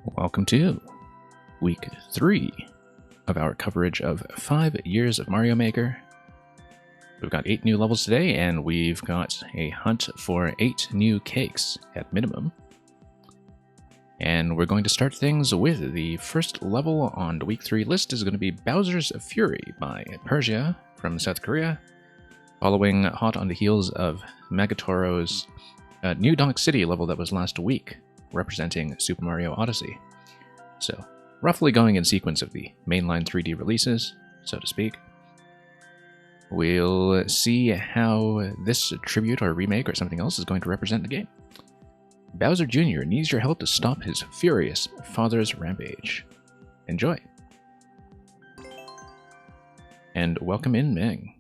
Welcome to week 3 of our coverage of 5 years of Mario Maker. We've got 8 new levels today, and we've got a hunt for 8 new cakes at minimum. And we're going to start things with the first level on the week 3 list is going to be Bowser's Fury by Persia from South Korea, following hot on the heels of Magatoro's New Donk City level that was last week, representing Super Mario Odyssey. So, roughly going in sequence of the mainline 3D releases, so to speak. We'll see how this tribute or remake or something else is going to represent the game. Bowser Jr. needs your help to stop his furious father's rampage. Enjoy. And welcome in, Meng.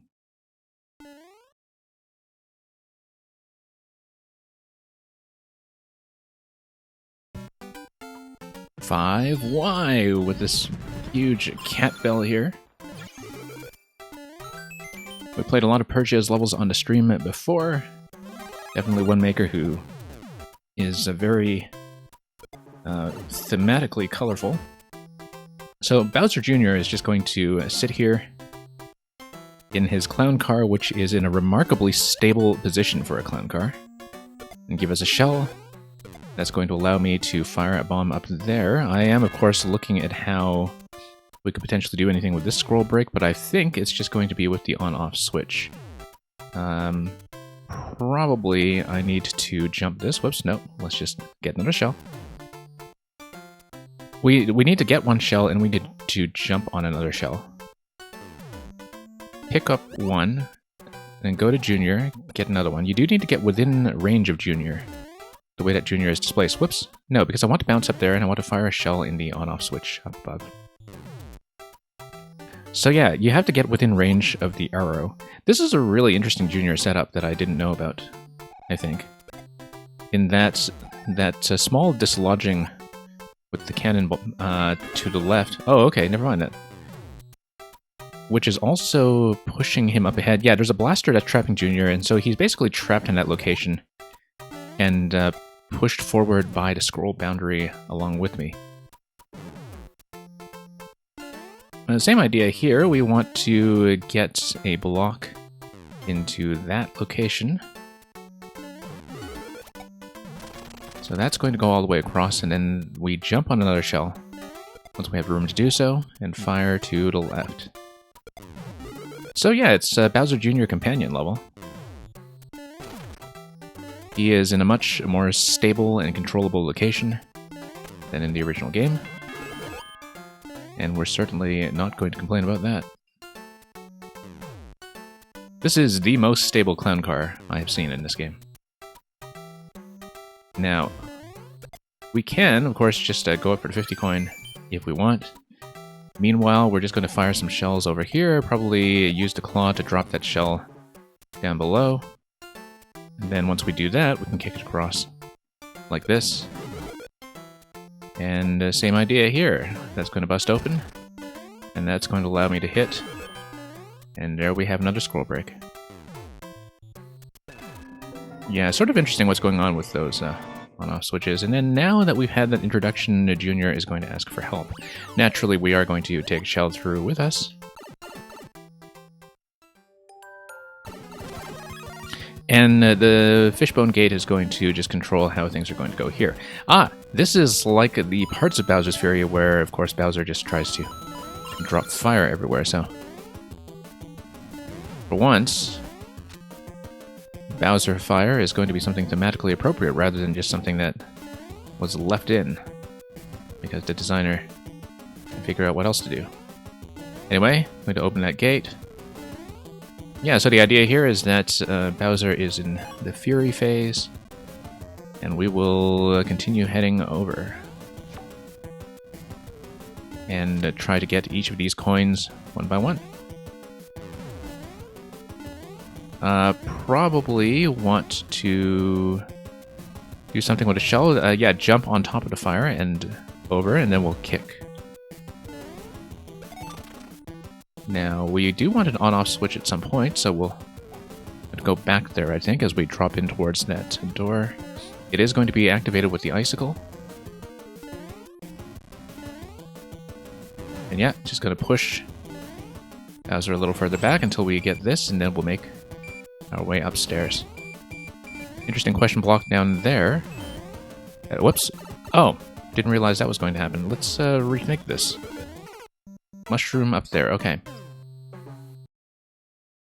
Five. Why with this huge cat bell here? We played a lot of Persia's levels on the stream before. Definitely one maker who is very thematically colorful. So Bowser Jr. is just going to sit here in his clown car, which is in a remarkably stable position for a clown car, and give us a shell. That's going to allow me to fire a bomb up there. I am, of course, looking at how we could potentially do anything with this scroll break, but I think it's just going to be with the on-off switch. Probably I need to jump this. Whoops, no. Let's just get another shell. We need to get one shell, and we need to jump on another shell. Pick up one, then go to Junior, get another one. You do need to get within range of Junior. The way that Junior is displaced. Whoops. No, because I want to bounce up there and I want to fire a shell in the on-off switch up above. So yeah, you have to get within range of the arrow. This is a really interesting Junior setup that I didn't know about, I think. In that small dislodging with the cannon to the left. Oh, okay, never mind that. Which is also pushing him up ahead. Yeah, there's a blaster that's trapping Junior, and so he's basically trapped in that location and pushed forward by the scroll boundary along with me. Same idea here. We want to get a block into that location. So that's going to go all the way across, and then we jump on another shell once we have room to do so, and fire to the left. So yeah, it's Bowser Jr. companion level. He is in a much more stable and controllable location than in the original game, and we're certainly not going to complain about that. This is the most stable clown car I have seen in this game. Now, we can, of course, just go up for the 50 coin if we want. Meanwhile, we're just going to fire some shells over here, probably use the claw to drop that shell down below. And then once we do that, we can kick it across like this. And same idea here. That's going to bust open, and that's going to allow me to hit. And there we have another scroll break. Yeah, sort of interesting what's going on with those on-off switches. And then now that we've had that introduction, Junior is going to ask for help. Naturally, we are going to take Shell through with us. And the Fishbone Gate is going to just control how things are going to go here. Ah, this is like the parts of Bowser's Fury where, of course, Bowser just tries to drop fire everywhere, so... For once, Bowser Fire is going to be something thematically appropriate rather than just something that was left in, because the designer can figure out what else to do. Anyway, I'm going to open that gate. Yeah, so the idea here is that Bowser is in the Fury phase, and we will continue heading over and try to get each of these coins one by one. Probably want to do something with a shell. Yeah, jump on top of the fire and over, and then we'll kick. Now, we do want an on-off switch at some point, so we'll go back there, I think, as we drop in towards that door. It is going to be activated with the icicle. And yeah, just going to push Bowser a little further back until we get this, and then we'll make our way upstairs. Interesting question block down there. Whoops. Oh, didn't realize that was going to happen. Let's remake this. Mushroom up there, okay.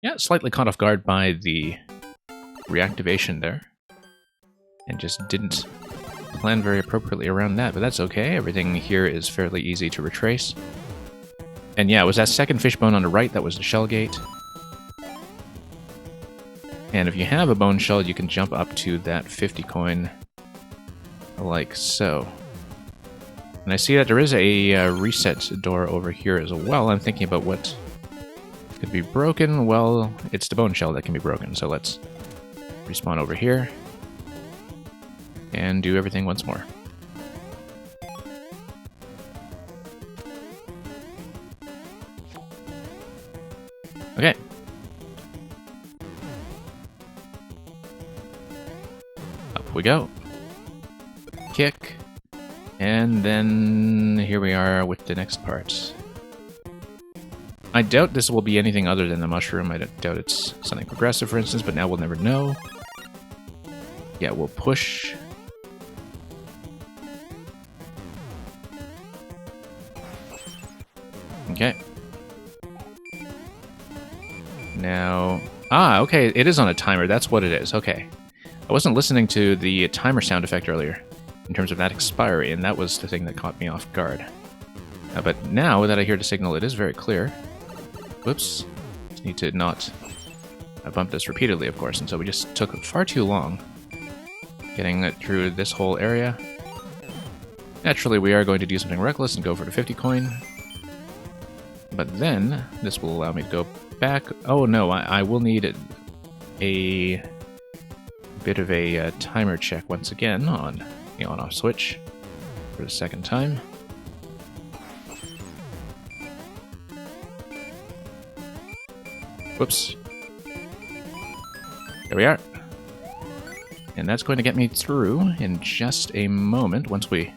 Yeah, slightly caught off guard by the reactivation there. And just didn't plan very appropriately around that, but that's okay. Everything here is fairly easy to retrace. And yeah, it was that second fishbone on the right that was the shell gate. And if you have a bone shell, you can jump up to that 50 coin, like so. And I see that there is a reset door over here as well. I'm thinking about what could be broken. Well, it's the bone shell that can be broken, so let's respawn over here and do everything once more. Okay. Up we go. Kick. And then here we are with the next part. I doubt this will be anything other than the mushroom. I doubt it's something progressive, for instance, but now we'll never know. Yeah, we'll push. Okay. Now... Ah, okay, it is on a timer. That's what it is. Okay. I wasn't listening to the timer sound effect earlier in terms of that expiry, and that was the thing that caught me off guard. But now that I hear the signal, it is very clear. Whoops. Just need to not bump this repeatedly, of course, and so we just took far too long getting through this whole area. Naturally, we are going to do something reckless and go for the 50 coin. But then, this will allow me to go back. Oh no, I will need a bit of a timer check once again on the on-off switch for the second time. Whoops. There we are. And that's going to get me through in just a moment once we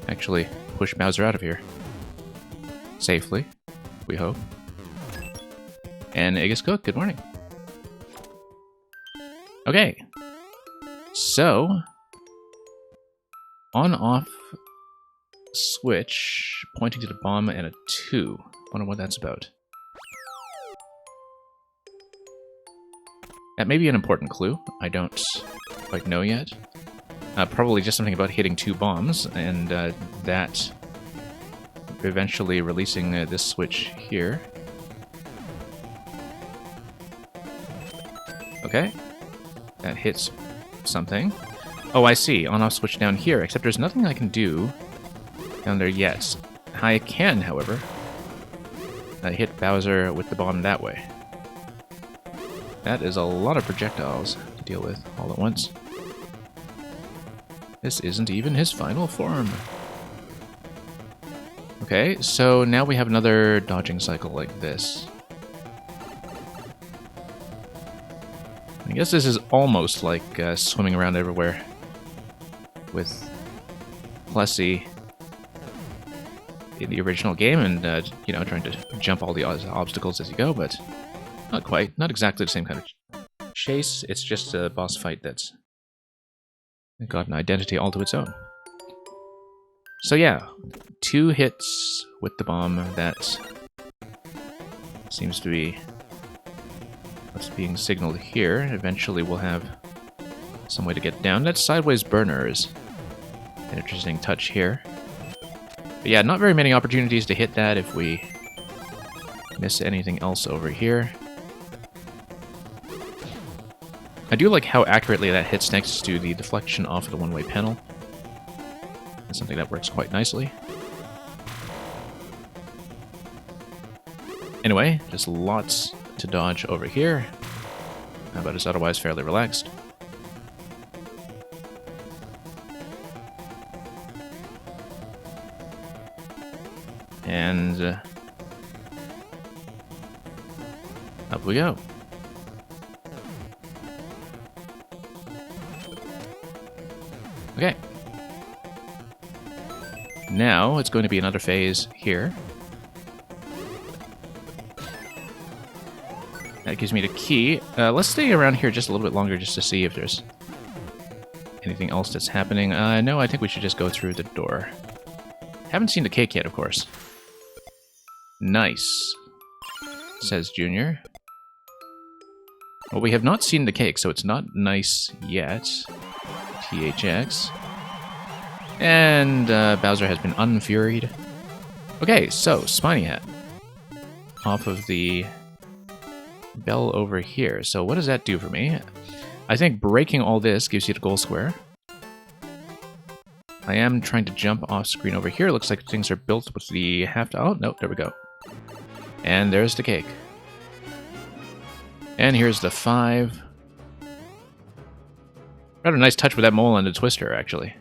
actually push Bowser out of here. Safely, we hope. And Aegis Cook, good morning. Okay. So, on-off switch, pointing to the bomb and a 2. Wonder what that's about. That may be an important clue. I don't quite know yet. Probably just something about hitting 2 bombs, and that eventually releasing this switch here. Okay. That hits something. Oh, I see. On-off switch down here, except there's nothing I can do down there yet. I can, however, hit Bowser with the bomb that way. That is a lot of projectiles to deal with all at once. This isn't even his final form. Okay, so now we have another dodging cycle like this. I guess this is almost like swimming around everywhere with Plessy in the original game and, you know, trying to jump all the obstacles as you go, but not quite. Not exactly the same kind of chase. It's just a boss fight that's got an identity all to its own. So yeah, 2 hits with the bomb. That seems to be what's being signaled here. Eventually we'll have some way to get down. That sideways burner is an interesting touch here. But yeah, not very many opportunities to hit that if we miss anything else over here. I do like how accurately that hits next to the deflection off of the one-way panel. That's something that works quite nicely. Anyway, just lots to dodge over here, but it's otherwise fairly relaxed. And up we go. Okay. Now it's going to be another phase here. That gives me the key. Let's stay around here just a little bit longer just to see if there's anything else that's happening. No, I think we should just go through the door. Haven't seen the cake yet, of course. Nice, says Junior. Well, we have not seen the cake, so it's not nice yet. THX. And Bowser has been unfuried. Okay, so, Spiny Hat. Off of the bell over here. So what does that do for me? I think breaking all this gives you the gold square. I am trying to jump off screen over here. Looks like things are built with the half... Oh, no, there we go. And there's the cake. And here's the 5. Got a nice touch with that mole and the twister, actually.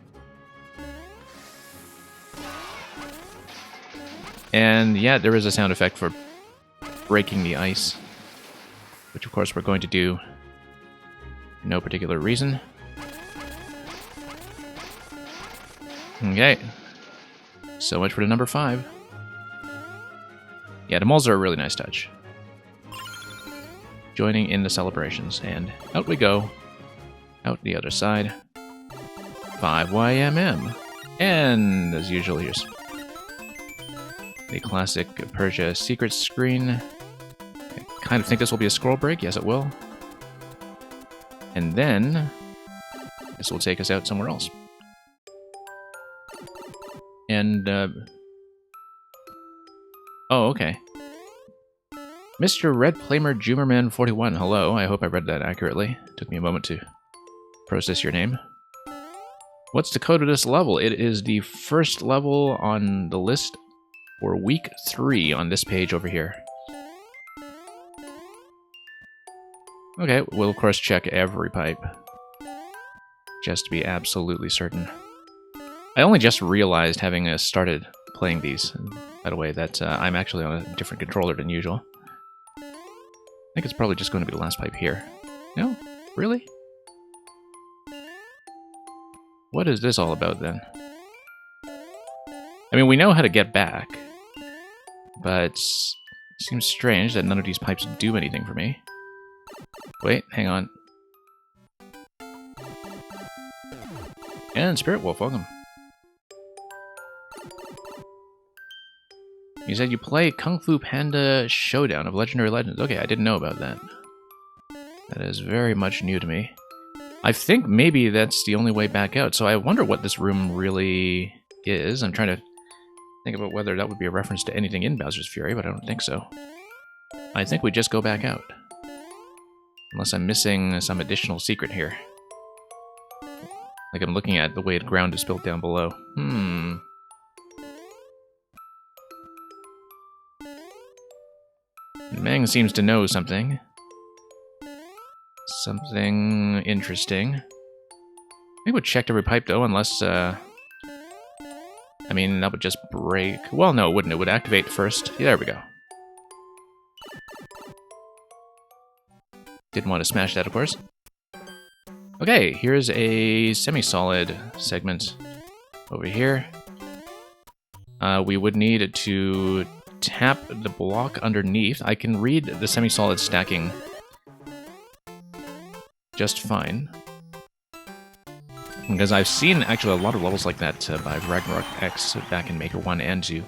And yeah, there is a sound effect for breaking the ice, which of course we're going to do for no particular reason. Okay, so much for the number 5. Yeah, the moles are a really nice touch. Joining in the celebrations, and out we go. Out the other side. 5YMM. And as usual, here's the classic Persia secret screen. I kind of think this will be a scroll break. Yes, it will. And then this will take us out somewhere else. And, oh, okay. Mr. Red Flamer Jumerman 41. Hello, I hope I read that accurately. Took me a moment to process your name. What's the code of this level? It is the first level on the list for week 3 on this page over here. Okay, we'll of course check every pipe, just to be absolutely certain. I only just realized, having started playing these, by the way, that I'm actually on a different controller than usual. I think it's probably just going to be the last pipe here. No? Really? What is this all about, then? I mean, we know how to get back, but it seems strange that none of these pipes do anything for me. Wait, hang on. And Spirit Wolf, welcome. You said you play Kung Fu Panda Showdown of Legendary Legends. Okay, I didn't know about that. That is very much new to me. I think maybe that's the only way back out, so I wonder what this room really is. I'm trying to think about whether that would be a reference to anything in Bowser's Fury, but I don't think so. I think we just go back out. Unless I'm missing some additional secret here. Like I'm looking at the way the ground is built down below. Meng seems to know something. Something interesting. I think we checked every pipe though, unless, I mean, that would just break. Well, no, it wouldn't. It would activate first. Yeah, there we go. Didn't want to smash that, of course. Okay, here's a semi-solid segment over here. We would need to tap the block underneath. I can read the semi-solid stacking just fine, because I've seen actually a lot of levels like that by Ragnarok X back in Maker 1 and 2.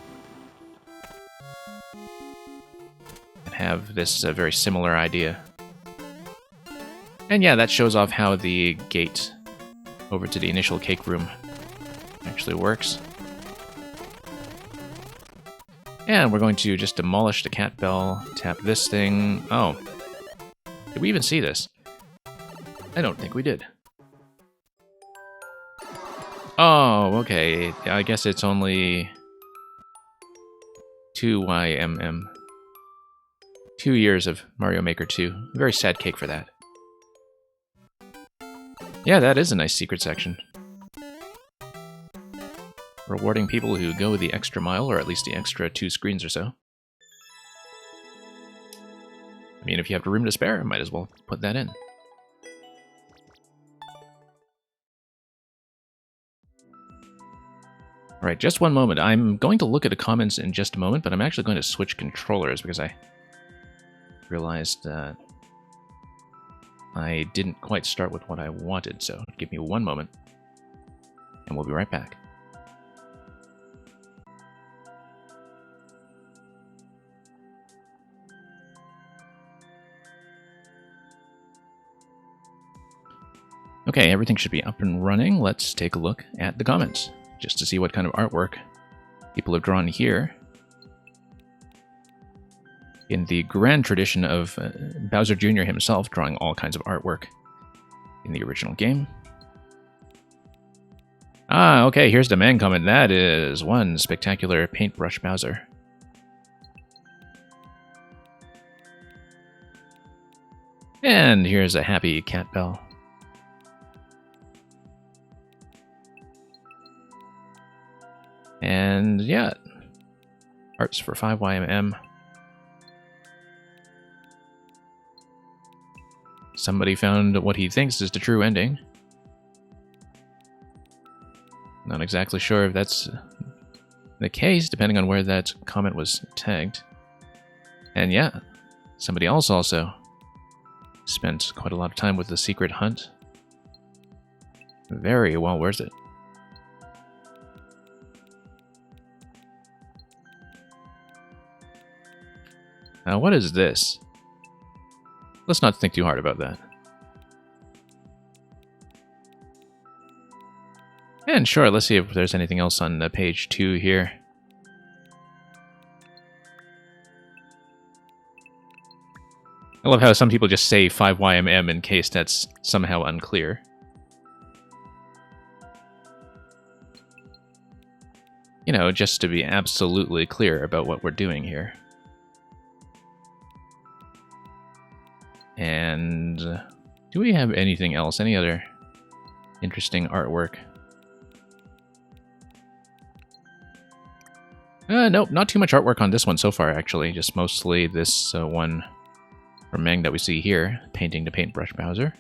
And have this very similar idea. And yeah, that shows off how the gate over to the initial cake room actually works. And we're going to just demolish the cat bell, tap this thing. Oh, did we even see this? I don't think we did. Oh, okay. I guess it's only 2YMM. 2 years of Mario Maker 2. Very sad cake for that. Yeah, that is a nice secret section. Rewarding people who go the extra mile, or at least the extra 2 screens or so. I mean, if you have room to spare, might as well put that in. Alright, just one moment. I'm going to look at the comments in just a moment, but I'm actually going to switch controllers because I realized I didn't quite start with what I wanted, so give me one moment, and we'll be right back. Okay, everything should be up and running. Let's take a look at the comments, just to see what kind of artwork people have drawn here. In the grand tradition of Bowser Jr. himself drawing all kinds of artwork in the original game. Ah, okay, here's the man comment. That is one spectacular paintbrush Bowser. And here's a happy Cat Bell. And yeah, arts for 5YMM. Somebody found what he thinks is the true ending. Not exactly sure if that's the case, depending on where that comment was tagged. And yeah, somebody else also spent quite a lot of time with the secret hunt. Very well worth it. Now, what is this? Let's not think too hard about that. And sure, let's see if there's anything else on page 2 here. I love how some people just say 5YMM in case that's somehow unclear. You know, just to be absolutely clear about what we're doing here. And do we have anything else? Any other interesting artwork? Nope, not too much artwork on this one so far, actually. Just mostly this one from Meng that we see here, painting the paintbrush Bowser.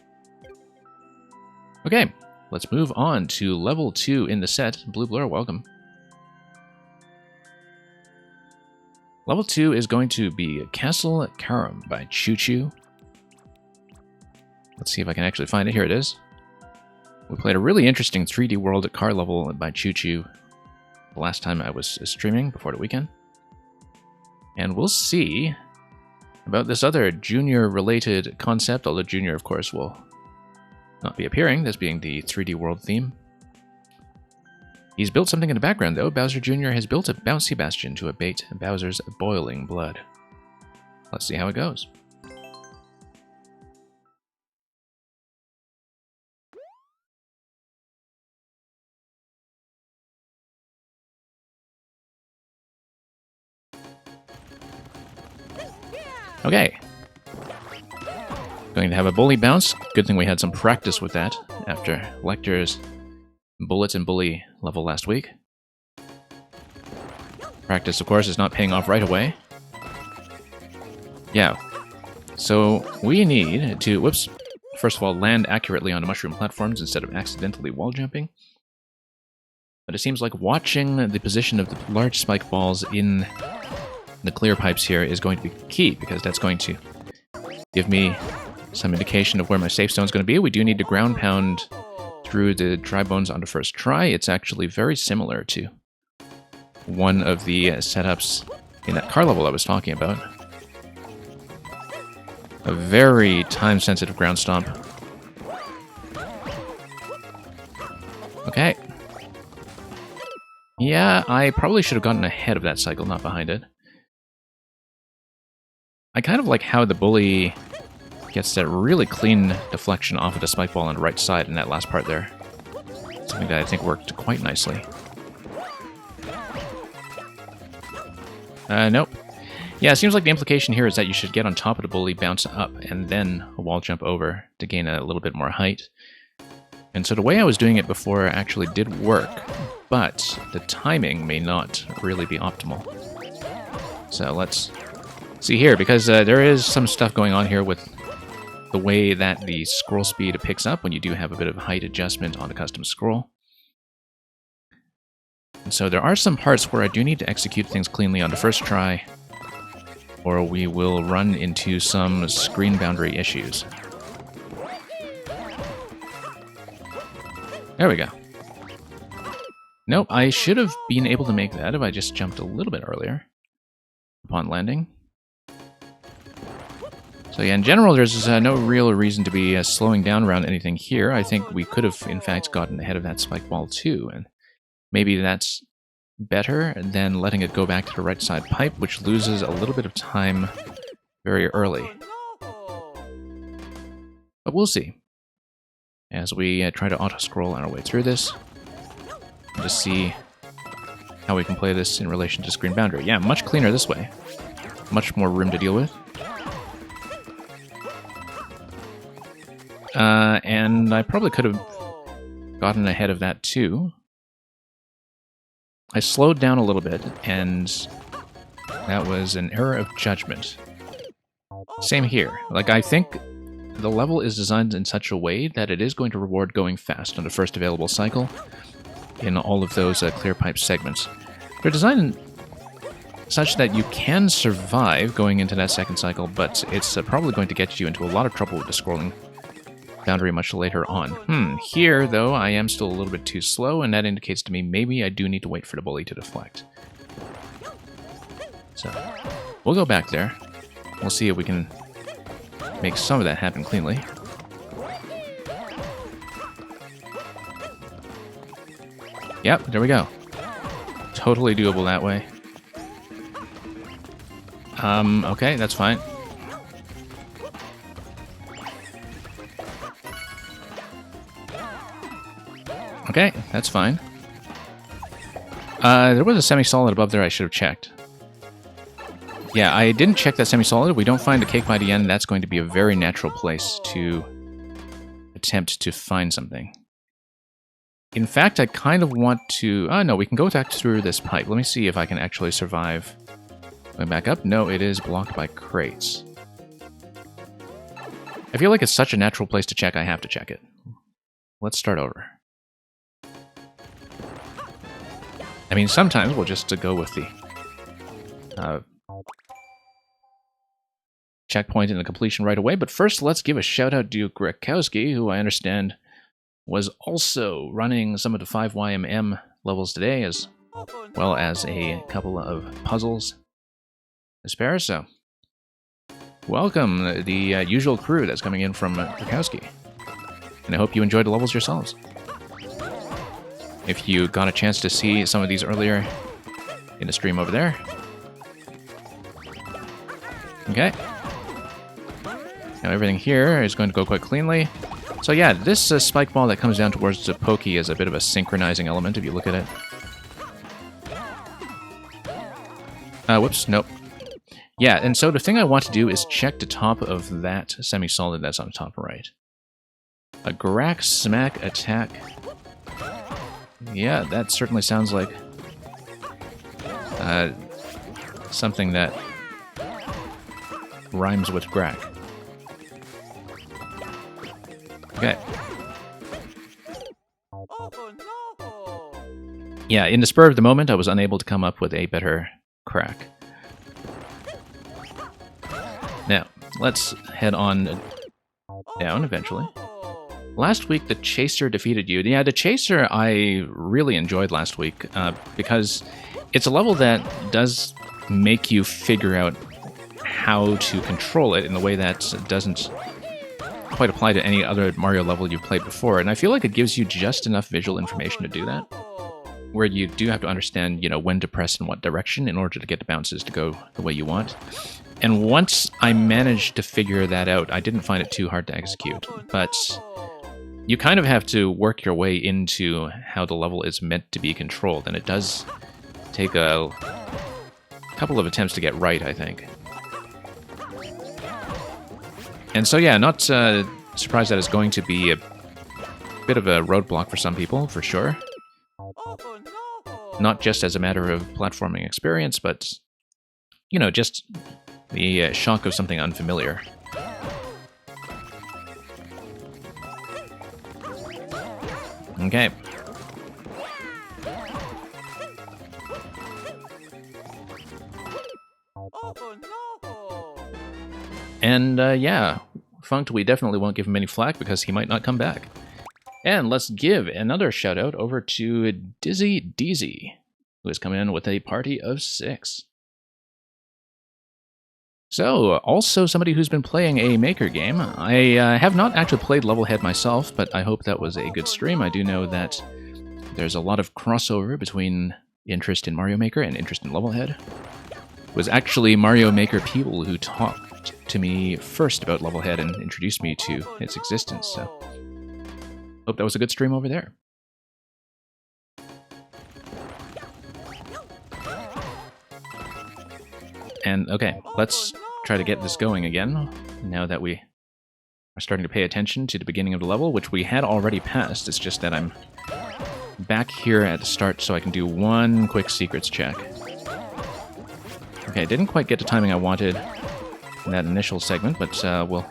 Okay, let's move on to level 2 in the set. Blue Blur, welcome. Level 2 is going to be Castle Karam by Choo Choo. Let's see if I can actually find it. Here it is. We played a really interesting 3D world at car level by Choo Choo the last time I was streaming before the weekend. And we'll see about this other Junior-related concept, although Junior, of course, will not be appearing, this being the 3D world theme. He's built something in the background, though. Bowser Jr. has built a bouncy bastion to abate Bowser's boiling blood. Let's see how it goes. Okay. Going to have a bully bounce. Good thing we had some practice with that after Lecter's bullet and bully level last week. Practice, of course, is not paying off right away. Yeah. So we need to, whoops, first of all, land accurately on the mushroom platforms instead of accidentally wall jumping. But it seems like watching the position of the large spike balls in the clear pipes here is going to be key, because that's going to give me some indication of where my safe zone is going to be. We do need to ground pound through the dry bones on the first try. It's actually very similar to one of the setups in that car level I was talking about. A very time-sensitive ground stomp. Okay. Yeah, I probably should have gotten ahead of that cycle, not behind it. I kind of like how the bully gets that really clean deflection off of the spike ball on the right side in that last part there. Something that I think worked quite nicely. Nope. Yeah, it seems like the implication here is that you should get on top of the bully, bounce up, and then a wall jump over to gain a little bit more height. And so the way I was doing it before actually did work, but the timing may not really be optimal. So let's see here, because there is some stuff going on here with the way that the scroll speed picks up when you do have a bit of height adjustment on the custom scroll. And so there are some parts where I do need to execute things cleanly on the first try, or we will run into some screen boundary issues. There we go. Nope, I should have been able to make that if I just jumped a little bit earlier upon landing. So yeah, in general, there's no real reason to be slowing down around anything here. I think we could have, in fact, gotten ahead of that spike ball too, and maybe that's better than letting it go back to the right side pipe, which loses a little bit of time very early. But we'll see. As we try to auto-scroll our way through this, and just see how we can play this in relation to screen boundary. Yeah, much cleaner this way. Much more room to deal with. And I probably could have gotten ahead of that too. I slowed down a little bit, and that was an error of judgment. Same here. Like, I think the level is designed in such a way that it is going to reward going fast on the first available cycle in all of those clear pipe segments. They're designed such that you can survive going into that second cycle, but it's probably going to get you into a lot of trouble with the scrolling boundary much later on. Here, though, I am still a little bit too slow, and that indicates to me maybe I do need to wait for the bully to deflect. So, we'll go back there. We'll see if we can make some of that happen cleanly. Yep, there we go. Totally doable that way. Okay, that's fine. Okay, that's fine. There was a semi-solid above there I should have checked. Yeah, I didn't check that semi-solid. If we don't find a cake by the end, that's going to be a very natural place to attempt to find something. In fact, I kind of want to... Oh, no, we can go back through this pipe. Let me see if I can actually survive. Going back up? No, it is blocked by crates. I feel like it's such a natural place to check, I have to check it. Let's start over. I mean, sometimes we'll just go with the checkpoint and the completion right away, but first let's give a shout out to Grekowski, who I understand was also running some of the 5YMM levels today, as well as a couple of puzzles to spare. So, welcome, the usual crew that's coming in from Grekowski. And I hope you enjoyed the levels yourselves. If you got a chance to see some of these earlier in the stream over there. Okay. Now everything here is going to go quite cleanly. So yeah, this spike ball that comes down towards the pokey is a bit of a synchronizing element if you look at it. Whoops, nope. Yeah, and so the thing I want to do is check the top of that semi-solid that's on the top right. A Grak Smack Attack. Yeah, that certainly sounds like something that rhymes with Grak. Okay. Yeah, in the spur of the moment, I was unable to come up with a better crack. Now, let's head on down eventually. Last week, the Chaser defeated you. Yeah, the Chaser I really enjoyed last week because it's a level that does make you figure out how to control it in a way that doesn't quite apply to any other Mario level you've played before. And I feel like it gives you just enough visual information to do that, where you do have to understand, you know, when to press in what direction in order to get the bounces to go the way you want. And once I managed to figure that out, I didn't find it too hard to execute, but you kind of have to work your way into how the level is meant to be controlled, and it does take a couple of attempts to get right, I think. And so yeah, not surprised that it's going to be a bit of a roadblock for some people, for sure. Not just as a matter of platforming experience, but, you know, just the shock of something unfamiliar. Okay. And, yeah, Funked, we definitely won't give him any flack because he might not come back. And let's give another shout out over to Dizzy Deezy, who has come in with a party of 6. So, also somebody who's been playing a Maker game. I have not actually played Levelhead myself, but I hope that was a good stream. I do know that there's a lot of crossover between interest in Mario Maker and interest in Levelhead. It was actually Mario Maker people who talked to me first about Levelhead and introduced me to its existence, so hope that was a good stream over there. And okay, let's try to get this going again, now that we are starting to pay attention to the beginning of the level, which we had already passed. It's just that I'm back here at the start so I can do one quick secrets check. Okay, didn't quite get the timing I wanted in that initial segment, but we'll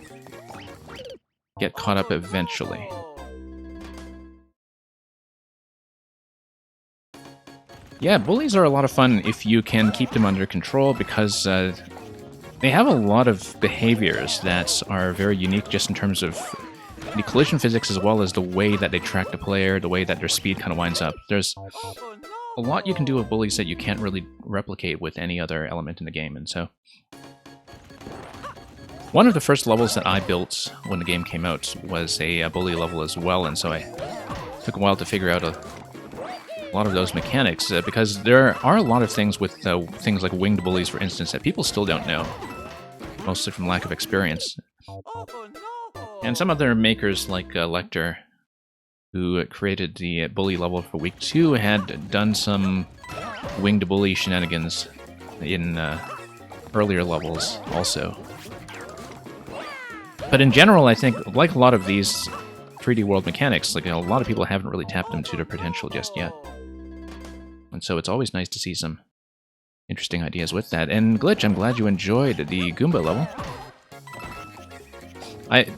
get caught up eventually. Yeah, bullies are a lot of fun if you can keep them under control, because they have a lot of behaviors that are very unique just in terms of the collision physics as well as the way that they track the player, the way that their speed kind of winds up. There's a lot you can do with bullies that you can't really replicate with any other element in the game, and so one of the first levels that I built when the game came out was a bully level as well, and so I took a while to figure out a lot of those mechanics, because there are a lot of things with things like winged bullies, for instance, that people still don't know, mostly from lack of experience. And some other makers, like Lecter, who created the bully level for Week 2, had done some winged bully shenanigans in earlier levels also. But in general, I think, like a lot of these 3D world mechanics, like a lot of people haven't really tapped them to their potential just yet. And so it's always nice to see some interesting ideas with that. And Glitch, I'm glad you enjoyed the Goomba level.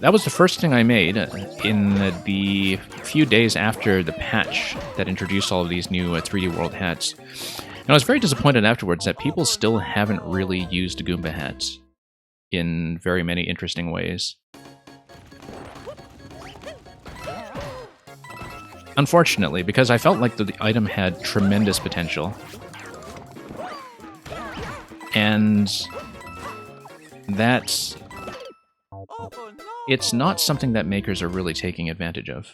That was the first thing I made in the few days after the patch that introduced all of these new 3D world hats. And I was very disappointed afterwards that people still haven't really used Goomba hats in very many interesting ways. Unfortunately, because I felt like the item had tremendous potential. And that's... it's not something that makers are really taking advantage of.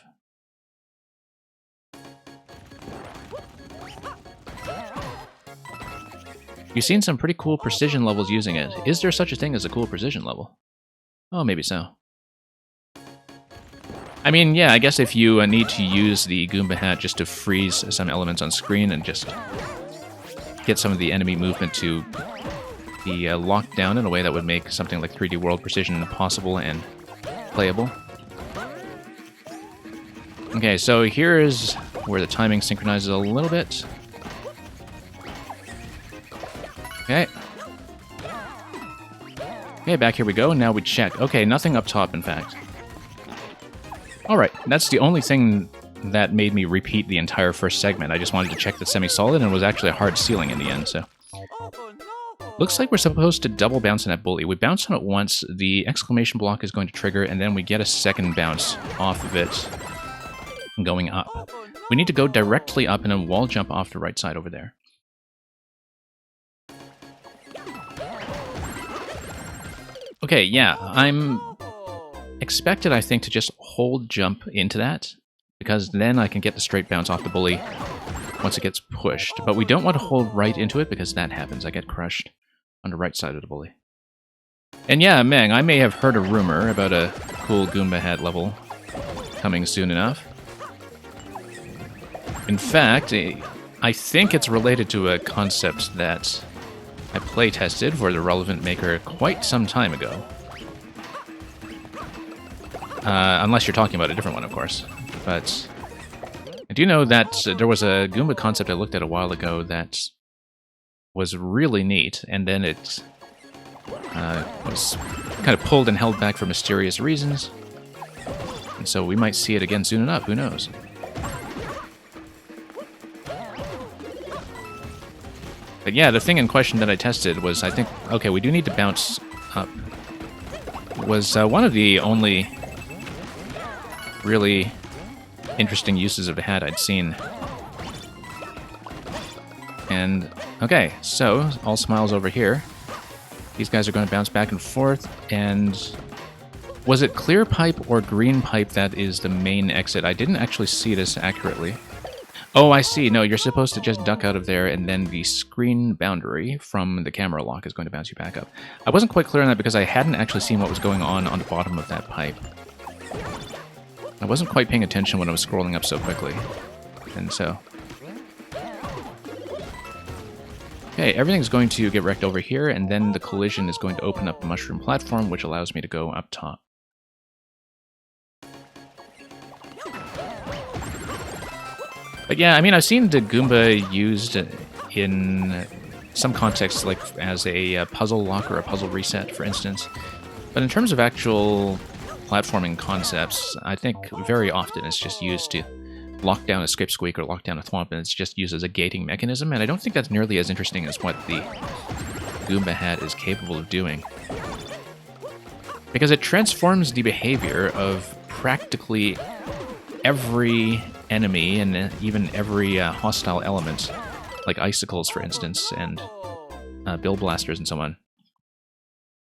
You've seen some pretty cool precision levels using it. Is there such a thing as a cool precision level? Oh, maybe so. I mean, yeah, I guess if you need to use the Goomba hat just to freeze some elements on screen and just get some of the enemy movement to be locked down in a way that would make something like 3D World Precision possible and playable. Okay, so here is where the timing synchronizes a little bit. Okay. Okay, back here we go, and now we check. Okay, nothing up top, in fact. Alright, that's the only thing that made me repeat the entire first segment. I just wanted to check the semi-solid, and it was actually a hard ceiling in the end, so... Looks like we're supposed to double bounce on that bully. We bounce on it once, the exclamation block is going to trigger, and then we get a second bounce off of it going up. We need to go directly up and then wall jump off the right side over there. Okay, yeah, I'm expected, I think, to just hold jump into that, because then I can get the straight bounce off the bully once it gets pushed. But we don't want to hold right into it, because that happens. I get crushed on the right side of the bully. And yeah, Meng, I may have heard a rumor about a cool Goomba hat level coming soon enough. In fact, I think it's related to a concept that I playtested for the Relevant Maker quite some time ago. Unless you're talking about a different one, of course. But I do know that there was a Goomba concept I looked at a while ago that was really neat, and then it was kind of pulled and held back for mysterious reasons. And so we might see it again soon enough, who knows? But yeah, the thing in question that I tested was, I think, okay, we do need to bounce up. Was one of the only really interesting uses of the hat I'd seen. And, okay, so, all smiles over here. These guys are going to bounce back and forth, and... Was it clear pipe or green pipe that is the main exit? I didn't actually see this accurately. Oh, I see. No, you're supposed to just duck out of there, and then the screen boundary from the camera lock is going to bounce you back up. I wasn't quite clear on that because I hadn't actually seen what was going on the bottom of that pipe. I wasn't quite paying attention when I was scrolling up so quickly. And so... Okay, everything's going to get wrecked over here, and then the collision is going to open up the mushroom platform, which allows me to go up top. But yeah, I mean, I've seen the Goomba used in some contexts, like as a puzzle lock or a puzzle reset, for instance. But in terms of actual platforming concepts, I think very often it's just used to lock down a Skip Squeak or lock down a Thwomp, and it's just used as a gating mechanism, and I don't think that's nearly as interesting as what the Goomba hat is capable of doing. Because it transforms the behavior of practically every enemy and even every hostile element, like icicles, for instance, and bill blasters and so on.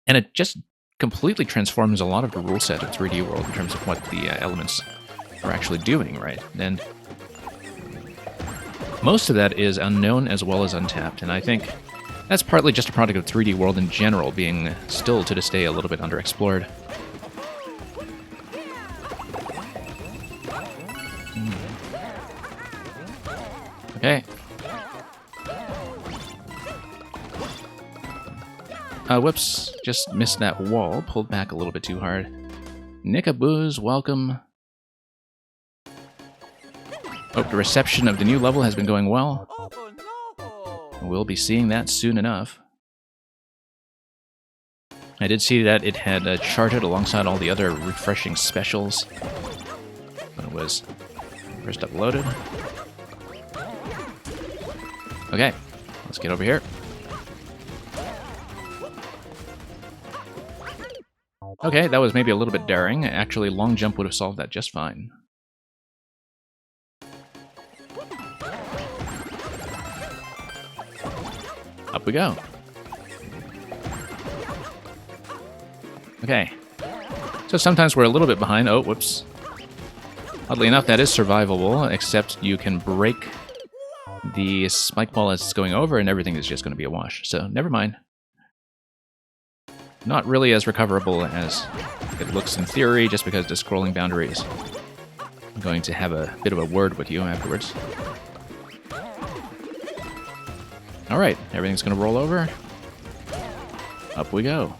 And it just completely transforms a lot of the rule set of 3D World in terms of what the elements are actually doing, right? And most of that is unknown as well as untapped, and I think that's partly just a product of 3D World in general being still, to this day, a little bit underexplored. Okay. Whoops, just missed that wall, pulled back a little bit too hard. Nickaboos, welcome. Oh, the reception of the new level has been going well. We'll be seeing that soon enough. I did see that it had charted alongside all the other refreshing specials when it was first uploaded. Okay, let's get over here. Okay, that was maybe a little bit daring. Actually, long jump would have solved that just fine. Up we go. Okay. So sometimes we're a little bit behind. Oh, whoops. Oddly enough, that is survivable, except you can break the spike ball as it's going over, and everything is just going to be a wash. So, never mind. Not really as recoverable as it looks in theory, just because the scrolling boundaries. I'm going to have a bit of a word with you afterwards. Alright, everything's going to roll over. Up we go.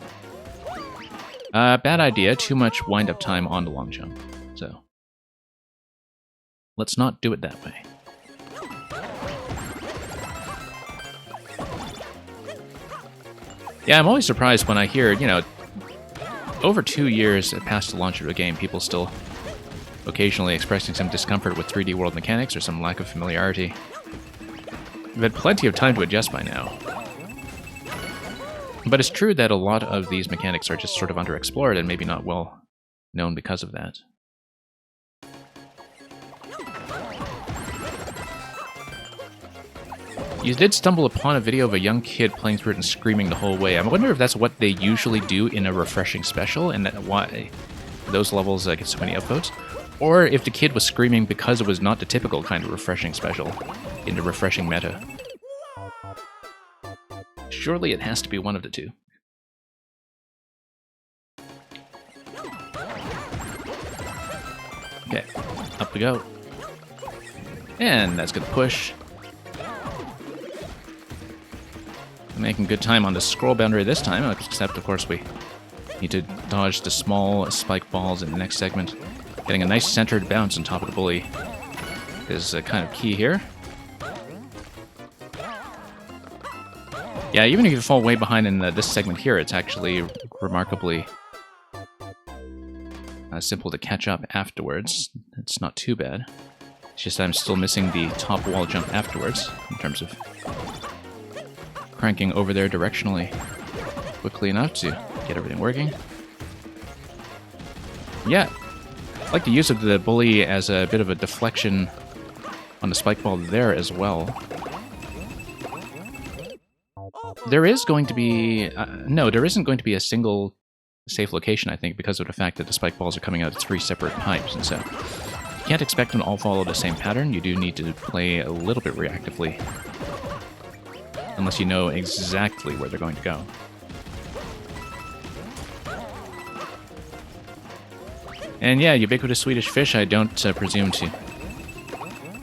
Bad idea, too much wind-up time on the long jump. So, let's not do it that way. Yeah, I'm always surprised when I hear, you know, over 2 years past the launch of a game, people still occasionally expressing some discomfort with 3D World mechanics or some lack of familiarity. We've had plenty of time to adjust by now. But it's true that a lot of these mechanics are just sort of underexplored and maybe not well known because of that. You did stumble upon a video of a young kid playing through it and screaming the whole way. I wonder if that's what they usually do in a refreshing special, and that why those levels get so many upvotes. Or if the kid was screaming because it was not the typical kind of refreshing special in the refreshing meta. Surely it has to be one of the two. Okay, up we go. And that's gonna push. Making good time on the scroll boundary this time, except of course we need to dodge the small spike balls in the next segment. Getting a nice centered bounce on top of the bully is kind of key here. Yeah, even if you fall way behind in this segment here, it's actually remarkably simple to catch up afterwards. It's not too bad. It's just I'm still missing the top wall jump afterwards, in terms of cranking over there directionally quickly enough to get everything working. Yeah, I like the use of the bully as a bit of a deflection on the spike ball there as well. There is going to be... no, there isn't going to be a single safe location, I think, because of the fact that the spike balls are coming out at 3 separate pipes, and so you can't expect them to all follow the same pattern. You do need to play a little bit reactively, unless you know exactly where they're going to go. And yeah, ubiquitous Swedish fish, I don't presume to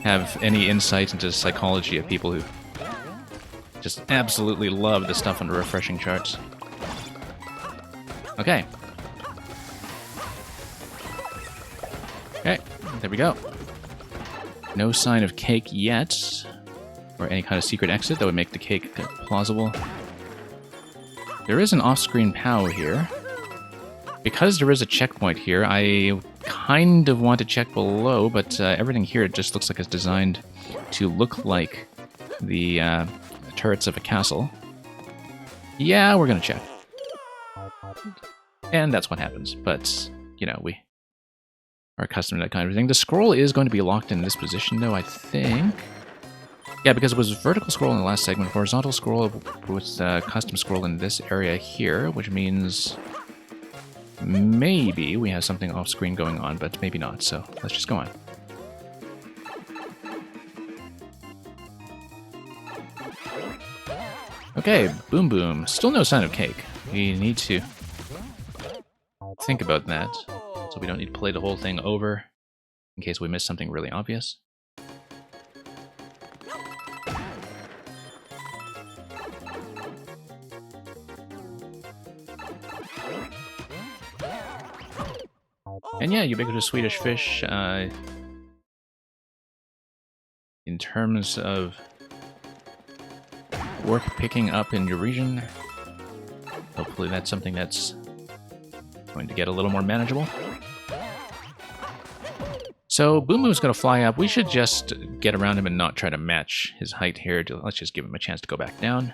have any insight into the psychology of people who just absolutely love the stuff on the refreshing charts. Okay. Okay, there we go. No sign of cake yet, or any kind of secret exit that would make the cake plausible. There is an off-screen POW here. Because there is a checkpoint here, I kind of want to check below, but everything here just looks like it's designed to look like the turrets of a castle. Yeah, we're gonna check. And that's what happens, but, you know, we are accustomed to that kind of thing. The scroll is going to be locked in this position, though, I think. Yeah, because it was vertical scroll in the last segment, horizontal scroll with custom scroll in this area here, which means... maybe we have something off-screen going on, but maybe not, so let's just go on. Okay, Boom Boom. Still no sign of cake. We need to think about that, so we don't need to play the whole thing over in case we miss something really obvious. And yeah, ubiquitous Swedish fish, in terms of work picking up in your region, hopefully that's something that's going to get a little more manageable. So Boom Boom's going to fly up. We should just get around him and not try to match his height here. Let's just give him a chance to go back down.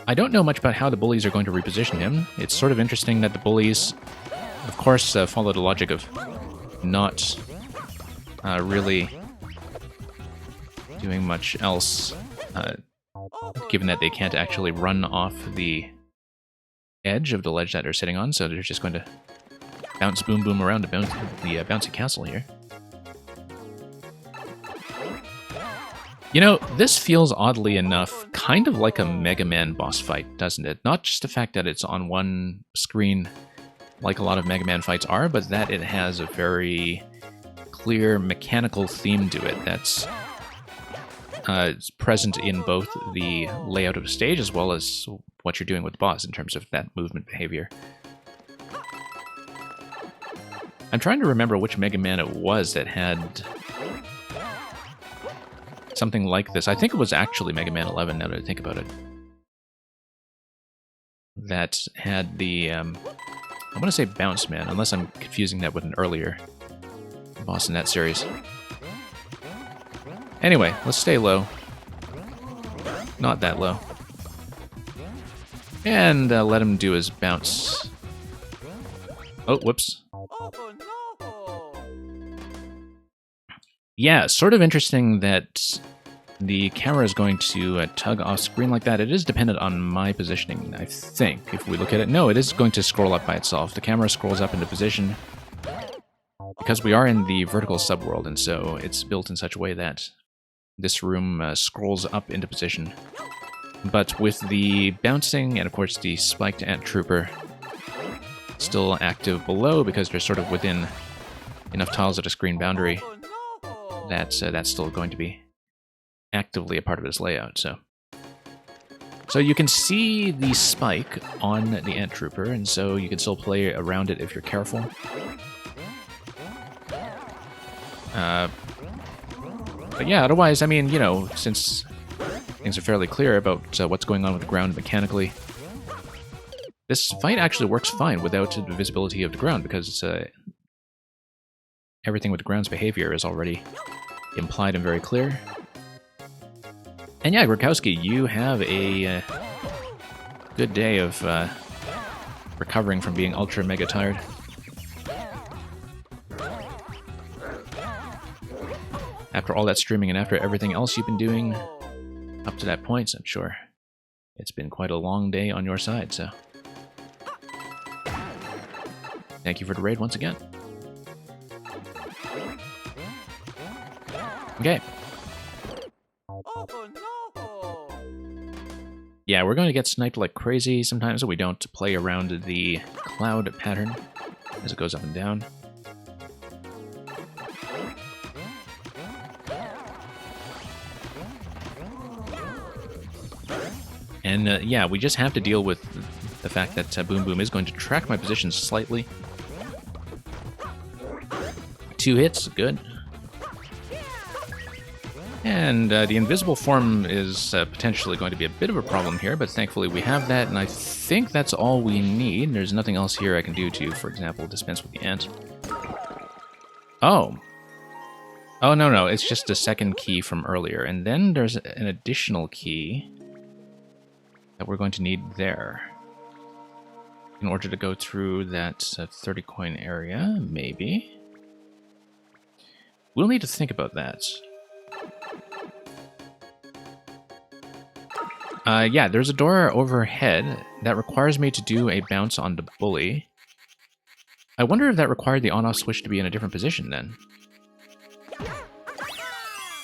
I don't know much about how the bullies are going to reposition him. It's sort of interesting that the bullies, of course, follow the logic of not really doing much else, given that they can't actually run off the edge of the ledge that they're sitting on, so they're just going to bounce Boom Boom around the bouncy castle here. You know, this feels oddly enough kind of like a Mega Man boss fight, doesn't it? Not just the fact that it's on one screen like a lot of Mega Man fights are, but that it has a very clear mechanical theme to it that's present in both the layout of the stage as well as what you're doing with the boss in terms of that movement behavior. I'm trying to remember which Mega Man it was that had something like this. I think it was actually Mega Man 11, now that I think about it. That had the, I want to say Bounce Man, unless I'm confusing that with an earlier boss in that series. Anyway, let's stay low. Not that low. And let him do his bounce. Oh, whoops. Yeah, sort of interesting that the camera is going to tug off screen like that. It is dependent on my positioning, I think, if we look at it. No, it is going to scroll up by itself. The camera scrolls up into position because we are in the vertical subworld, and so it's built in such a way that this room scrolls up into position. But with the bouncing and, of course, the spiked ant trooper still active below because they're sort of within enough tiles of the screen boundary, that's still going to be actively a part of this layout. So you can see the spike on the ant trooper, and so you can still play around it if you're careful. But yeah, otherwise, I mean, you know, since things are fairly clear about what's going on with the ground mechanically, this fight actually works fine without the visibility of the ground, because everything with the ground's behavior is already implied and very clear. And yeah, Grokowski, you have a good day of recovering from being ultra mega tired. After all that streaming and after everything else you've been doing up to that point, I'm sure it's been quite a long day on your side, so thank you for the raid once again. Okay. Yeah, we're going to get sniped like crazy sometimes, so we don't play around the cloud pattern as it goes up and down. And yeah, we just have to deal with the fact that Boom Boom is going to track my position slightly. 2 hits, good. And the invisible form is potentially going to be a bit of a problem here, but thankfully we have that, and I think that's all we need. There's nothing else here I can do to, for example, dispense with the ant. Oh. Oh, no, it's just a second key from earlier. And then there's an additional key that we're going to need there in order to go through that 30 coin area, maybe. We'll need to think about that. Yeah, there's a door overhead that requires me to do a bounce on the bully. I wonder if that required the on-off switch to be in a different position then.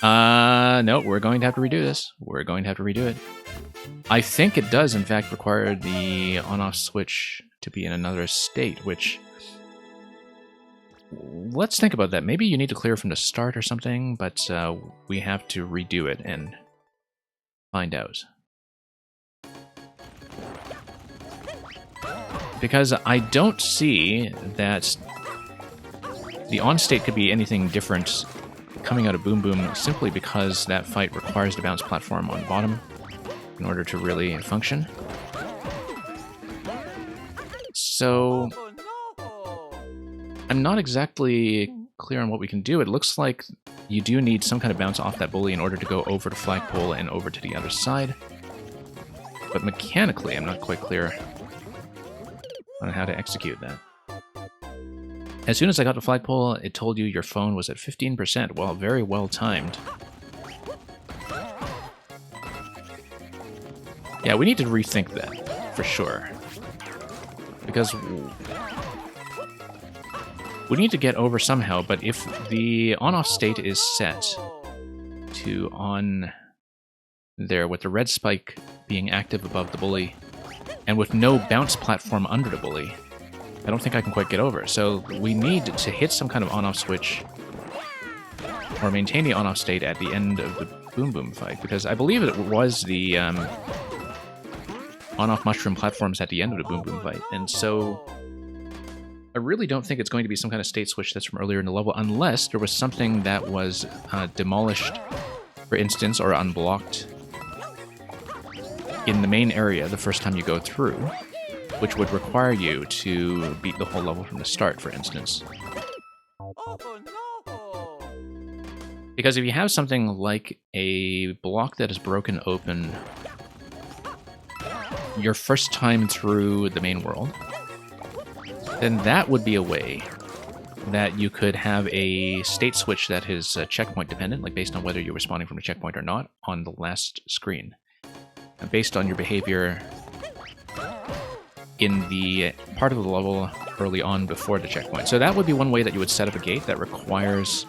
No, we're going to have to redo this. We're going to have to redo it. I think it does, in fact, require the on-off switch to be in another state, which... Let's think about that. Maybe you need to clear from the start or something, but we have to redo it and find out. Because I don't see that the on state could be anything different coming out of Boom Boom simply because that fight requires the bounce platform on bottom in order to really function. So I'm not exactly clear on what we can do. It looks like you do need some kind of bounce off that bully in order to go over the flagpole and over to the other side. But mechanically, I'm not quite clear on how to execute that. As soon as I got the flagpole, it told you your phone was at 15%. Well, very well timed. Yeah, we need to rethink that, for sure. Because we need to get over somehow, but if the on-off state is set to on there with the red spike being active above the bully, and with no bounce platform under the bully, I don't think I can quite get over. So we need to hit some kind of on-off switch, or maintain the on-off state at the end of the Boom Boom fight, because I believe it was the on-off mushroom platforms at the end of the Boom Boom fight, and so I really don't think it's going to be some kind of state switch that's from earlier in the level, unless there was something that was demolished, for instance, or unblocked in the main area the first time you go through, which would require you to beat the whole level from the start, for instance. Because if you have something like a block that is broken open your first time through the main world, then that would be a way that you could have a state switch that is checkpoint dependent, like based on whether you're responding from a checkpoint or not, on the last screen. And based on your behavior in the part of the level early on before the checkpoint. So that would be one way that you would set up a gate that requires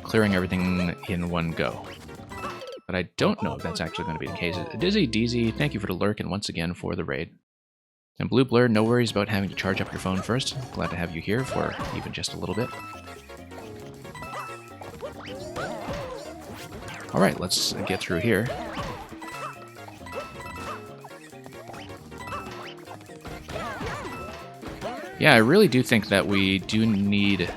clearing everything in one go. But I don't know if that's actually going to be the case. Dizzy Deezy, thank you for the lurk and once again for the raid. And Blue Blur, no worries about having to charge up your phone first. Glad to have you here for even just a little bit. Alright, let's get through here. Yeah, I really do think that we do need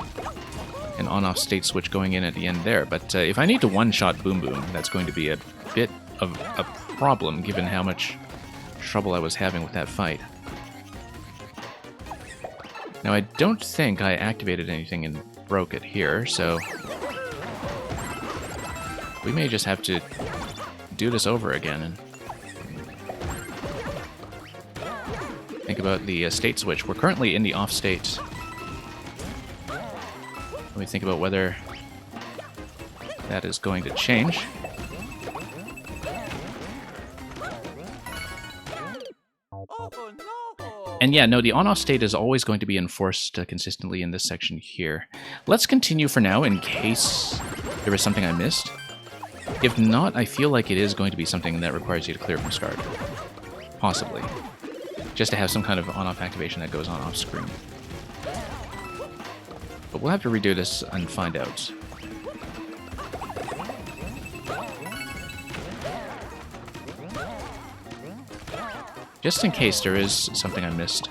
an on-off state switch going in at the end there, but if I need to one-shot Boom Boom, that's going to be a bit of a problem given how much trouble I was having with that fight. Now, I don't think I activated anything and broke it here, so we may just have to do this over again. think about the state switch. We're currently in the off state. Let me think about whether that is going to change. And yeah, no, the on-off state is always going to be enforced consistently in this section here. Let's continue for now in case there was something I missed. If not, I feel like it is going to be something that requires you to clear from start. Possibly. Just to have some kind of on-off activation that goes on off-screen. But we'll have to redo this and find out. Just in case there is something I missed.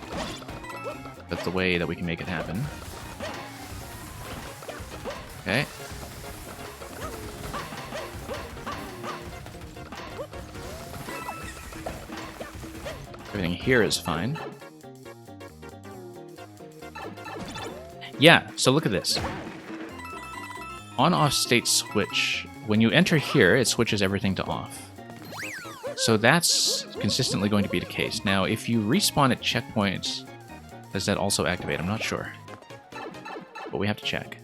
That's the way that we can make it happen. Okay. Everything here is fine. Yeah, so look at this. On-off state switch. When you enter here, it switches everything to off. So that's consistently going to be the case. Now, if you respawn at checkpoints, does that also activate? I'm not sure. But we have to check.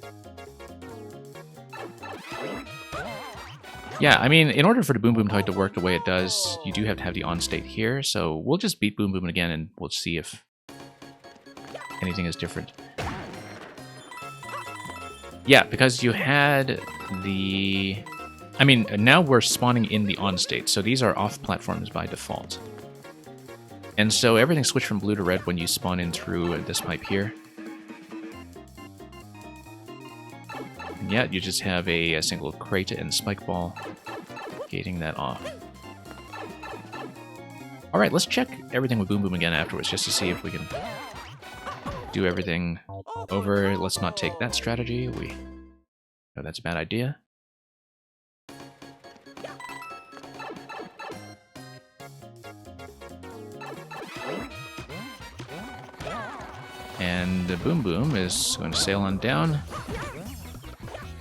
Yeah, I mean, in order for the Boom Boom Toy to work the way it does, you do have to have the on state here. So we'll just beat Boom Boom again and we'll see if anything is different. Yeah, because you had the... I mean, now we're spawning in the on state, so these are off platforms by default. And so everything switched from blue to red when you spawn in through this pipe here. And yeah, you just have a single crate and spike ball gating that off. Alright, let's check everything with Boom Boom again afterwards, just to see if we can do everything over. Let's not take that strategy. No, that's a bad idea. And the Boom Boom is going to sail on down.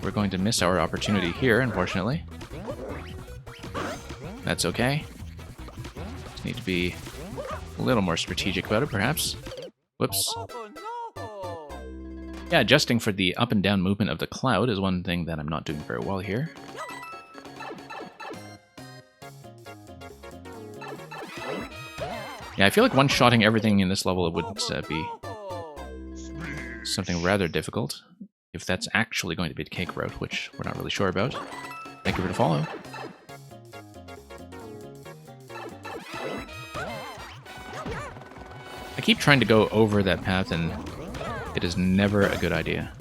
We're going to miss our opportunity here, unfortunately. That's okay. Just need to be a little more strategic about it, perhaps. Whoops. Yeah, adjusting for the up and down movement of the cloud is one thing that I'm not doing very well here. Yeah, I feel like one-shotting everything in this level would be something rather difficult, if that's actually going to be the cake route, which we're not really sure about. Thank you for the follow. I keep trying to go over that path, and it is never a good idea.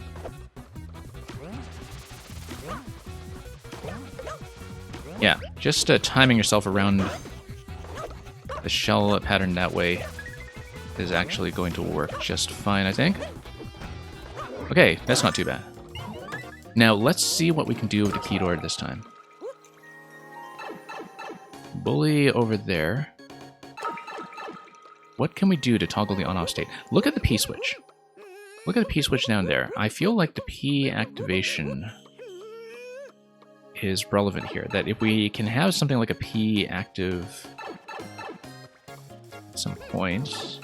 Yeah, just timing yourself around the shell pattern that way is actually going to work just fine, I think. Okay, that's not too bad. Now, let's see what we can do with the key door this time. Bully over there. What can we do to toggle the on-off state? Look at the P switch. Look at the P switch down there. I feel like the P activation is relevant here. That if we can have something like a P active at some point,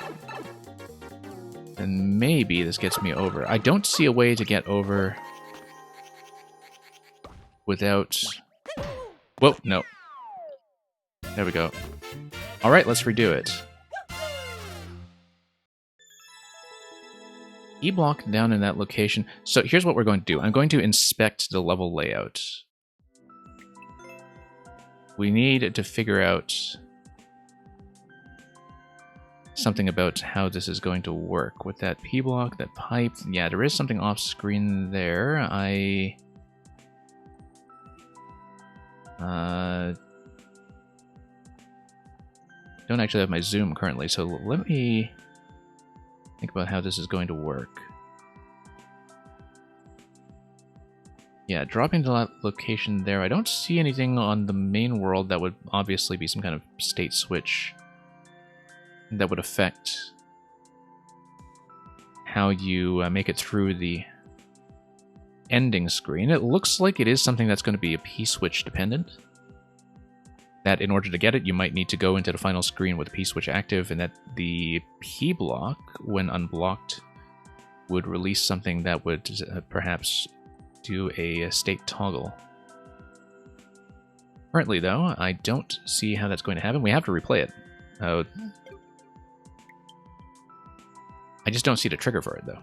then maybe this gets me over. I don't see a way to get over without... Whoa, no. There we go. Alright, let's redo it. E-block down in that location. So here's what we're going to do. I'm going to inspect the level layout. We need to figure out something about how this is going to work. With that P-block, that pipe. Yeah, there is something off screen there. I don't actually have my zoom currently, so let me think about how this is going to work. Yeah, dropping to that location there. I don't see anything on the main world that would obviously be some kind of state switch that would affect how you make it through the ending screen. It looks like it is something that's going to be a P-switch dependent. that in order to get it, you might need to go into the final screen with the P-switch active, and that the P-block, when unblocked, would release something that would perhaps do a state toggle. Currently, though, I don't see how that's going to happen. We have to replay it. I just don't see the trigger for it, though.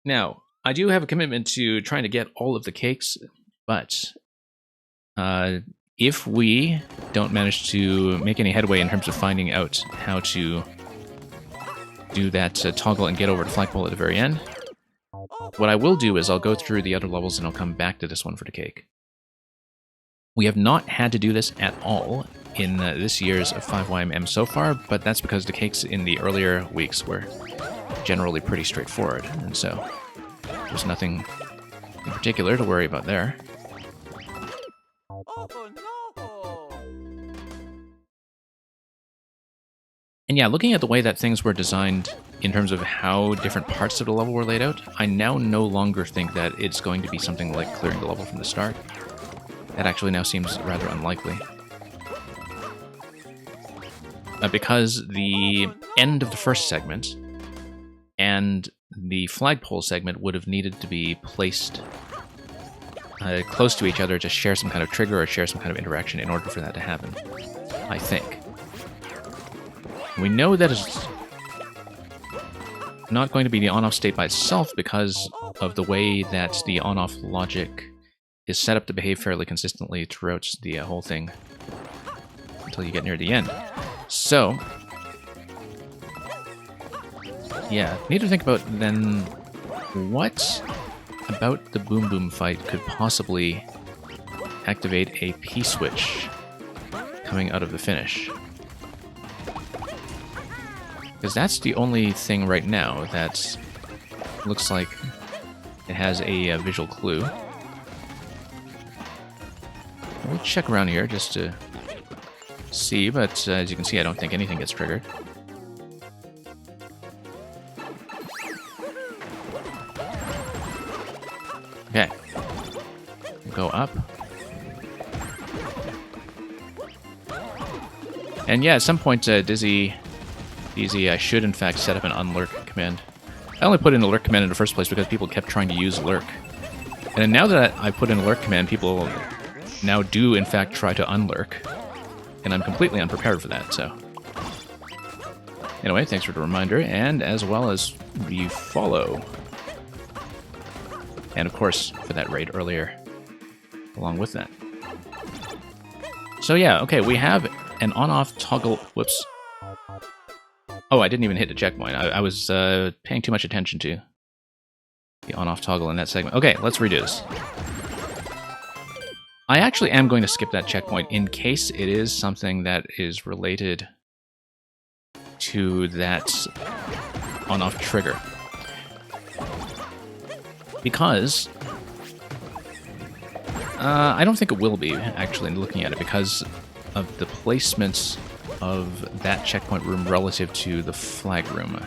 Now, I do have a commitment to trying to get all of the cakes, but if we don't manage to make any headway in terms of finding out how to do that toggle and get over to flagpole at the very end, what I will do is I'll go through the other levels and I'll come back to this one for the cake. We have not had to do this at all in this year's 5YMM so far, but that's because the cakes in the earlier weeks were generally pretty straightforward, and so there's nothing in particular to worry about there. And yeah, looking at the way that things were designed in terms of how different parts of the level were laid out, I now no longer think that it's going to be something like clearing the level from the start. That actually now seems rather unlikely. Because the end of the first segment and the flagpole segment would have needed to be placed close to each other to share some kind of trigger or share some kind of interaction in order for that to happen, I think. We know that it's not going to be the on-off state by itself because of the way that the on-off logic is set up to behave fairly consistently throughout the whole thing until you get near the end. So, yeah, need to think about then what about the Boom Boom fight could possibly activate a P-switch coming out of the finish. Because that's the only thing right now that looks like it has a visual clue. We'll check around here just to see, but as you can see, I don't think anything gets triggered. Okay. Go up. And yeah, at some point, Dizzy, I should in fact set up an unlurk command. I only put in a lurk command in the first place because people kept trying to use lurk. And now that I put in a lurk command, people now do in fact try to unlurk. And I'm completely unprepared for that, so. Anyway, thanks for the reminder, and as well as the follow. And of course, for that raid earlier, along with that. So yeah, okay, we have an on-off toggle, whoops. Oh, I didn't even hit the checkpoint. I was paying too much attention to the on-off toggle in that segment. Okay, let's redo this. I actually am going to skip that checkpoint in case it is something that is related to that on-off trigger. Because I don't think it will be, actually, looking at it, because of the placements of that checkpoint room relative to the flag room.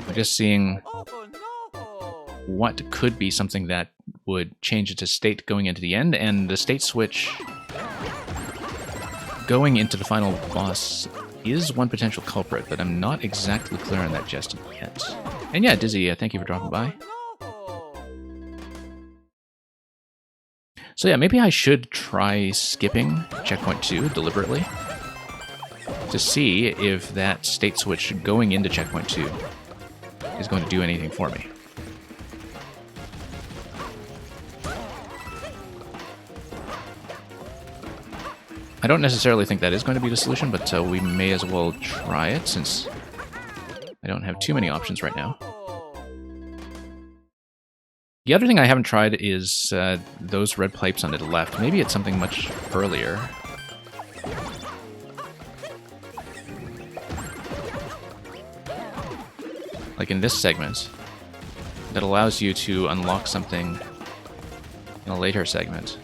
I'm just seeing what could be something that would change it to state going into the end, and the state switch going into the final boss is one potential culprit, but I'm not exactly clear on that just yet. And yeah, Dizzy, thank you for dropping by. So yeah, maybe I should try skipping checkpoint 2 deliberately to see if that state switch going into checkpoint 2 is going to do anything for me. I don't necessarily think that is going to be the solution, but we may as well try it since I don't have too many options right now. The other thing I haven't tried is those red pipes on the left. Maybe it's something much earlier. Like in this segment, that allows you to unlock something in a later segment.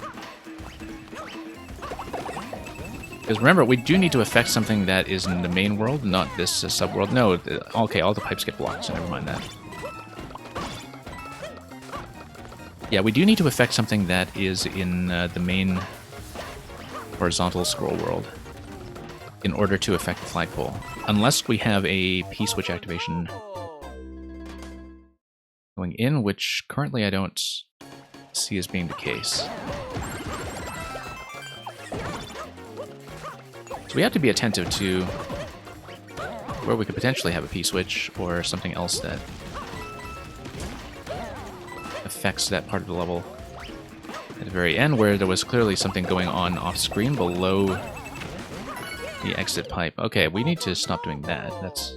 Because remember, we do need to affect something that is in the main world, not this sub-world. No, okay, all the pipes get blocked, so never mind that. Yeah, we do need to affect something that is in the main horizontal scroll world in order to affect the flagpole. Unless we have a P-switch activation going in, which currently I don't see as being the case. So we have to be attentive to where we could potentially have a P-switch or something else that affects that part of the level at the very end, where there was clearly something going on off-screen below the exit pipe. Okay, we need to stop doing that. That's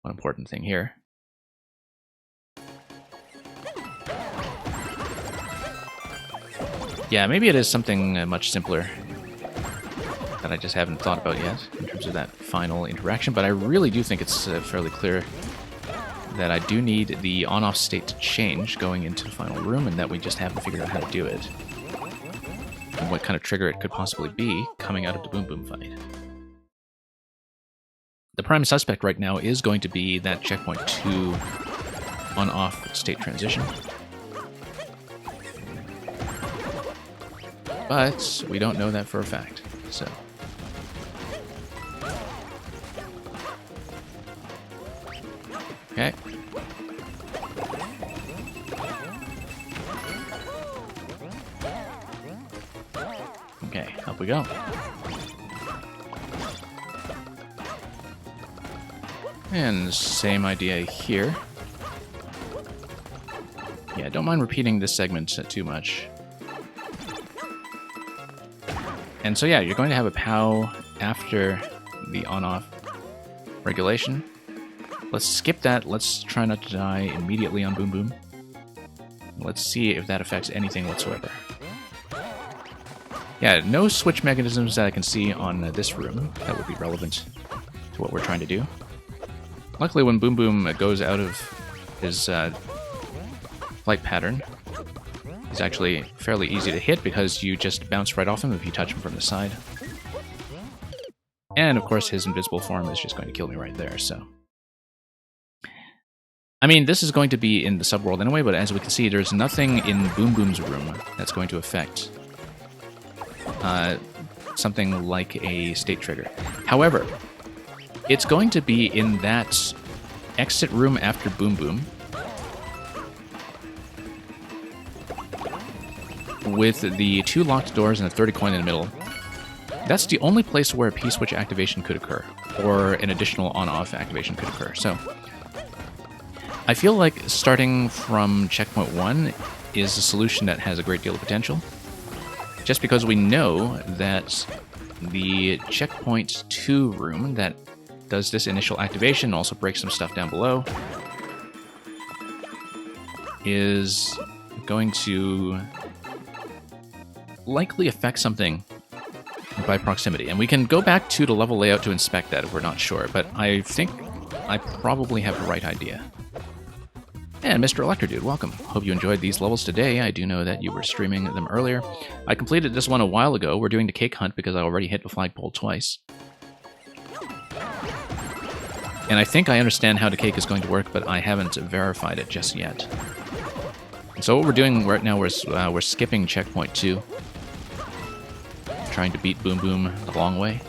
one important thing here. Yeah, maybe it is something much simpler that I just haven't thought about yet in terms of that final interaction, but I really do think it's fairly clear that I do need the on-off state to change going into the final room, and that we just haven't figured out how to do it. And what kind of trigger it could possibly be coming out of the Boom Boom fight. The prime suspect right now is going to be that checkpoint 2 on-off state transition. But we don't know that for a fact, so... Okay. Okay, up we go. And same idea here. Yeah, don't mind repeating this segment too much. And so yeah, you're going to have a POW after the on-off regulation. Let's skip that. Let's try not to die immediately on Boom Boom. Let's see if that affects anything whatsoever. Yeah, no switch mechanisms that I can see on this room that would be relevant to what we're trying to do. Luckily, when Boom Boom goes out of his flight pattern, he's actually fairly easy to hit because you just bounce right off him if you touch him from the side. And of course, his invisible form is just going to kill me right there, so... I mean, this is going to be in the subworld anyway, but as we can see, there's nothing in Boom Boom's room that's going to affect something like a state trigger. However, it's going to be in that exit room after Boom Boom with the 2 locked doors and a 30 coin in the middle. That's the only place where a P-switch activation could occur, or an additional on-off activation could occur. So I feel like starting from checkpoint 1 is a solution that has a great deal of potential, just because we know that the checkpoint 2 room that does this initial activation, also breaks some stuff down below, is going to likely affect something by proximity. And we can go back to the level layout to inspect that if we're not sure, but I think I probably have the right idea. And Mr. Electrodude, welcome. Hope you enjoyed these levels today. I do know that you were streaming them earlier. I completed this one a while ago. We're doing the cake hunt because I already hit the flagpole twice. And I think I understand how the cake is going to work, but I haven't verified it just yet. And so what we're doing right now is we're skipping checkpoint 2. Trying to beat Boom Boom the long way.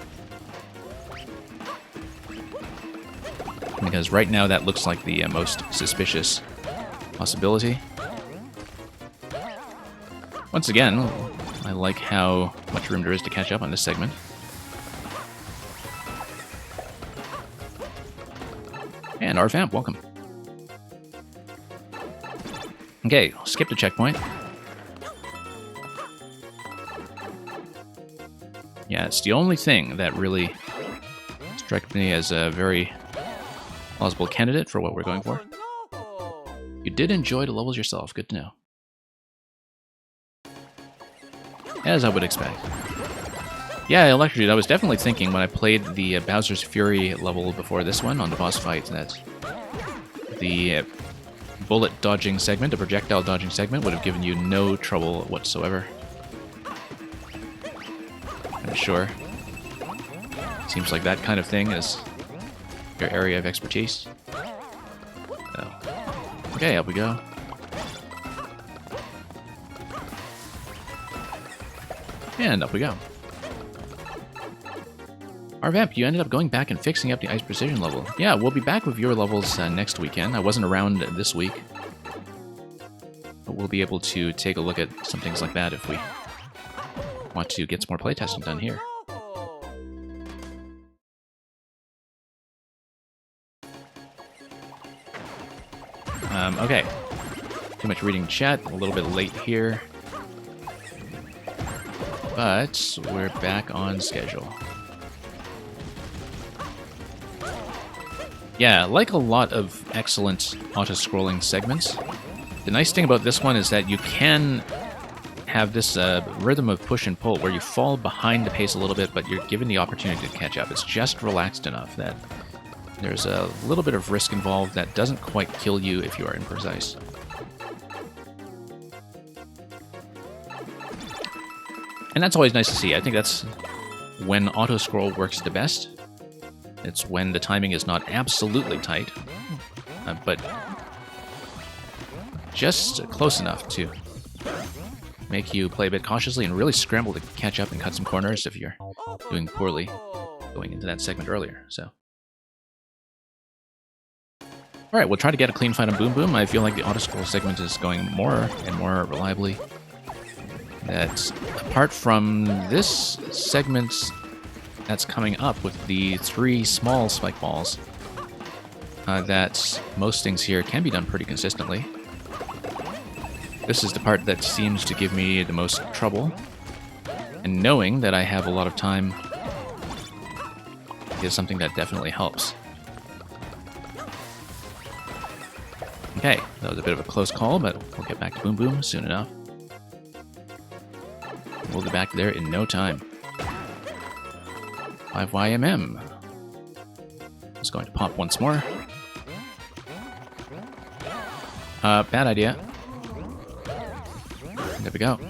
Because right now that looks like the most suspicious possibility. Once again, I like how much room there is to catch up on this segment. And RVamp, welcome. Okay, skip the checkpoint. Yeah, it's the only thing that really struck me as a very plausible candidate for what we're going for. You did enjoy the levels yourself, good to know. As I would expect. Yeah, Electrodude, I was definitely thinking when I played the Bowser's Fury level before this one on the boss fight that the bullet dodging segment, the projectile dodging segment, would have given you no trouble whatsoever. I'm sure. Seems like that kind of thing is your area of expertise. Oh. Okay, up we go. And up we go. Arvamp, you ended up going back and fixing up the Ice Precision level. Yeah, we'll be back with viewer levels next weekend. I wasn't around this week. But we'll be able to take a look at some things like that if we want to get some more playtesting done here. Okay. Too much reading chat, a little bit late here. But we're back on schedule. Yeah, like a lot of excellent auto-scrolling segments, the nice thing about this one is that you can have this rhythm of push and pull where you fall behind the pace a little bit, but you're given the opportunity to catch up. It's just relaxed enough that there's a little bit of risk involved that doesn't quite kill you if you are imprecise. And that's always nice to see. I think that's when auto-scroll works the best. It's when the timing is not absolutely tight, but just close enough to make you play a bit cautiously and really scramble to catch up and cut some corners if you're doing poorly going into that segment earlier. So, all right, we'll try to get a clean fight on Boom Boom. I feel like the auto-scroll segment is going more and more reliably. That apart from this segment that's coming up with the 3 small spike balls, that most things here can be done pretty consistently. This is the part that seems to give me the most trouble, and knowing that I have a lot of time is something that definitely helps. Okay, that was a bit of a close call, but we'll get back to Boom Boom soon enough. We'll be back there in no time. 5YMM. It's going to pop once more. Bad idea. There we go.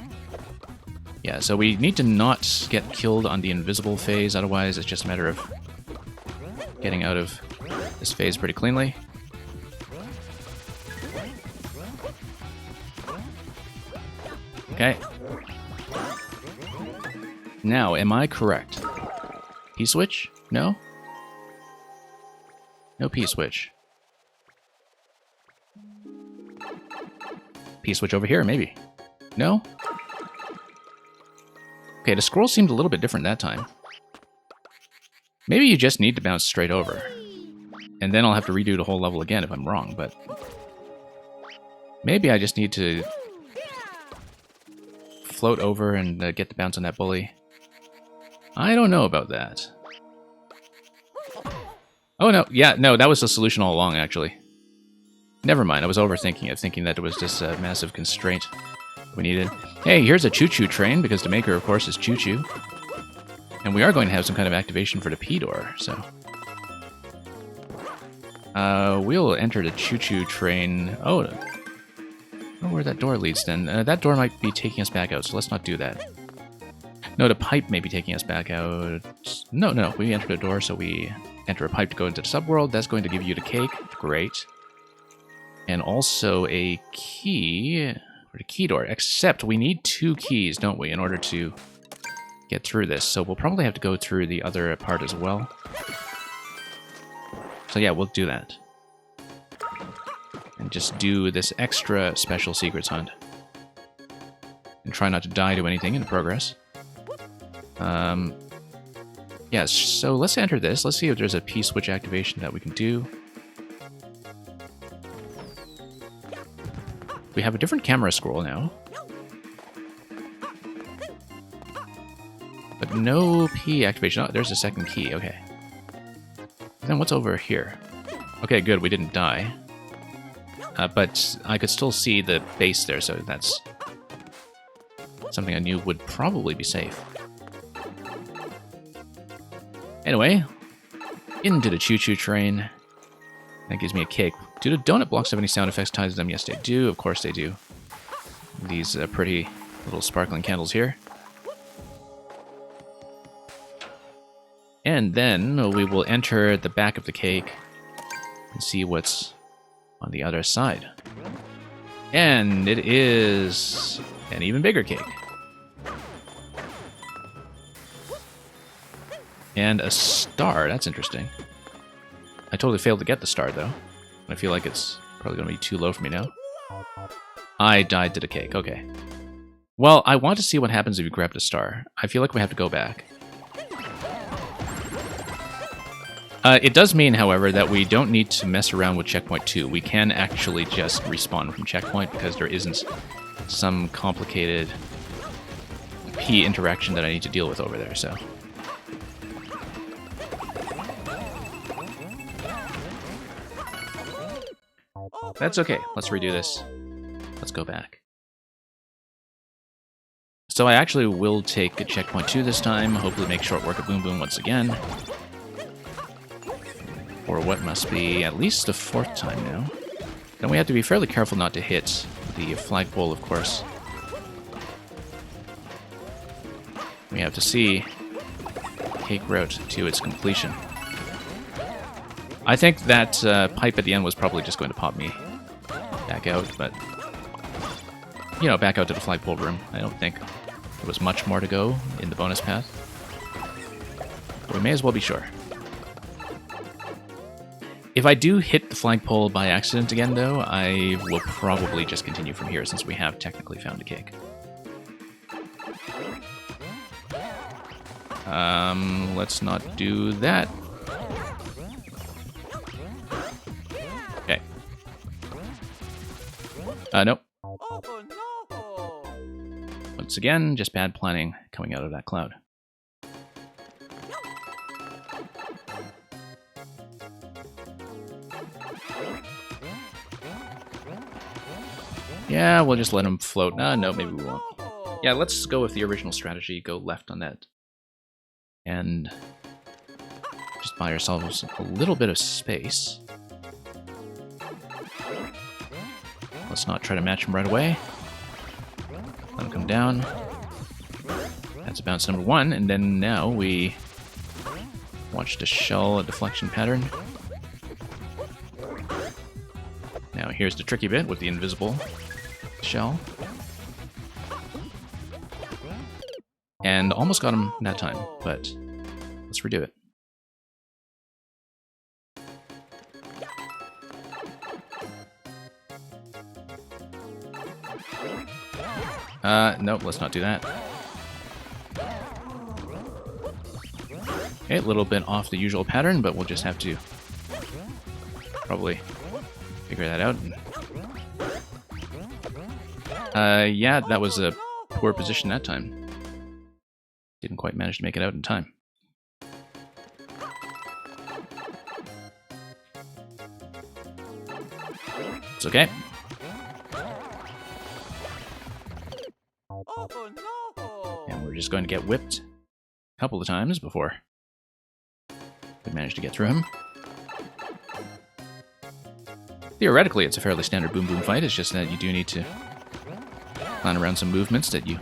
Yeah, so we need to not get killed on the invisible phase, otherwise it's just a matter of getting out of this phase pretty cleanly. Okay. Now, am I correct? P-switch? No? No P-switch. P-switch over here, maybe. No? Okay, the scroll seemed a little bit different that time. Maybe you just need to bounce straight over. And then I'll have to redo the whole level again if I'm wrong, but... maybe I just need to float over and get the bounce on that bully. I don't know about that. Oh, no. Yeah, no, that was the solution all along, actually. Never mind, I was overthinking it, thinking that it was just a massive constraint we needed. Hey, here's a Choo Choo train, because the maker, of course, is Choo Choo. And we are going to have some kind of activation for the P-door, so... we'll enter the Choo Choo train... Oh, I don't know where that door leads, then. That door might be taking us back out, so let's not do that. No, the pipe may be taking us back out. No. We entered a door, so we enter a pipe to go into the subworld. That's going to give you the cake. Great. And also a key for the key door. Except we need 2 keys, don't we, in order to get through this. So we'll probably have to go through the other part as well. So yeah, we'll do that. And just do this extra special secrets hunt. And try not to die to anything in progress. Yeah, so let's enter this. Let's see if there's a P-switch activation that we can do. We have a different camera scroll now. But no P activation. Oh, there's a second key. Okay. Then what's over here? Okay, good. We didn't die. But I could still see the base there, so that's something I knew would probably be safe. Anyway, into the Choo Choo train. That gives me a cake. Do the donut blocks have any sound effects tied to them? Yes, they do. Of course they do. These pretty little sparkling candles here. And then we will enter the back of the cake and see what's on the other side. And it is an even bigger cake. And a star. That's interesting. I totally failed to get the star, though. I feel like it's probably going to be too low for me now. I died to the cake. Okay. Well, I want to see what happens if you grab the star. I feel like we have to go back. It does mean, however, that we don't need to mess around with checkpoint 2. We can actually just respawn from checkpoint because there isn't some complicated P interaction that I need to deal with over there, so... That's okay. Let's redo this. Let's go back. So I actually will take a checkpoint 2 this time, hopefully make short work of Boom Boom once again. For what must be at least a 4th time now. Then we have to be fairly careful not to hit the flagpole, of course. We have to see Cake Route to its completion. I think that pipe at the end was probably just going to pop me back out, but... You know, back out to the flagpole room. I don't think there was much more to go in the bonus path. But we may as well be sure. If I do hit the flagpole by accident again, though, I will probably just continue from here, since we have technically found a cake. Let's not do that. Okay. Nope. Once again, just bad planning coming out of that cloud. Yeah, we'll just let him float. No, maybe we won't. Yeah, let's go with the original strategy. Go left on that. And just buy ourselves a little bit of space. Let's not try to match him right away. Let him come down. That's a bounce number 1, and then now we watch the shell deflection pattern. Now here's the tricky bit with the invisible shell. And almost got him that time, but let's redo it. Nope, let's not do that. Okay, a little bit off the usual pattern, but we'll just have to probably figure that out. Yeah, that was a poor position that time. Didn't quite manage to make it out in time. It's okay. And we're just going to get whipped a couple of times before we manage to get through him. Theoretically, it's a fairly standard Boom Boom fight. It's just that you do need to plan around some movements that you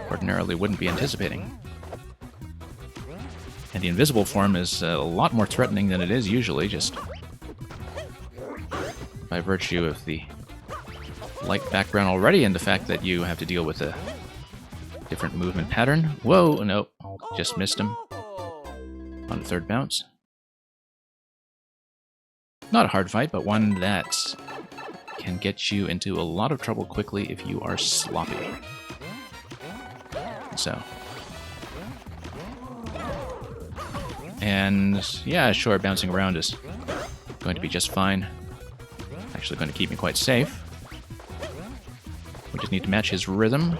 ordinarily wouldn't be anticipating. And the invisible form is a lot more threatening than it is usually, just by virtue of the light background already and the fact that you have to deal with a different movement pattern. Whoa, nope, just missed him on the 3rd bounce. Not a hard fight, but one that can get you into a lot of trouble quickly if you are sloppy. So. And yeah, sure, bouncing around is going to be just fine. Actually going to keep me quite safe. We just need to match his rhythm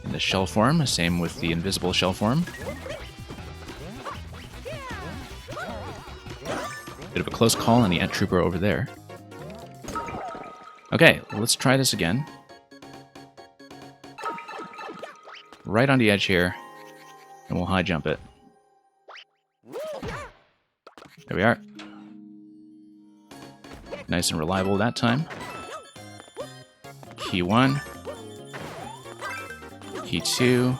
in the shell form, same with the invisible shell form. Bit of a close call on the Ant Trooper over there. Okay, let's try this again. Right on the edge here, and we'll high jump it. There we are. Nice and reliable that time. Key 1. Key 2.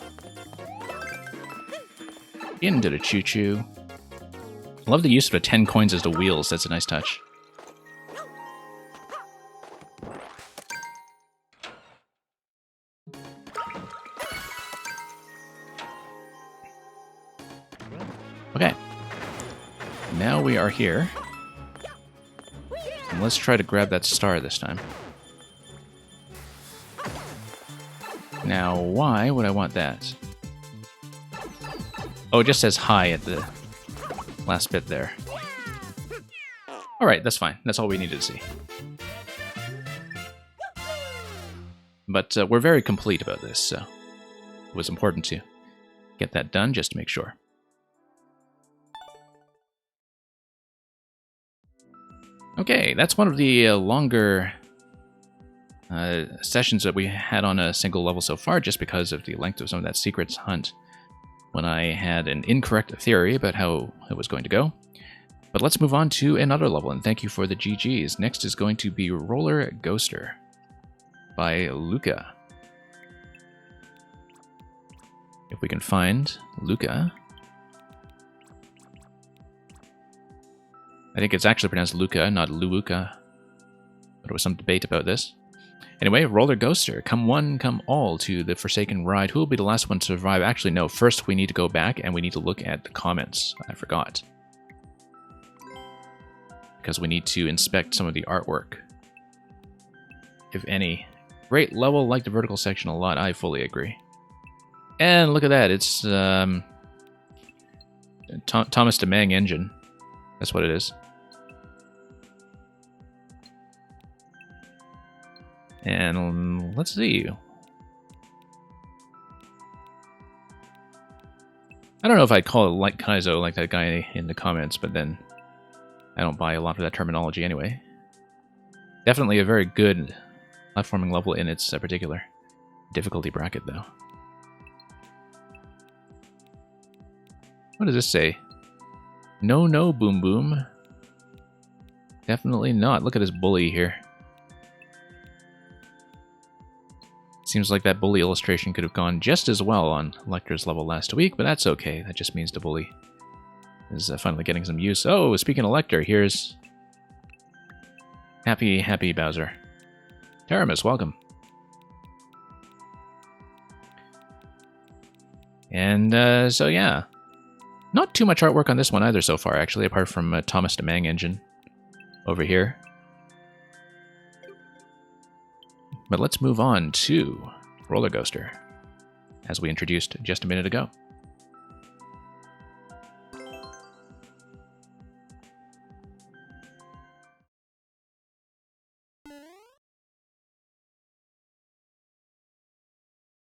Into the choo-choo. I love the use of the 10 coins as the wheels. That's a nice touch. now we are here. And let's try to grab that star this time. Now, why would I want that? Oh, it just says hi at the last bit there. Alright, that's fine. That's all we needed to see. But we're very complete about this, so it was important to get that done just to make sure. Okay, that's one of the longer sessions that we had on a single level so far, just because of the length of some of that secrets hunt when I had an incorrect theory about how it was going to go. But let's move on to another level, and thank you for the GGs. Next is going to be Roller Ghoster by Luca. If we can find Luca. I think it's actually pronounced Luca, not Luuka. But there was some debate about this. Anyway, Roller Ghoster, come one, come all to the Forsaken Ride. Who will be the last one to survive? Actually, no. First, we need to go back and we need to look at the comments. I forgot. Because we need to inspect some of the artwork. If any. Great level, like the vertical section a lot. I fully agree. And look at that. It's Thomas DeMang engine. That's what it is. And let's see. I don't know if I'd call it like Kaizo, like that guy in the comments, but then I don't buy a lot of that terminology anyway. Definitely a very good platforming level in its particular difficulty bracket, though. What does this say? No, no, Boom Boom. Definitely not. Look at this bully here. Seems like that bully illustration could have gone just as well on Lecter's level last week, but that's okay. That just means the bully is finally getting some use. Oh, speaking of Lecter, here's Happy Bowser. Taramis, welcome. And so yeah, not too much artwork on this one either so far, actually, apart from Thomas DeMang engine over here. But let's move on to Roller Ghoster, as we introduced just a minute ago.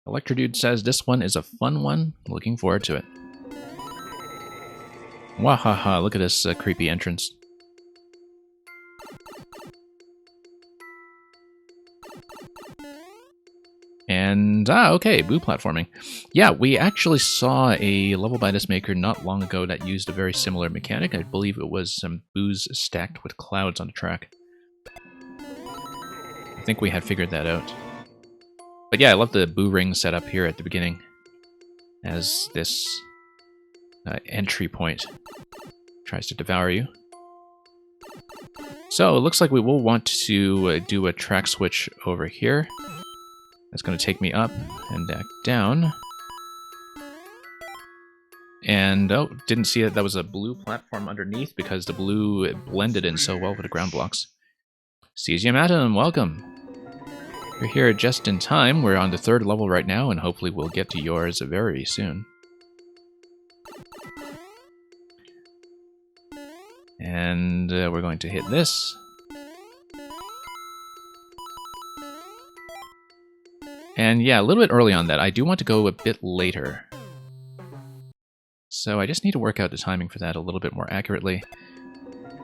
Electrodude says this one is a fun one. Looking forward to it. Wahaha, look at this creepy entrance. And, okay, Boo platforming. Yeah, we actually saw a level by this maker not long ago that used a very similar mechanic. I believe it was some boos stacked with clouds on the track. I think we had figured that out. But yeah, I love the Boo ring setup here at the beginning as this entry point tries to devour you. So, it looks like we will want to do a track switch over here. That's going to take me up and back down. And, oh, didn't see that was a blue platform underneath because the blue blended in so well with the ground blocks. Cesium Atom, welcome. You're here just in time. We're on the 3rd level right now, and hopefully we'll get to yours very soon. And we're going to hit this. And yeah, a little bit early on that. I do want to go a bit later. So I just need to work out the timing for that a little bit more accurately.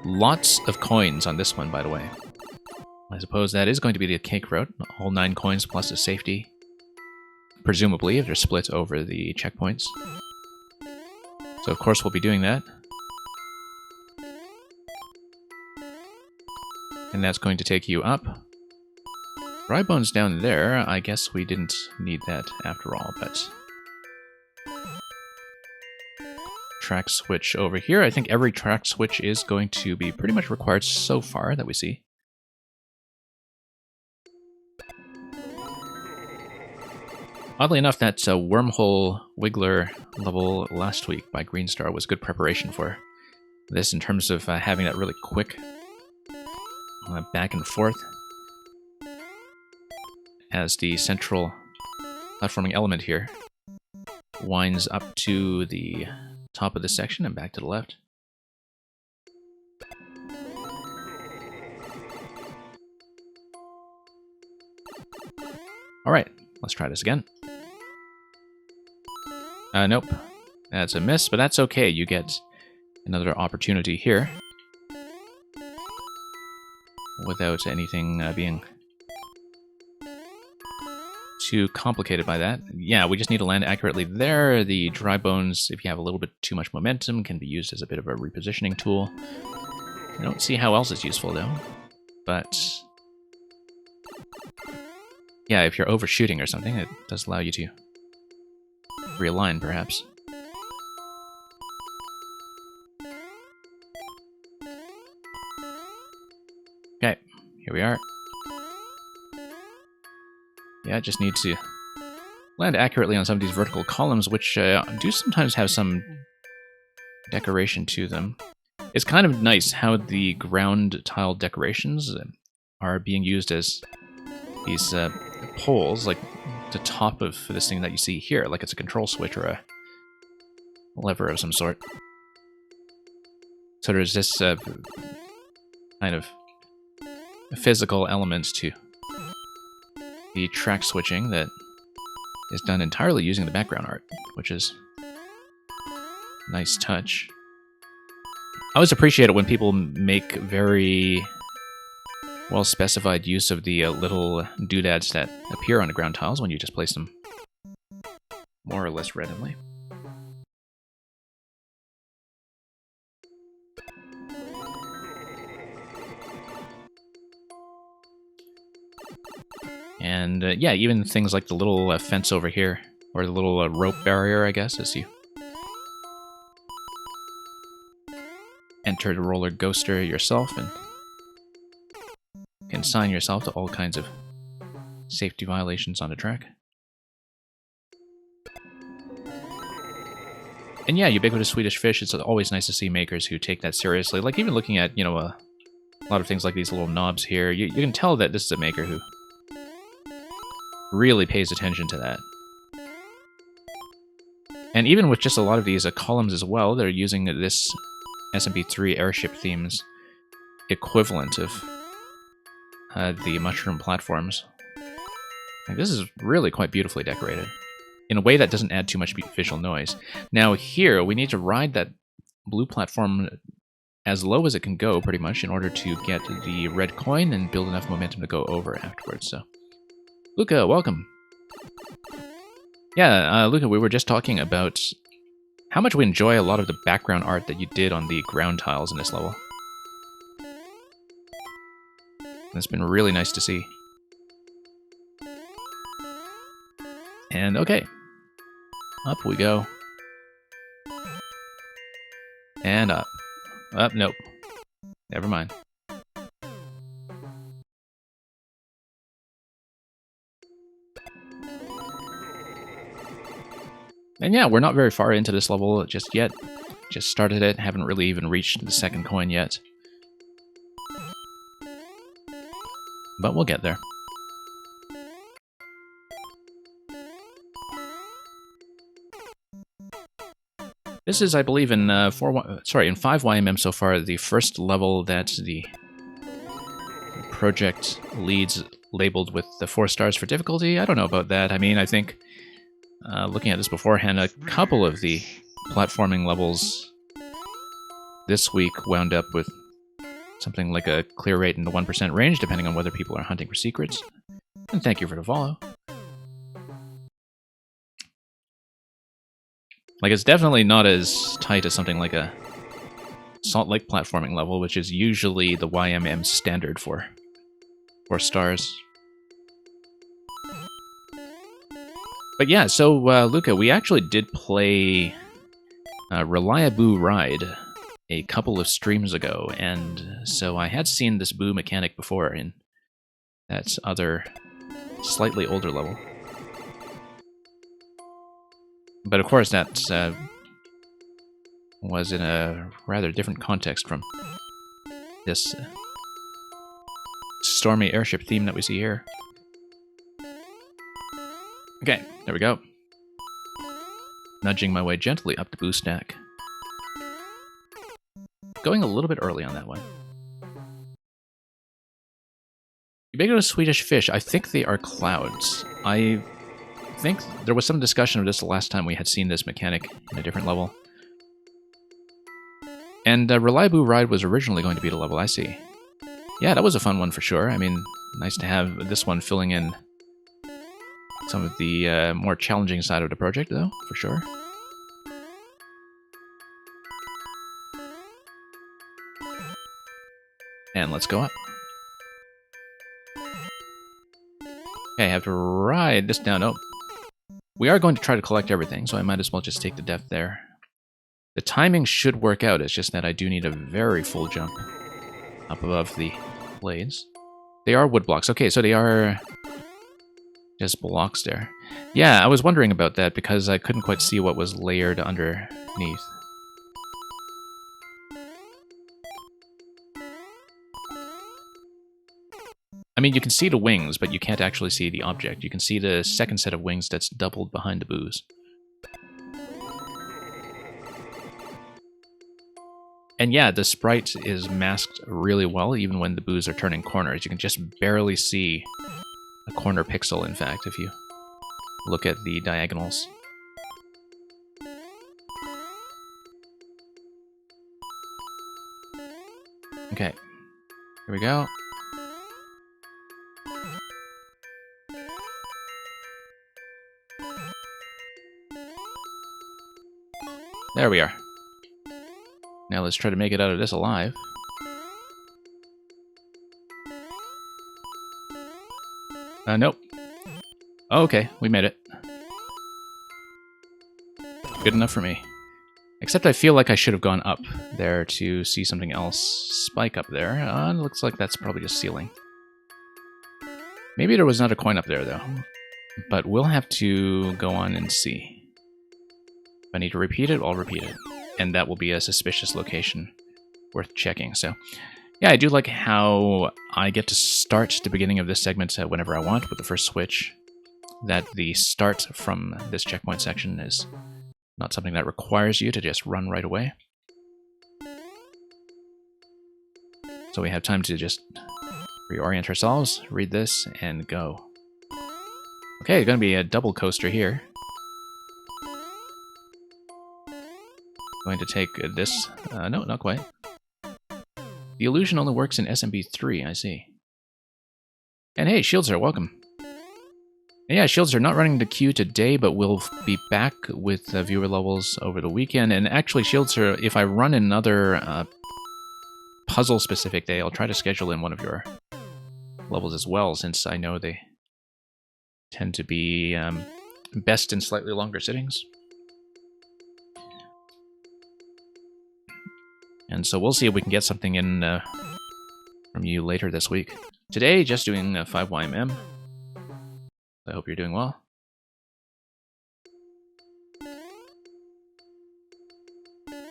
Lots of coins on this one, by the way. I suppose that is going to be the cake route. All 9 coins plus a safety. Presumably, if they're split over the checkpoints. So of course we'll be doing that. And that's going to take you up. Dry Bones down there, I guess we didn't need that after all, but... Track switch over here. I think every track switch is going to be pretty much required so far that we see. Oddly enough, that Wormhole Wiggler level last week by Greenstar was good preparation for this in terms of having that really quick back and forth as the central platforming element here winds up to the top of the section and back to the left. Alright, let's try this again. Nope. That's a miss, but that's okay. You get another opportunity here without anything being too complicated by that. Yeah, we just need to land accurately there. The dry bones, if you have a little bit too much momentum, can be used as a bit of a repositioning tool. I don't see how else it's useful, though. But yeah, if you're overshooting or something, it does allow you to realign, perhaps. Okay, here we are. Yeah, just need to land accurately on some of these vertical columns, which do sometimes have some decoration to them. It's kind of nice how the ground tile decorations are being used as these poles, like the top of this thing that you see here, like it's a control switch or a lever of some sort. So there's this kind of physical element to the track switching that is done entirely using the background art, which is a nice touch. I always appreciate it when people make very well-specified use of the little doodads that appear on the ground tiles when you just place them more or less randomly. And yeah, even things like the little fence over here, or the little rope barrier, I guess, as you enter the roller coaster yourself and consign yourself to all kinds of safety violations on the track. And yeah, Ubiquitous Swedish Fish, it's always nice to see makers who take that seriously. Like even looking at, you know, a lot of things like these little knobs here, you can tell that this is a maker who really pays attention to that. And even with just a lot of these columns as well, they're using this SMP3 airship themes equivalent of the mushroom platforms. Like, this is really quite beautifully decorated in a way that doesn't add too much visual noise. Now here, we need to ride that blue platform as low as it can go, pretty much, in order to get the red coin and build enough momentum to go over afterwards. So, Luca, welcome. Yeah, Luca, we were just talking about how much we enjoy a lot of the background art that you did on the ground tiles in this level. It's been really nice to see. And okay, up we go. And up. Up, nope. Never mind. And yeah, we're not very far into this level just yet. Just started it, haven't really even reached the second coin yet. But we'll get there. This is, I believe, in 5YMM so far, the first level that the project leads labeled with the 4 stars for difficulty. I don't know about that. I mean, I think, looking at this beforehand, a couple of the platforming levels this week wound up with something like a clear rate in the 1% range, depending on whether people are hunting for secrets. And thank you for the follow. Like, it's definitely not as tight as something like a Salt Lake platforming level, which is usually the YMM standard for 4 stars. But yeah, so Luca, we actually did play Reliaboo Ride a couple of streams ago, and so I had seen this boo mechanic before in that other slightly older level. But of course, that's was in a rather different context from this stormy airship theme that we see here. Okay, there we go. Nudging my way gently up the boost stack. Going a little bit early on that one. Ubiquitous Swedish fish. I think they are clouds. I think there was some discussion of this the last time we had seen this mechanic in a different level. And Reliaboo Ride was originally going to be the level, I see. Yeah, that was a fun one for sure. I mean, nice to have this one filling in some of the more challenging side of the project, though, for sure. And let's go up. Okay, I have to ride this down. Oh, we are going to try to collect everything, so I might as well just take the depth there. The timing should work out, it's just that I do need a very full jump up above the blades. They are wood blocks. Okay, so they are just blocks there. Yeah, I was wondering about that because I couldn't quite see what was layered underneath. I mean, you can see the wings, but you can't actually see the object. You can see the second set of wings that's doubled behind the boos. And yeah, the sprite is masked really well, even when the boos are turning corners. You can just barely see a corner pixel, in fact, if you look at the diagonals. Okay, here we go. There we are. Now let's try to make it out of this alive. Nope. Oh, okay, we made it. Good enough for me. Except I feel like I should have gone up there to see something else spike up there. Looks like that's probably just ceiling. Maybe there was another coin up there, though. But we'll have to go on and see. If I need to repeat it, I'll repeat it. And that will be a suspicious location worth checking. So, yeah, I do like how I get to start the beginning of this segment whenever I want with the first switch. That the start from this checkpoint section is not something that requires you to just run right away. So we have time to just reorient ourselves, read this, and go. Okay, going to be a double coaster here. Going to take this. No, not quite. The illusion only works in SMB3, I see. And hey, Shields are welcome. And yeah, Shields are not running the queue today, but we'll be back with viewer levels over the weekend. And actually, Shields are, if I run another puzzle-specific day, I'll try to schedule in one of your levels as well, since I know they tend to be best in slightly longer sittings. And so we'll see if we can get something in from you later this week. Today, just doing 5YMM. I hope you're doing well.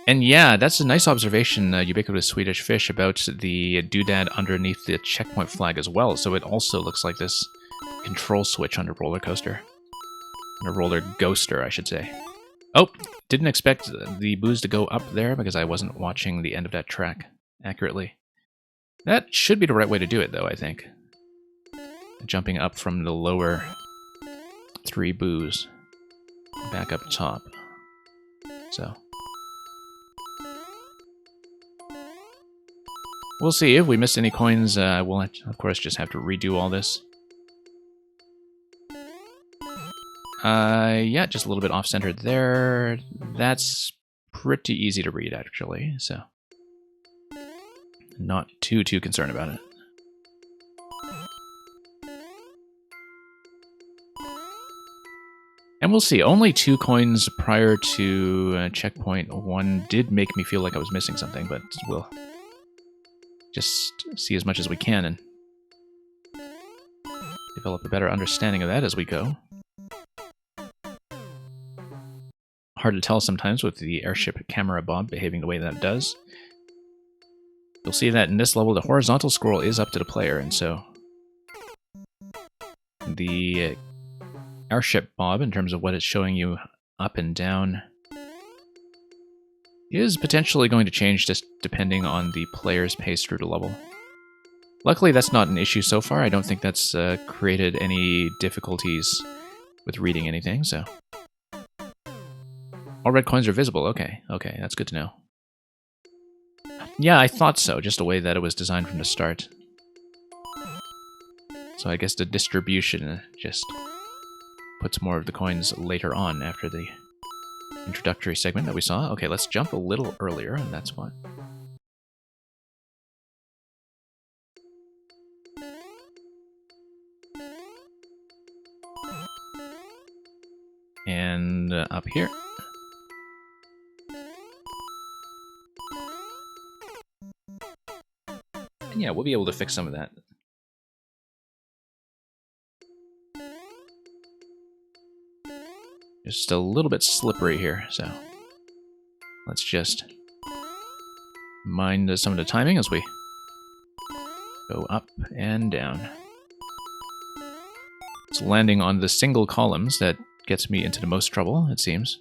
And yeah, that's a nice observation, Ubiquitous Swedish Fish, about the doodad underneath the checkpoint flag as well. So it also looks like this control switch on a roller coaster. On a roller ghoster, I should say. Oh, didn't expect the boos to go up there because I wasn't watching the end of that track accurately. That should be the right way to do it, though, I think. Jumping up from the lower 3 boos back up top. So we'll see. If we missed any coins, we'll, of course, just have to redo all this. Yeah, just a little bit off-centered there. That's pretty easy to read, actually, so not too concerned about it. And we'll see. Only 2 coins prior to checkpoint 1 did make me feel like I was missing something, but we'll just see as much as we can and develop a better understanding of that as we go. hard to tell sometimes with the airship camera bob behaving the way that it does. You'll see that in this level, the horizontal scroll is up to the player, and so the airship bob, in terms of what it's showing you up and down, is potentially going to change just depending on the player's pace through the level. Luckily, that's not an issue so far. I don't think that's created any difficulties with reading anything, so... All red coins are visible. Okay, that's good to know. Yeah, I thought so, just the way that it was designed from the start. So I guess the distribution just puts more of the coins later on after the introductory segment that we saw. Okay, let's jump a little earlier, and that's what. And up here. And yeah, we'll be able to fix some of that. Just a little bit slippery here, so let's just mind some of the timing as we go up and down. It's landing on the single columns that gets me into the most trouble, it seems.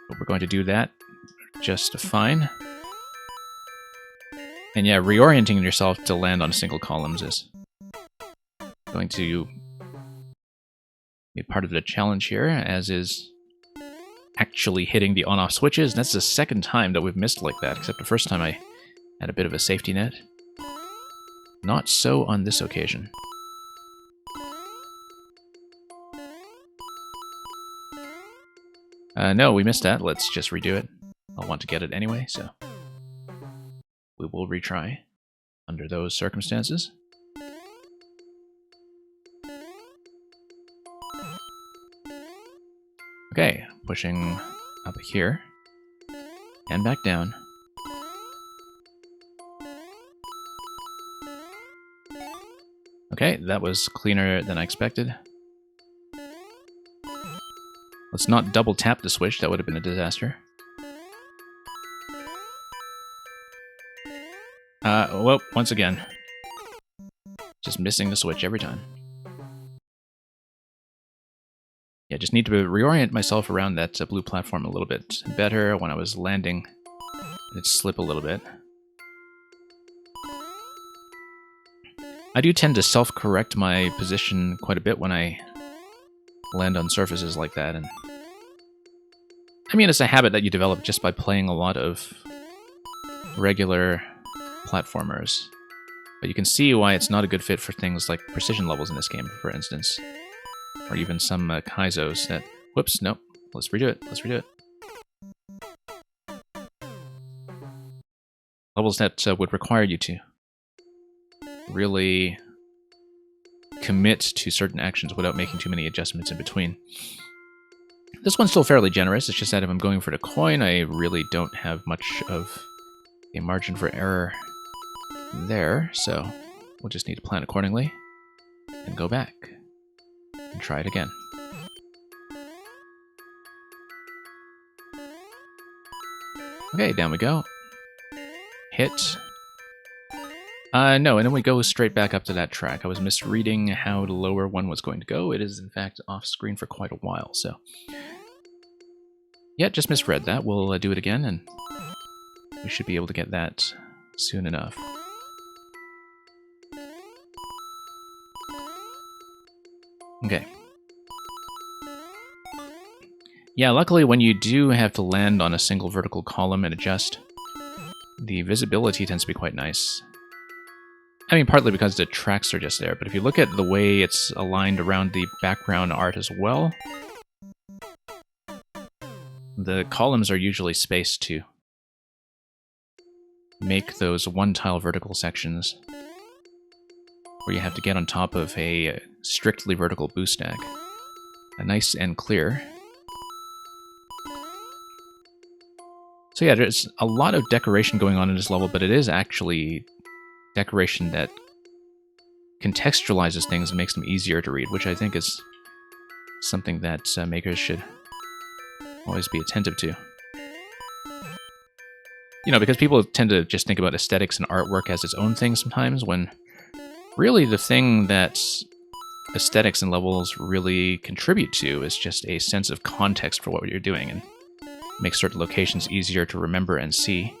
But we're going to do that just fine. And yeah, reorienting yourself to land on single columns is going to be part of the challenge here, as is actually hitting the on-off switches. That's the second time that we've missed like that, except the first time I had a bit of a safety net. Not so on this occasion. No, we missed that. Let's just redo it. I'll want to get it anyway, so we will retry under those circumstances. Okay, pushing up here and back down. Okay, that was cleaner than I expected. Let's not double tap the switch, that would have been a disaster. Well, once again, just missing the switch every time. Yeah, just need to reorient myself around that blue platform a little bit better. When I was landing, it'd slip a little bit. I do tend to self-correct my position quite a bit when I land on surfaces like that, and I mean, it's a habit that you develop just by playing a lot of regular platformers. But you can see why it's not a good fit for things like precision levels in this game, for instance. Or even some Kaizos that... Whoops, nope. Let's redo it. Let's redo it. Levels that would require you to really commit to certain actions without making too many adjustments in between. This one's still fairly generous. It's just that if I'm going for the coin, I really don't have much of a margin for error there, so we'll just need to plan accordingly and go back and try it again. Okay, down we go. Hit. No, and then we go straight back up to that track. I was misreading how the lower one was going to go. It is, in fact, off screen for quite a while, so... Yeah, just misread that. We'll do it again, and we should be able to get that soon enough. Okay. Yeah, luckily when you do have to land on a single vertical column and adjust, the visibility tends to be quite nice. I mean, partly because the tracks are just there, but if you look at the way it's aligned around the background art as well, the columns are usually spaced to make those one-tile vertical sections where you have to get on top of a strictly vertical boost stack. Nice and clear. So yeah, there's a lot of decoration going on in this level, but it is actually decoration that contextualizes things and makes them easier to read, which I think is something that makers should always be attentive to. You know, because people tend to just think about aesthetics and artwork as its own thing sometimes, when really the thing that aesthetics and levels really contribute to is just a sense of context for what you're doing and makes certain locations easier to remember and see.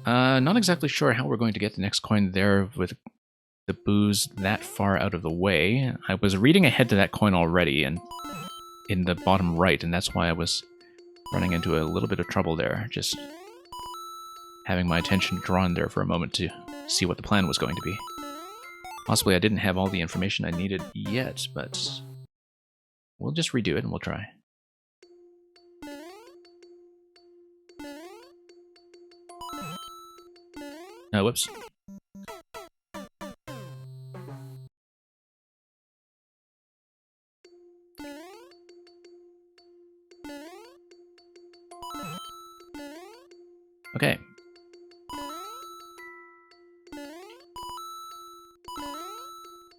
Not exactly sure how we're going to get the next coin there with the boos that far out of the way. I was reading ahead to that coin already and in the bottom right, and that's why I was running into a little bit of trouble there, just having my attention drawn there for a moment to see what the plan was going to be. Possibly I didn't have all the information I needed yet, but we'll just redo it and we'll try. Whoops. Okay.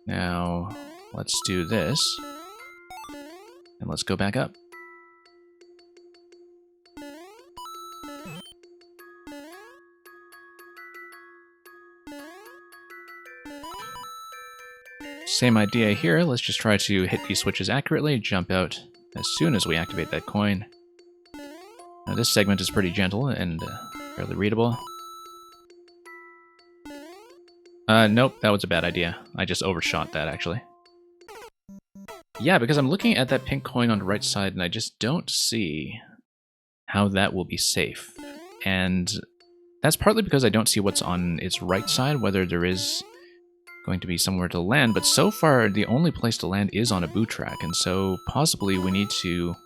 Now, let's do this. And let's go back up. Same idea here. Let's just try to hit these switches accurately, jump out as soon as we activate that coin. Now this segment is pretty gentle and fairly readable. Nope, that was a bad idea. I just overshot that, actually. Yeah, because I'm looking at that pink coin on the right side, and I just don't see how that will be safe. And that's partly because I don't see what's on its right side, whether there is going to be somewhere to land, but so far the only place to land is on a boo track, and so possibly we need to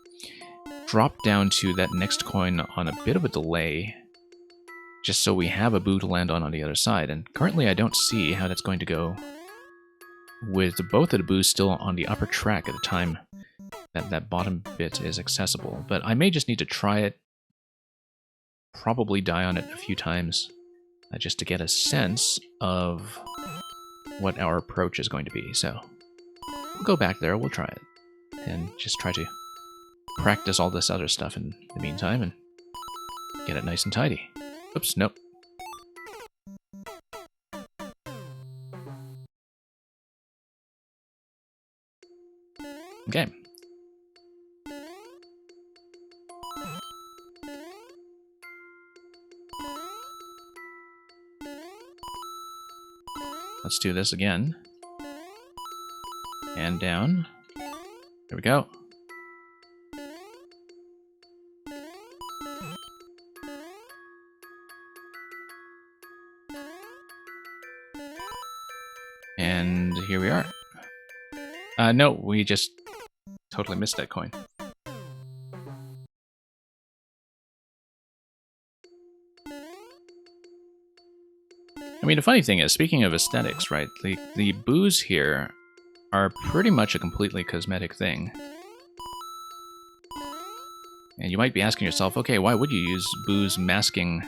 drop down to that next coin on a bit of a delay, just so we have a boo to land on the other side. And currently I don't see how that's going to go with both of the boos still on the upper track at the time that that bottom bit is accessible. But I may just need to try it, probably die on it a few times, just to get a sense of what our approach is going to be. So we'll go back there, we'll try it, and just try to practice all this other stuff in the meantime and get it nice and tidy. Oops, nope. Okay. Let's do this again. And down. There we go. And here we are. No, we just totally missed that coin. I mean, the funny thing is, speaking of aesthetics, right, the boos here are pretty much a completely cosmetic thing. And you might be asking yourself, okay, why would you use boos masking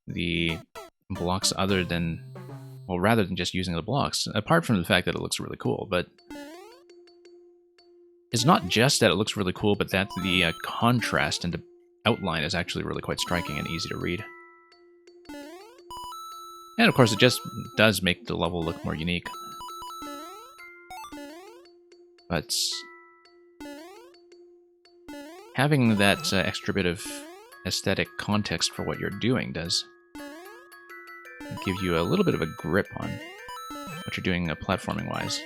the blocks other than, well, rather than just using the blocks, apart from the fact that it looks really cool. But it's not just that it looks really cool, but that the contrast and the outline is actually really quite striking and easy to read. And of course, it just does make the level look more unique. But having that extra bit of aesthetic context for what you're doing does give you a little bit of a grip on what you're doing platforming-wise.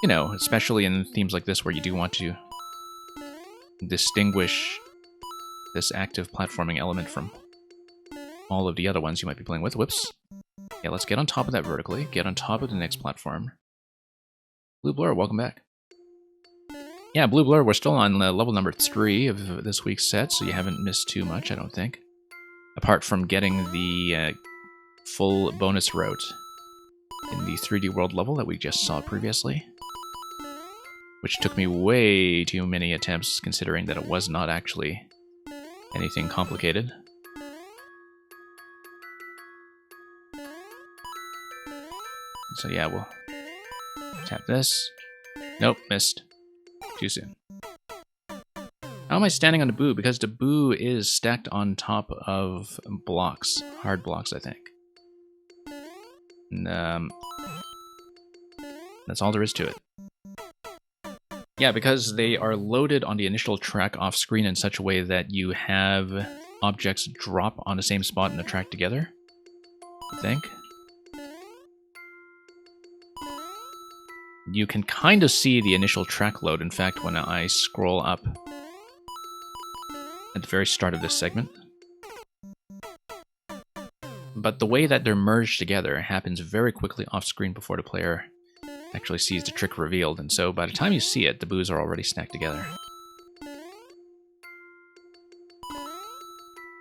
You know, especially in themes like this where you do want to distinguish this active platforming element from all of the other ones you might be playing with. Whoops. Yeah, let's get on top of that vertically, get on top of the next platform. Blue Blur, welcome back. Yeah, Blue Blur, we're still on level number 3 of this week's set, so you haven't missed too much, I don't think. Apart from getting the full bonus route in the 3D World level that we just saw previously. Which took me way too many attempts, considering that it was not actually anything complicated. So yeah, we'll Tap this. Nope, missed. Too soon. How am I standing on Daboo? Because Daboo is stacked on top of blocks. Hard blocks, I think. And, that's all there is to it. Yeah, because they are loaded on the initial track off screen in such a way that you have objects drop on the same spot in the track together, I think. You can kind of see the initial track load, in fact, when I scroll up at the very start of this segment. But the way that they're merged together happens very quickly off screen before the player actually sees the trick revealed, and so by the time you see it, the boos are already stacked together.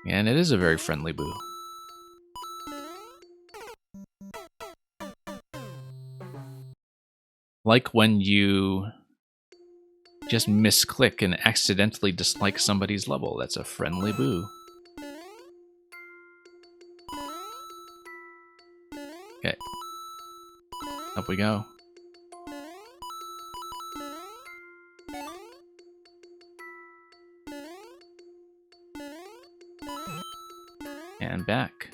And it is a very friendly boo. Like when you just misclick and accidentally dislike somebody's level. That's a friendly boo. Okay. Up we go. And back.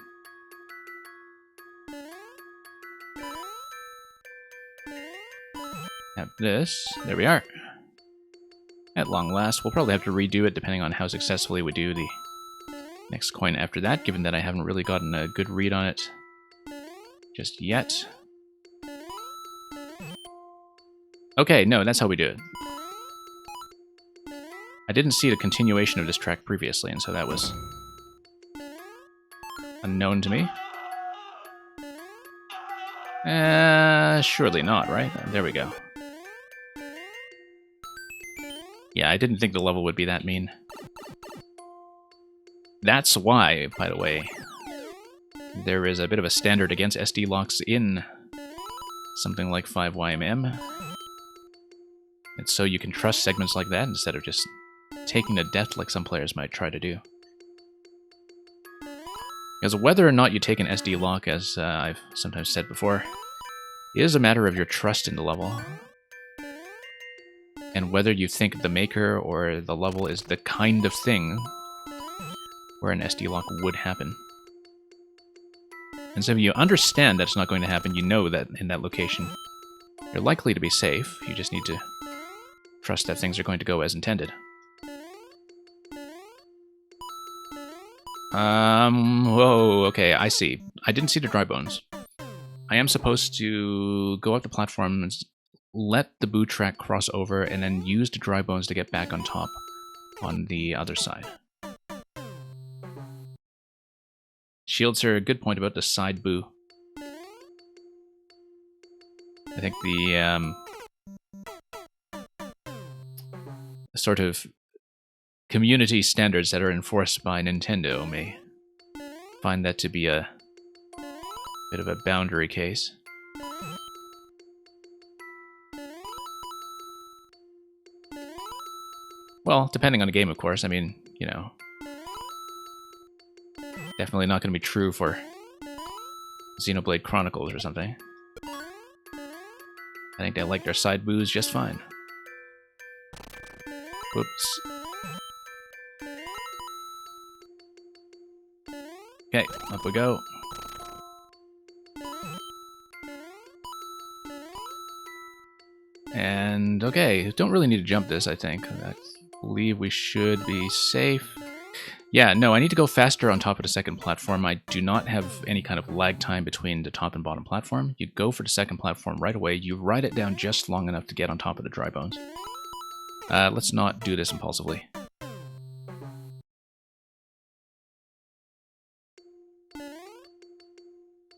Have this. There we are. At long last, we'll probably have to redo it depending on how successfully we do the next coin after that, given that I haven't really gotten a good read on it just yet. Okay, no, that's how we do it. I didn't see the continuation of this track previously, and so that was unknown to me. Surely not, right? There we go. Yeah, I didn't think the level would be that mean. That's why, by the way, there is a bit of a standard against SD locks in something like 5YMM. It's so you can trust segments like that instead of just taking a death like some players might try to do. Because whether or not you take an SD lock, as I've sometimes said before, is a matter of your trust in the level. And whether you think the maker or the level is the kind of thing where an SD lock would happen. And so if you understand that it's not going to happen, you know that in that location you're likely to be safe. You just need to trust that things are going to go as intended. Whoa, okay, I see. I didn't see the dry bones. I am supposed to go up the platform and let the boo track cross over and then use the dry bones to get back on top on the other side. Shields are a good point about the side boo. I think the sort of community standards that are enforced by Nintendo may find that to be a bit of a boundary case. Well, depending on the game, of course. I mean, you know, definitely not going to be true for Xenoblade Chronicles or something. I think they like their side boos just fine. Whoops. Okay, up we go. And, okay, don't really need to jump this, I think. I believe we should be safe. Yeah, no, I need to go faster on top of the second platform. I do not have any kind of lag time between the top and bottom platform. You go for the second platform right away. You ride it down just long enough to get on top of the dry bones. Let's not do this impulsively.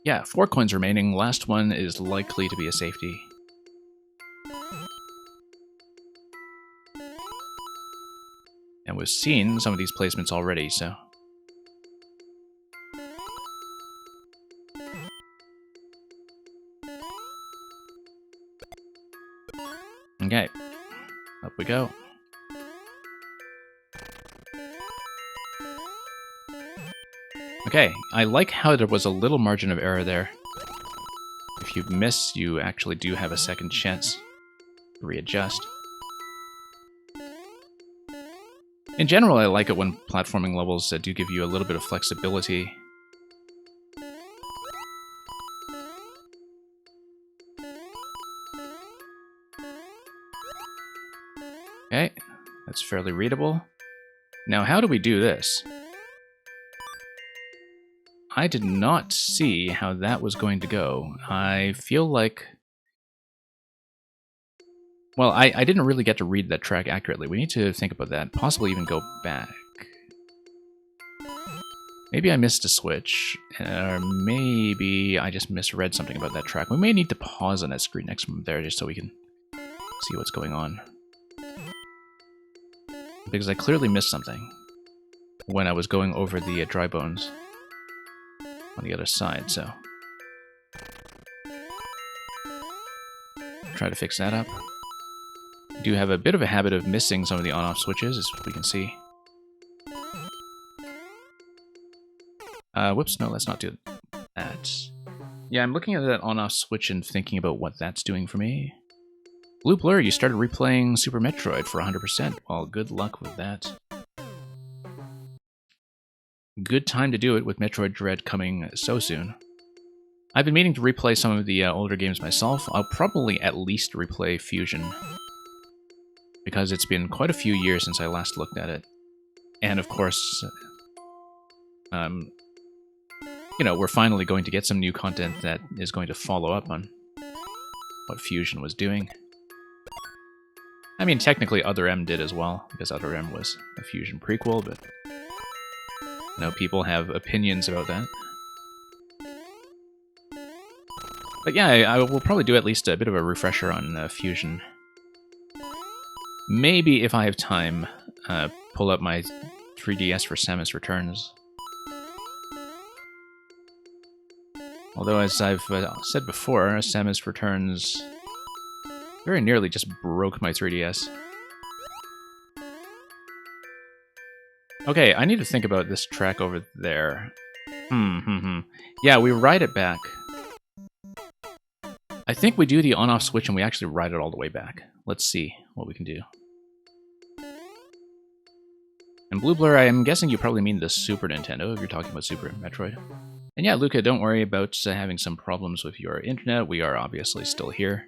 Yeah, 4 coins remaining. Last one is likely to be a safety. And we've seen some of these placements already, so... Okay. Up we go. Okay, I like how there was a little margin of error there. if you miss, you actually do have a second chance to readjust. In general, I like it when platforming levels do give you a little bit of flexibility. Okay, that's fairly readable. Now, how do we do this? I did not see how that was going to go. I feel like... Well, I didn't really get to read that track accurately. We need to think about that. Possibly even go back. Maybe I missed a switch. Or maybe I just misread something about that track. We may need to pause on that screen next from there just so we can see what's going on. Because I clearly missed something when I was going over the dry bones on the other side, so... Try to fix that up. I do have a bit of a habit of missing some of the on-off switches, as we can see. Whoops, no, let's not do that. Yeah, I'm looking at that on-off switch and thinking about what that's doing for me. Blue Blur, you started replaying Super Metroid for 100%. Well, good luck with that. Good time to do it with Metroid Dread coming so soon. I've been meaning to replay some of the older games myself. I'll probably at least replay Fusion, because it's been quite a few years since I last looked at it. And of course, you know, we're finally going to get some new content that is going to follow up on what Fusion was doing. I mean, technically Other M did as well, because Other M was a Fusion prequel, but I know people have opinions about that. But yeah, I will probably do at least a bit of a refresher on Fusion. Maybe, if I have time, pull up my 3DS for Samus Returns. Although, as I've said before, Samus Returns very nearly just broke my 3DS. Okay, I need to think about this track over there. Yeah, we ride it back. I think we do the on-off switch and we actually ride it all the way back. Let's see what we can do. And Blue Blur, I am guessing you probably mean the Super Nintendo if you're talking about Super Metroid. And yeah, Luca, don't worry about having some problems with your internet. We are obviously still here.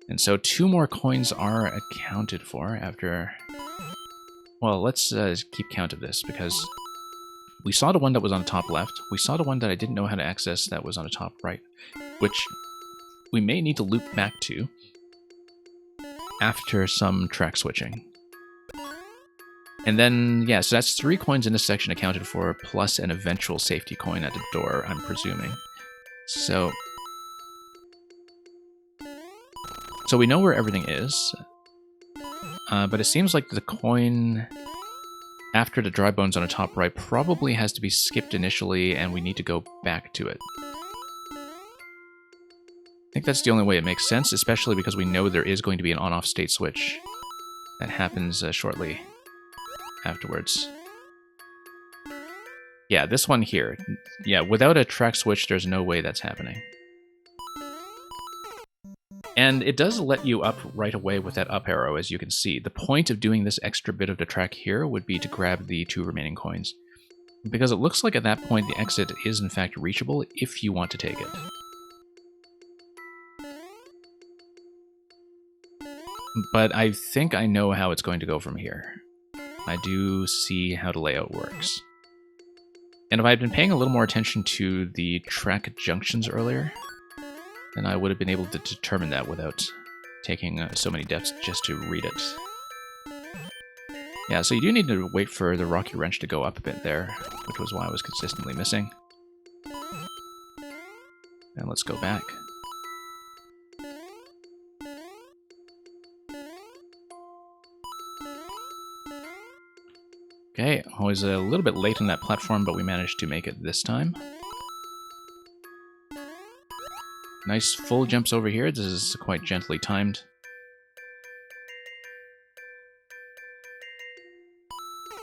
And so 2 more coins are accounted for after... Well, let's keep count of this, because we saw the one that was on the top left. We saw the one that I didn't know how to access that was on the top right, which we may need to loop back to after some track switching. And then, yeah, so that's 3 coins in this section accounted for, plus an eventual safety coin at the door, I'm presuming. So we know where everything is, but it seems like the coin after the dry bones on the top right probably has to be skipped initially, and we need to go back to it. I think that's the only way it makes sense, especially because we know there is going to be an on-off state switch that happens shortly afterwards. Yeah, this one here. Yeah, without a track switch, there's no way that's happening. And it does let you up right away with that up arrow, as you can see. The point of doing this extra bit of the track here would be to grab the 2 remaining coins, because it looks like at that point the exit is in fact reachable if you want to take it. But I think I know how it's going to go from here. I do see how the layout works. And if I had been paying a little more attention to the track junctions earlier, then I would have been able to determine that without taking so many deaths just to read it. Yeah, so you do need to wait for the Rocky Wrench to go up a bit there, which was why I was consistently missing. And let's go back. Okay, always a little bit late on that platform, but we managed to make it this time. Nice full jumps over here. This is quite gently timed.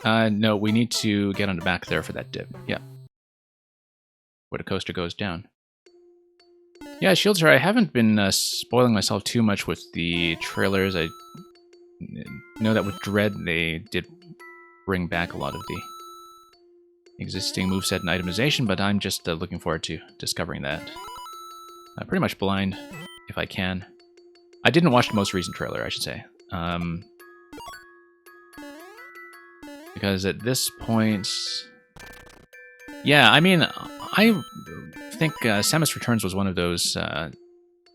No, we need to get on the back there for that dip. Yeah. Where the coaster goes down. Yeah, Shieldsir, I haven't been spoiling myself too much with the trailers. I know that with Dread, they did bring back a lot of the existing moveset and itemization, but I'm just looking forward to discovering that. Pretty much blind, if I can. I didn't watch the most recent trailer, I should say. Because at this point... Yeah, I mean, I think Samus Returns was one of those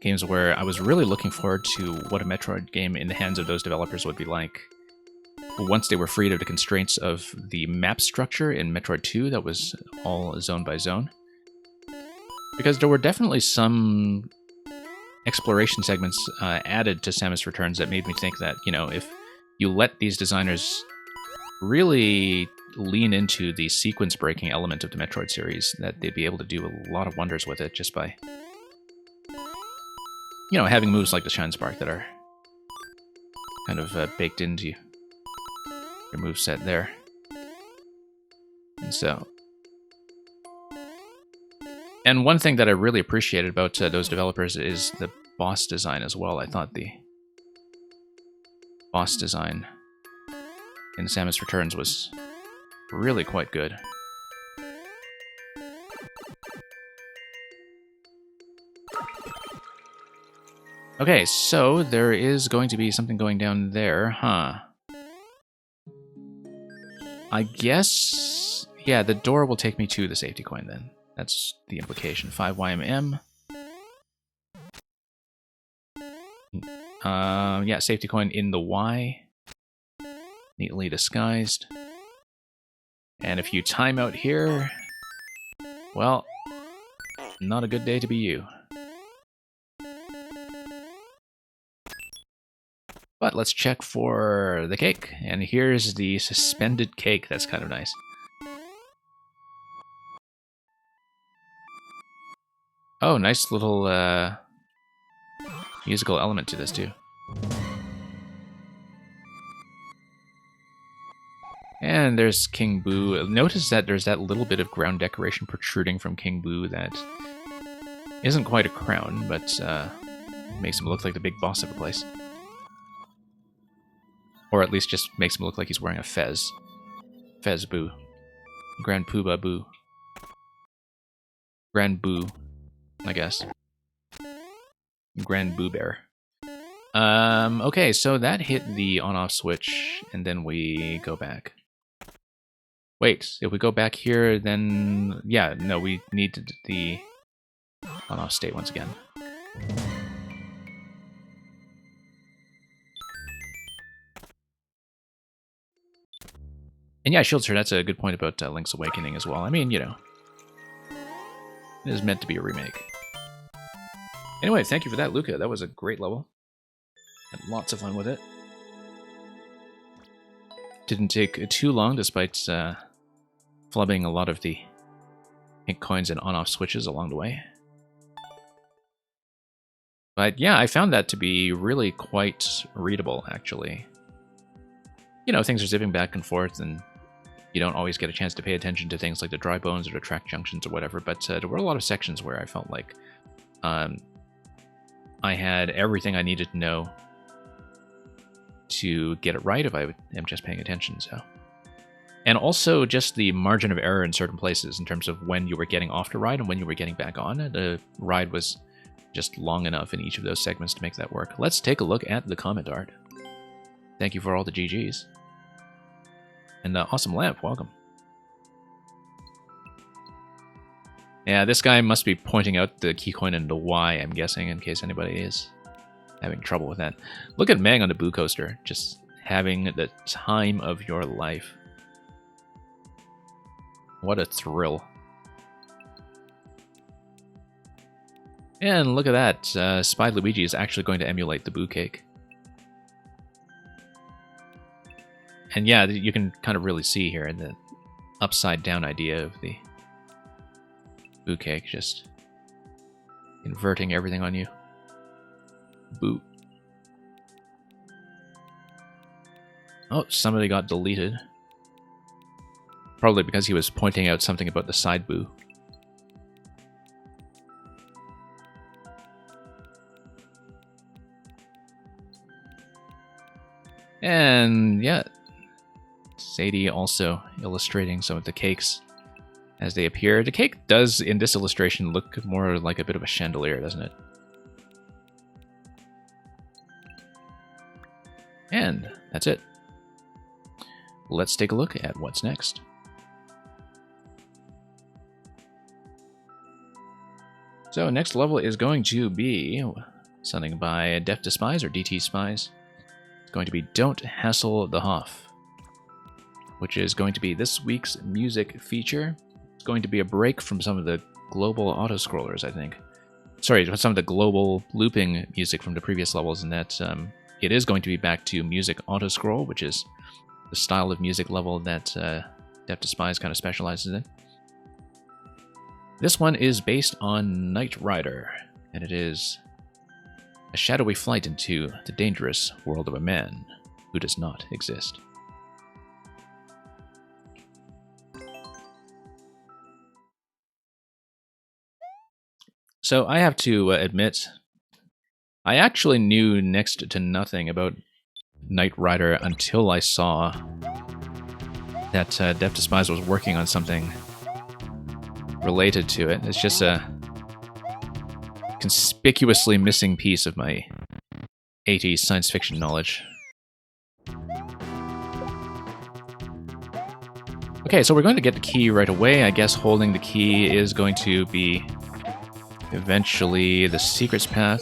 games where I was really looking forward to what a Metroid game in the hands of those developers would be like once they were freed of the constraints of the map structure in Metroid 2 that was all zone by zone. Because there were definitely some exploration segments added to Samus Returns that made me think that, you know, if you let these designers really lean into the sequence-breaking element of the Metroid series, that they'd be able to do a lot of wonders with it just by, you know, having moves like the Shine Spark that are kind of baked into your moveset there. And so... And one thing that I really appreciated about those developers is the boss design as well. I thought the boss design in Samus Returns was really quite good. Okay, so there is going to be something going down there, huh? I guess... Yeah, the door will take me to the safety coin then. That's the implication. 5YMM. Yeah, safety coin in the Y. Neatly disguised. And if you time out here, well, not a good day to be you. But let's check for the cake. And here's the suspended cake. That's kind of nice. Oh, nice little musical element to this, too. And there's King Boo. Notice that there's that little bit of ground decoration protruding from King Boo that isn't quite a crown, but makes him look like the big boss of the place. Or at least just makes him look like he's wearing a fez. Fez Boo. Grand Poobah Boo. Grand Boo, I guess. Grand Boo Bear. Okay, so that hit the on-off switch, and then we go back. Wait, if we go back here, then... Yeah, no, we need the on-off state once again. And yeah, Shieldsir, that's a good point about Link's Awakening as well. I mean, you know, it is meant to be a remake. Anyway, thank you for that, Luca. That was a great level. Had lots of fun with it. Didn't take too long, despite flubbing a lot of the pink coins and on-off switches along the way. But yeah, I found that to be really quite readable, actually. You know, things are zipping back and forth, and you don't always get a chance to pay attention to things like the dry bones or the track junctions or whatever, but there were a lot of sections where I felt like I had everything I needed to know to get it right if I am just paying attention, so. And also just the margin of error in certain places in terms of when you were getting off the ride and when you were getting back on. The ride was just long enough in each of those segments to make that work. Let's take a look at the comment art. Thank you for all the GGs. And Awesome Lamp, welcome. Yeah, this guy must be pointing out the key coin and the Y, I'm guessing, in case anybody is having trouble with that. Look at Mang on the Boo Coaster, just having the time of your life. What a thrill. And look at that, Spy Luigi is actually going to emulate the Boo Cake. And yeah, you can kind of really see here the upside down idea of the Boo Cake, just inverting everything on you. Boo. Oh, somebody got deleted. Probably because he was pointing out something about the side Boo. And yeah, Sadie also illustrating some of the cakes as they appear. The cake does, in this illustration, look more like a bit of a chandelier, doesn't it? And that's it. Let's take a look at what's next. So next level is going to be something by Def Despise or DT Spies. It's going to be Don't Hassle the Hoff, which is going to be this week's music feature. It's going to be a break from some of the global autoscrollers, I think. Sorry, some of the global looping music from the previous levels, and that it is going to be back to music autoscroll, which is the style of music level that Def Despise kind of specializes in. This one is based on Knight Rider, and it is a shadowy flight into the dangerous world of a man who does not exist. So I have to admit, I actually knew next to nothing about Knight Rider until I saw that Def Despise was working on something related to it. It's just a conspicuously missing piece of my 80s science fiction knowledge. Okay, so we're going to get the key right away. I guess holding the key is going to be eventually the secrets path.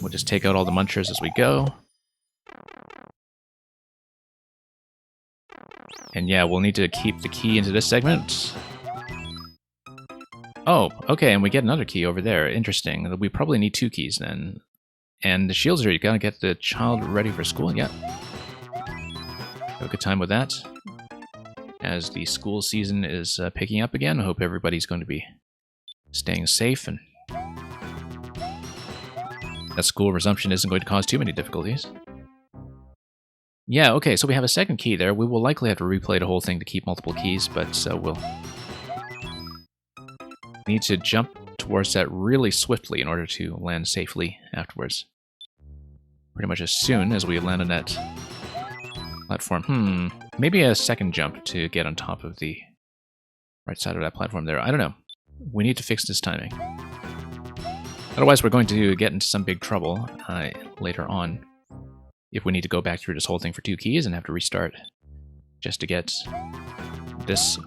We'll just take out all the munchers as we go. And yeah, we'll need to keep the key into this segment. Oh, okay, and we get another key over there. Interesting. We probably need 2 keys then. And the shields are, you gotta get the child ready for school. Yeah. Have a good time with that. As the school season is picking up again, I hope everybody's going to be staying safe and that school resumption isn't going to cause too many difficulties. Yeah, okay, so we have a second key there. We will likely have to replay the whole thing to keep multiple keys, but we'll need to jump towards that really swiftly in order to land safely afterwards. Pretty much as soon as we land on that platform. Maybe a second jump to get on top of the right side of that platform there. I don't know. We need to fix this timing. Otherwise, we're going to get into some big trouble later on if we need to go back through this whole thing for 2 keys and have to restart just to get this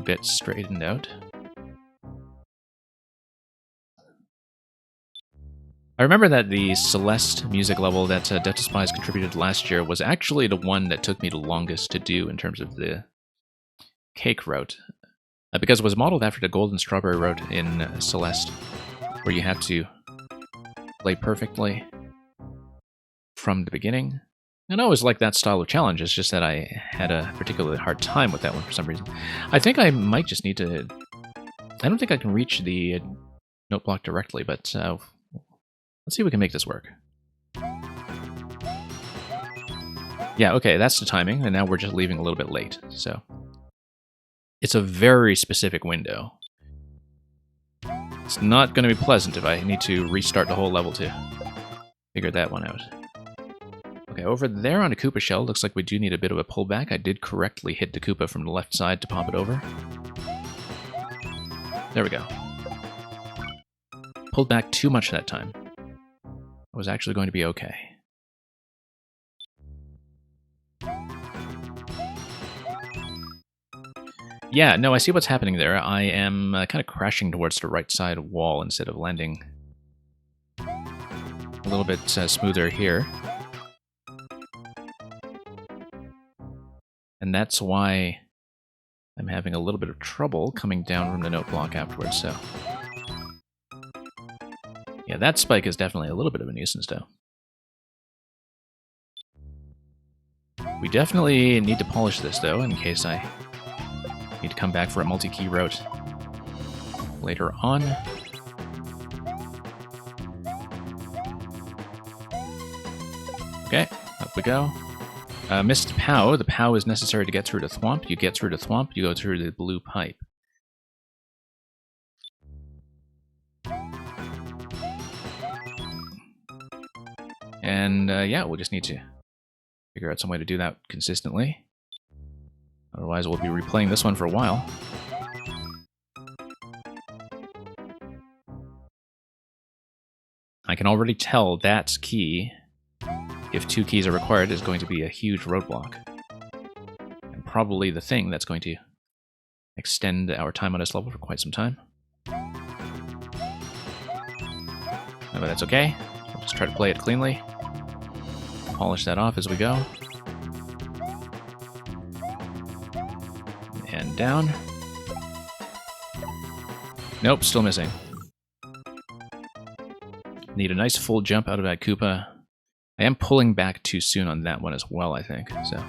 bit straightened out. I remember that the Celeste music level that Def Despise contributed last year was actually the one that took me the longest to do in terms of the cake route. Because it was modeled after the Golden Strawberry route in Celeste, where you have to play perfectly from the beginning. And I always liked that style of challenge, it's just that I had a particularly hard time with that one for some reason. I think I might just need to... I don't think I can reach the note block directly, but let's see if we can make this work. Yeah, okay, that's the timing, and now we're just leaving a little bit late, so... It's a very specific window. It's not going to be pleasant if I need to restart the whole level to figure that one out. Okay, over there on the Koopa shell, looks like we do need a bit of a pullback. I did correctly hit the Koopa from the left side to pop it over. There we go. Pulled back too much that time. I was actually going to be okay. Yeah, no, I see what's happening there. I am kind of crashing towards the right side wall instead of landing a little bit smoother here. And that's why I'm having a little bit of trouble coming down from the note block afterwards, so... Yeah, that spike is definitely a little bit of a nuisance, though. We definitely need to polish this, though, in case I need to come back for a multi-key route later on. Okay, up we go. Missed POW. The POW is necessary to get through the thwomp. You get through the thwomp, you go through the blue pipe. And yeah, we'll just need to figure out some way to do that consistently. Otherwise, we'll be replaying this one for a while. I can already tell that key, if 2 keys are required, is going to be a huge roadblock. And probably the thing that's going to extend our time on this level for quite some time. But that's okay. We'll just try to play it cleanly. Polish that off as we go. And down. Nope, still missing. Need a nice full jump out of that Koopa. I am pulling back too soon on that one as well, I think, so...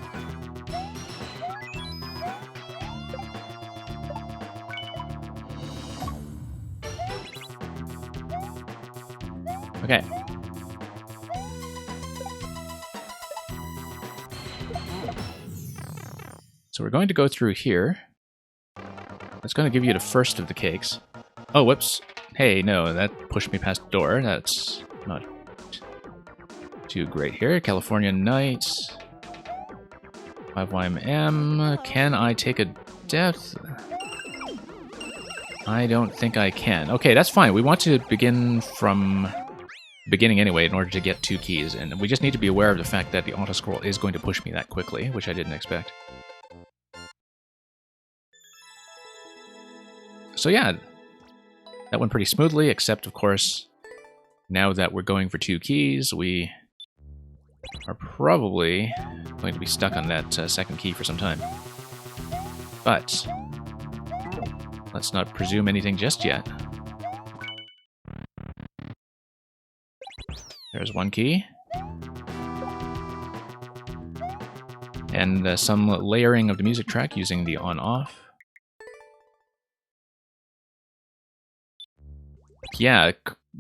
Okay. So we're going to go through here. It's going to give you the first of the cakes. Oh, whoops. Hey, no, that pushed me past the door. That's not too great here. California Nights. 5YMM. Can I take a death? I don't think I can. Okay, that's fine. We want to begin from the beginning anyway in order to get 2 keys, and we just need to be aware of the fact that the auto-scroll is going to push me that quickly, which I didn't expect. So yeah, that went pretty smoothly, except, of course, now that we're going for 2 keys, we are probably going to be stuck on that second key for some time. But let's not presume anything just yet. There's 1 key. And some layering of the music track using the on-off. Yeah,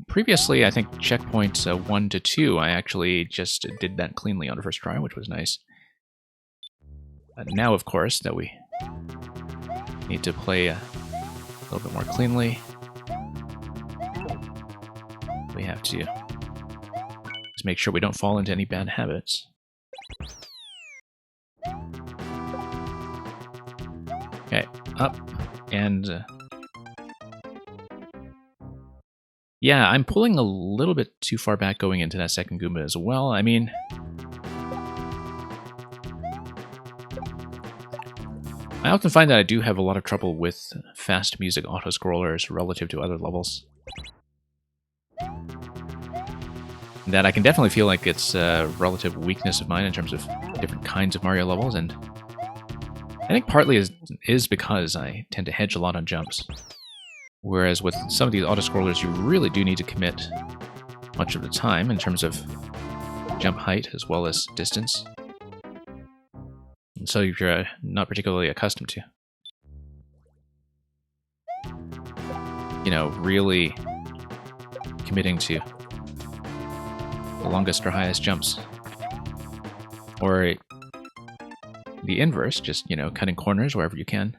previously, I think checkpoints 1 to 2, I actually just did that cleanly on the first try, which was nice. Now, of course, that we need to play a little bit more cleanly, we have to just make sure we don't fall into any bad habits. Okay, up, and... yeah, I'm pulling a little bit too far back going into that second Goomba as well. I mean... I often find that I do have a lot of trouble with fast music auto-scrollers relative to other levels. That I can definitely feel like it's a relative weakness of mine in terms of different kinds of Mario levels, and I think partly is because I tend to hedge a lot on jumps. Whereas with some of these auto-scrollers, you really do need to commit much of the time in terms of jump height as well as distance. And so you're not particularly accustomed to, you know, really committing to the longest or highest jumps. Or the inverse, just, you know, cutting corners wherever you can.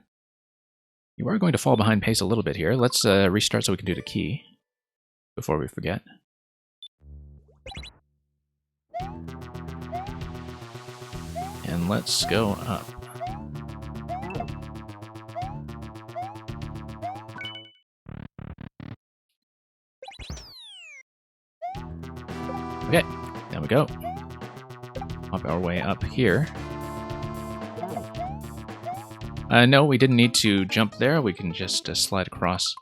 You are going to fall behind pace a little bit here. Let's restart so we can do the key before we forget. And let's go up. Okay, there we go. Up our way up here. No, we didn't need to jump there. We can just slide across.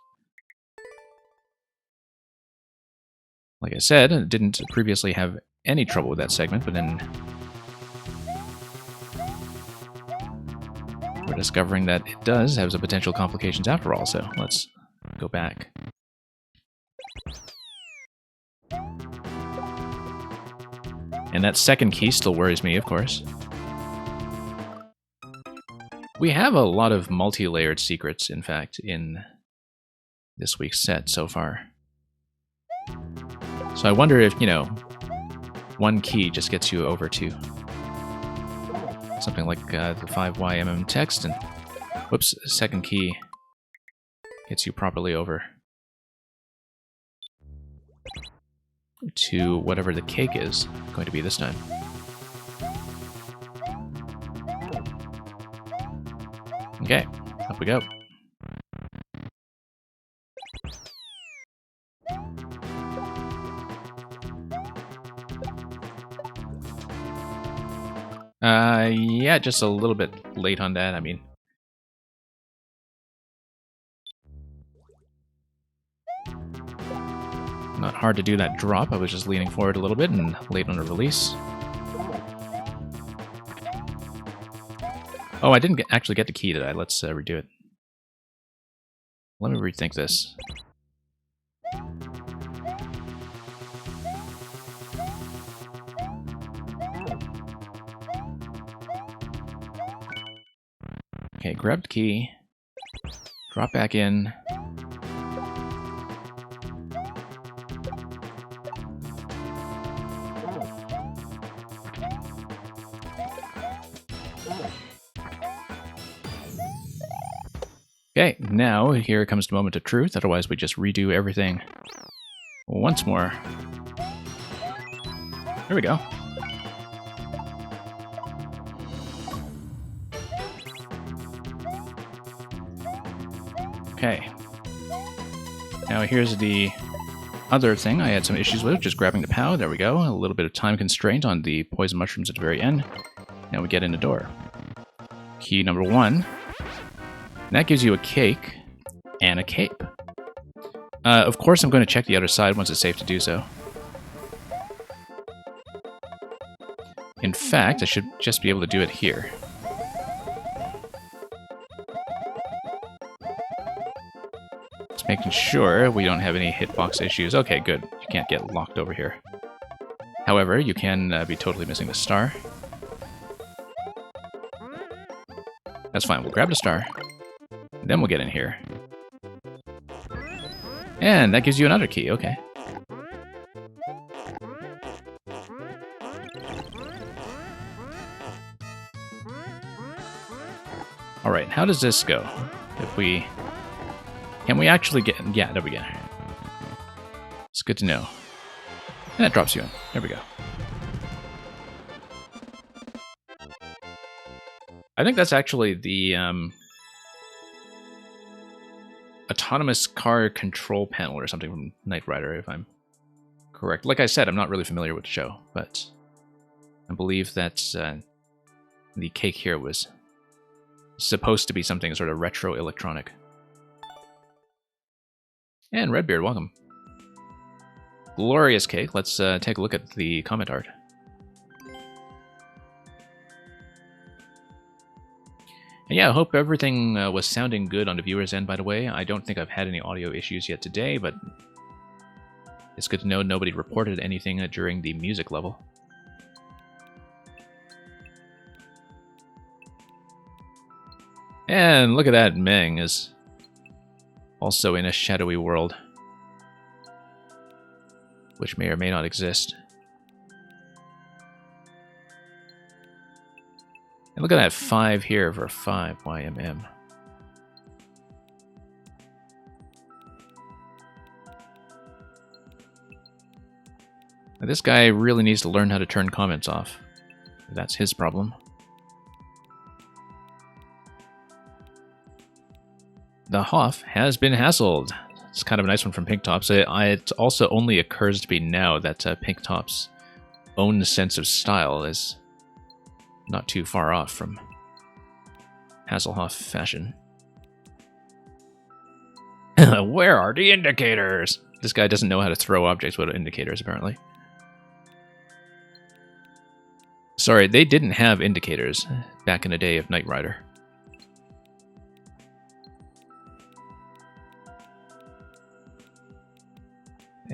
Like I said, I didn't previously have any trouble with that segment, but then we're discovering that it does have some potential complications after all, so let's go back. And that second key still worries me, of course. We have a lot of multi-layered secrets, in fact, in this week's set so far. So I wonder if, you know, 1 key just gets you over to something like the 5YMM text, and whoops, second key gets you properly over to whatever the cake is going to be this time. Okay, up we go. Yeah, just a little bit late on that. I mean, not hard to do that drop. I was just leaning forward a little bit and late on the release. Oh, I didn't actually get the key, did I? Let's redo it. Let me rethink this. Okay, grab the key. Drop back in. Okay, now here comes the moment of truth. Otherwise, we just redo everything once more. There we go. Okay. Now here's the other thing I had some issues with, just grabbing the POW. There we go. A little bit of time constraint on the poison mushrooms at the very end. Now we get in the door. Key number 1. And that gives you a cake and a cape. Of course, I'm going to check the other side once it's safe to do so. In fact, I should just be able to do it here. Just making sure we don't have any hitbox issues. Okay, good. You can't get locked over here. However, you can be totally missing the star. That's fine. We'll grab the star. Then we'll get in here. And that gives you another key. Okay. Alright, how does this go? If we... Can we actually get... Yeah, there we go. It's good to know. And that drops you in. There we go. I think that's actually the autonomous car control panel or something from Knight Rider, if I'm correct. Like I said, I'm not really familiar with the show, but I believe that the cake here was supposed to be something sort of retro electronic. And Redbeard, welcome. Glorious cake. Let's take a look at the comment art. And yeah, I hope everything was sounding good on the viewer's end, by the way. I don't think I've had any audio issues yet today, but it's good to know nobody reported anything during the music level. And look at that, Meng is also in a shadowy world, which may or may not exist. And look at that 5 here for 5 YMM. Now, this guy really needs to learn how to turn comments off. That's his problem. The Hoff has been hassled. It's kind of a nice one from Pink Tops. It also only occurs to me now that Pink Tops' own sense of style is not too far off from Hasselhoff fashion. Where are the indicators? This guy doesn't know how to throw objects without indicators, apparently. Sorry, they didn't have indicators back in the day of Knight Rider.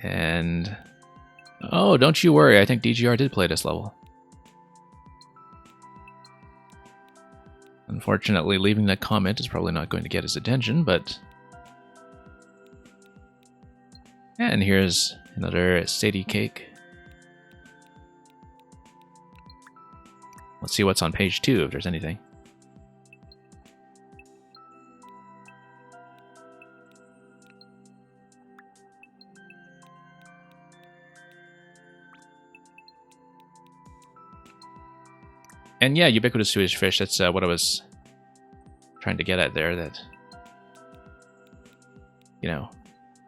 And... oh, don't you worry, I think DGR did play this level. Unfortunately, leaving that comment is probably not going to get his attention, but... and here's another Sadie cake. Let's see what's on page 2, if there's anything. And yeah, ubiquitous Swedish fish, that's what I was trying to get at there, that, you know,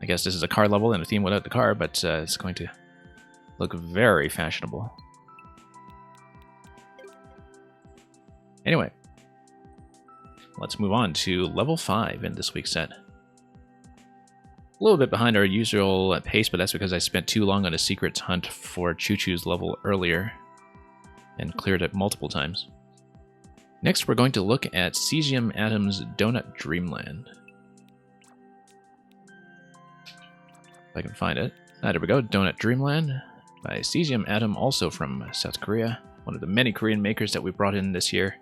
I guess this is a car level and a theme without the car, but it's going to look very fashionable. Anyway, let's move on to level 5 in this week's set. A little bit behind our usual pace, but that's because I spent too long on a secret hunt for Choo Choo's level earlier and cleared it multiple times. Next, we're going to look at Cesium Atom's Donut Dreamland. If I can find it. Ah, there we go. Donut Dreamland by Cesium Atom, also from South Korea. One of the many Korean makers that we brought in this year.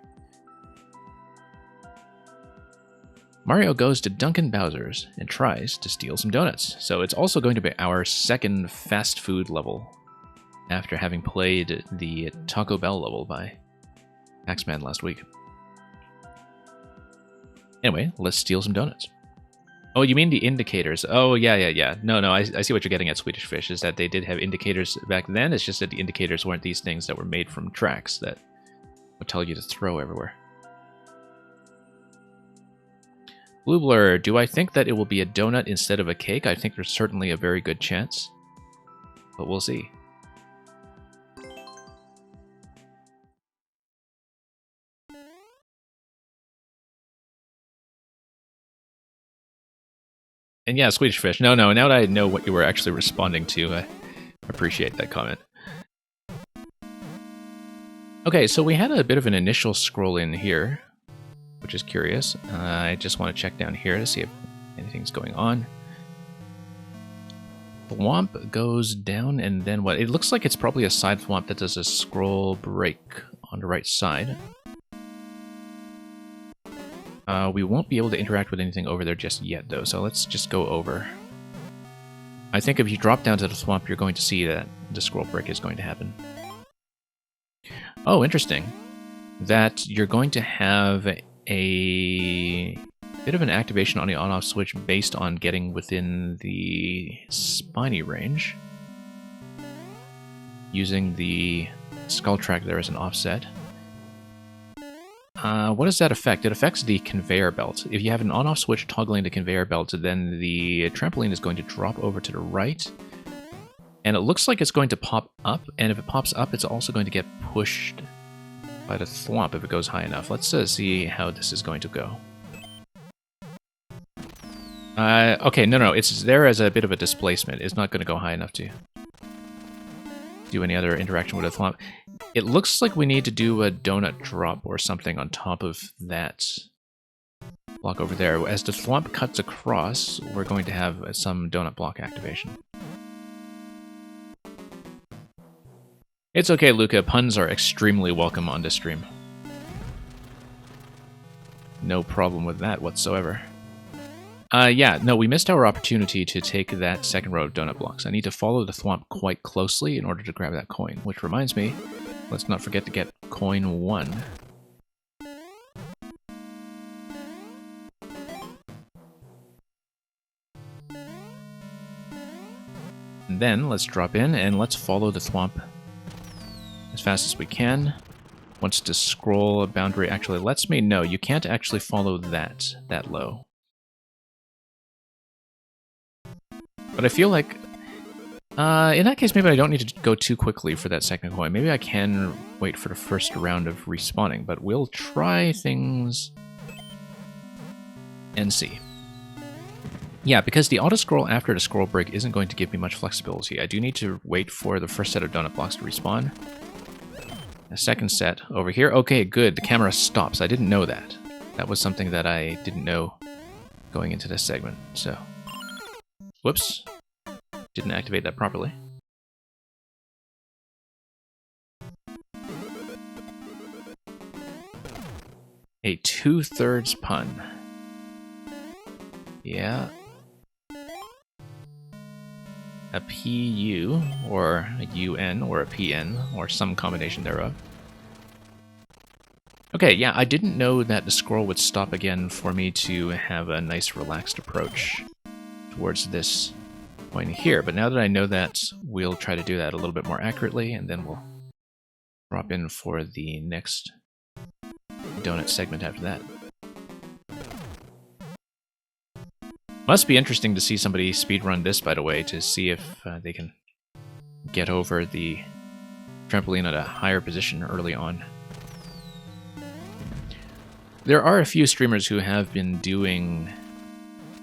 Mario goes to Duncan Bowser's and tries to steal some donuts. So it's also going to be our second fast food level after having played the Taco Bell level by Axeman last week. Anyway, let's steal some donuts. Oh, you mean the indicators? Oh, yeah. No, I see what you're getting at, Swedish Fish, is that they did have indicators back then. It's just that the indicators weren't these things that were made from tracks that would tell you to throw everywhere. Blue Blur, do I think that it will be a donut instead of a cake? I think there's certainly a very good chance, but we'll see. And yeah, Swedish Fish. No, now that I know what you were actually responding to, I appreciate that comment. Okay, so we had a bit of an initial scroll in here, which is curious. I just want to check down here to see if anything's going on. Thwomp goes down, and then what? It looks like it's probably a side thwomp that does a scroll break on the right side. We won't be able to interact with anything over there just yet, though, so let's just go over. I think if you drop down to the thwomp, you're going to see that the scroll break is going to happen. Oh, interesting. That you're going to have a bit of an activation on the on-off switch based on getting within the spiny range. Using the skull track there as an offset. What does that affect? It affects the conveyor belt. If you have an on-off switch toggling the conveyor belt, then the trampoline is going to drop over to the right. And it looks like it's going to pop up, and if it pops up, it's also going to get pushed by the thwomp if it goes high enough. Let's see how this is going to go. Okay, no, it's there as a bit of a displacement. It's not going to go high enough to do any other interaction with a thwomp. It looks like we need to do a donut drop or something on top of that block over there. As the thwomp cuts across, we're going to have some donut block activation. It's okay, Luca. Puns are extremely welcome on this stream. No problem with that whatsoever. Yeah, no, we missed our opportunity to take that second row of donut blocks. I need to follow the thwomp quite closely in order to grab that coin, which reminds me, let's not forget to get coin 1. And then let's drop in and let's follow the thwomp as fast as we can. Once the scroll boundary actually lets me, no, you can't actually follow that low. But I feel like, in that case, maybe I don't need to go too quickly for that second coin. Maybe I can wait for the first round of respawning, but we'll try things and see. Yeah, because the auto-scroll after the scroll break isn't going to give me much flexibility. I do need to wait for the first set of donut blocks to respawn. A second set over here. Okay, good. The camera stops. I didn't know that. That was something that I didn't know going into this segment, so... Whoops. Didn't activate that properly. A 2/3 pun. Yeah. A PU, or a UN, or a PN, or some combination thereof. Okay, yeah, I didn't know that the scroll would stop again for me to have a nice relaxed approach towards this point here, but now that I know that, we'll try to do that a little bit more accurately, and then we'll drop in for the next donut segment after that. Must be interesting to see somebody speedrun this, by the way, to see if they can get over the trampoline at a higher position early on. There are a few streamers who have been doing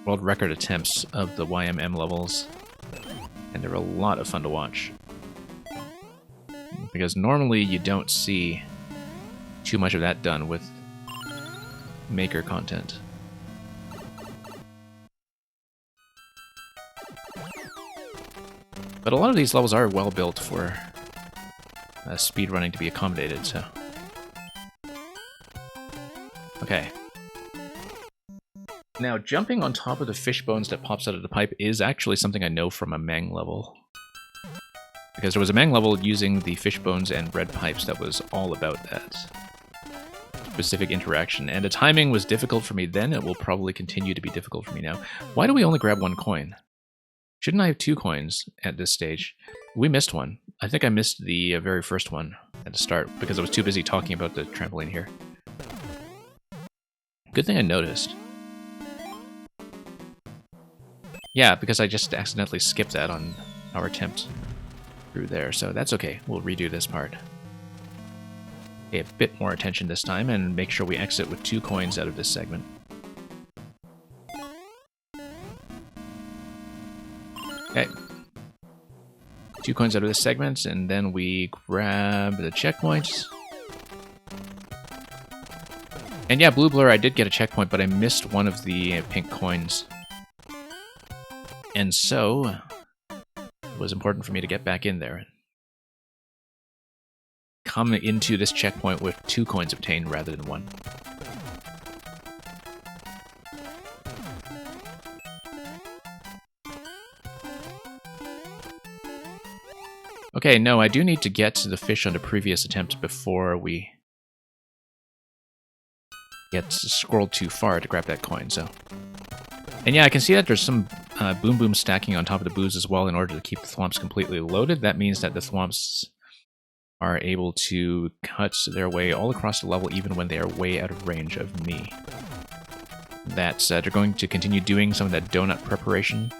world record attempts of the YMM levels, and they're a lot of fun to watch. Because normally you don't see too much of that done with Maker content. But a lot of these levels are well built for speedrunning to be accommodated, so... Okay. Now, jumping on top of the fish bones that pops out of the pipe is actually something I know from a Mang level. Because there was a Mang level using the fish bones and red pipes that was all about that specific interaction. And the timing was difficult for me then, it will probably continue to be difficult for me now. Why do we only grab one coin? Shouldn't I have 2 coins at this stage? We missed one. I think I missed the very first one at the start because I was too busy talking about the trampoline here. Good thing I noticed. Yeah, because I just accidentally skipped that on our attempt through there, so that's okay. We'll redo this part. Pay a bit more attention this time and make sure we exit with 2 coins out of this segment. Okay. 2 coins out of this segment, and then we grab the checkpoints. And yeah, Blue Blur, I did get a checkpoint, but I missed one of the pink coins. And so, it was important for me to get back in there. Come into this checkpoint with 2 coins obtained rather than 1. Okay, no, I do need to get to the fish on the previous attempt before we get scrolled too far to grab that coin, so... And yeah, I can see that there's some Boom Boom stacking on top of the boos as well in order to keep the thwomps completely loaded. That means that the thwomps are able to cut their way all across the level even when they are way out of range of me. That they're going to continue doing some of that donut preparation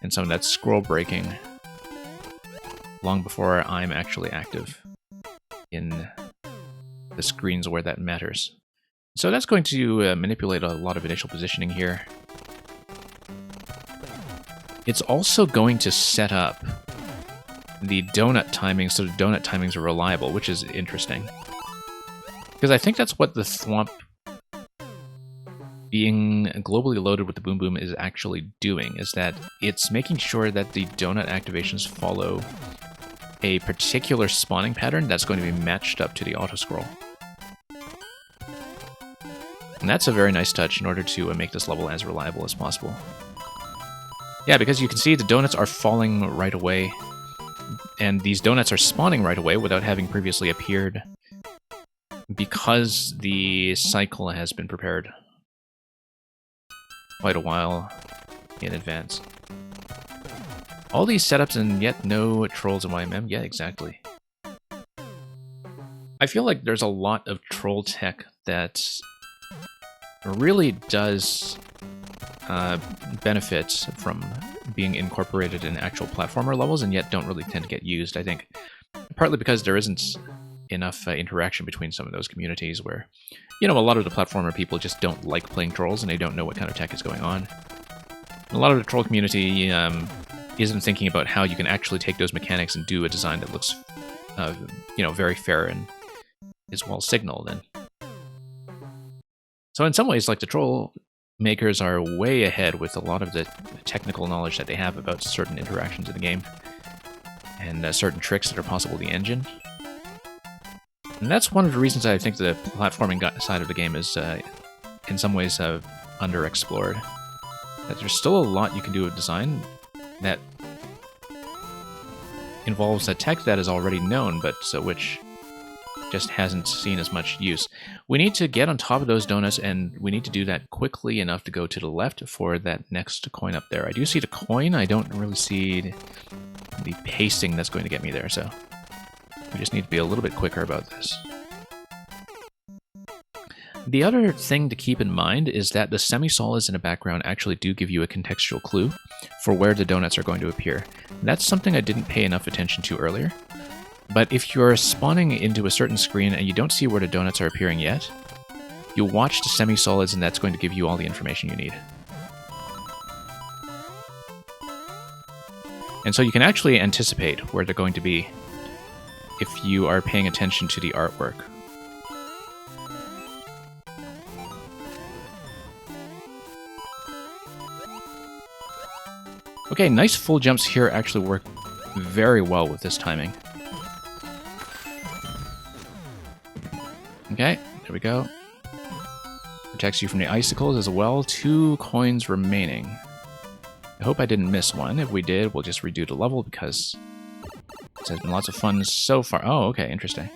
and some of that scroll breaking long before I'm actually active in the screens where that matters. So that's going to manipulate a lot of initial positioning here. It's also going to set up the donut timings so the donut timings are reliable, which is interesting. Because I think that's what the thwomp being globally loaded with the Boom Boom is actually doing, is that it's making sure that the donut activations follow a particular spawning pattern that's going to be matched up to the auto-scroll. And that's a very nice touch in order to make this level as reliable as possible. Yeah, because you can see the donuts are falling right away, and these donuts are spawning right away without having previously appeared because the cycle has been prepared quite a while in advance. All these setups and yet no trolls in YMM? Yeah, exactly. I feel like there's a lot of troll tech that really does benefit from being incorporated in actual platformer levels and yet don't really tend to get used, I think. Partly because there isn't enough interaction between some of those communities where, you know, a lot of the platformer people just don't like playing trolls and they don't know what kind of tech is going on. A lot of the troll community isn't thinking about how you can actually take those mechanics and do a design that looks, you know, very fair and is well signaled. And so in some ways, like, the troll makers are way ahead with a lot of the technical knowledge that they have about certain interactions in the game and certain tricks that are possible in the engine. And that's one of the reasons I think the platforming side of the game is, in some ways, underexplored. That there's still a lot you can do with design that involves a tech that is already known, but which just hasn't seen as much use. We need to get on top of those donuts, and we need to do that quickly enough to go to the left for that next coin up there. I do see the coin, I don't really see the pacing that's going to get me there, so we just need to be a little bit quicker about this. The other thing to keep in mind is that the semi-solids in the background actually do give you a contextual clue for where the donuts are going to appear. That's something I didn't pay enough attention to earlier. But if you're spawning into a certain screen and you don't see where the donuts are appearing yet, you'll watch the semi-solids and that's going to give you all the information you need. And so you can actually anticipate where they're going to be if you are paying attention to the artwork. Okay, nice full jumps here actually work very well with this timing. Okay, there we go. Protects you from the icicles as well. 2 coins remaining. I hope I didn't miss one. If we did, we'll just redo the level because this has been lots of fun so far. Oh, okay, interesting.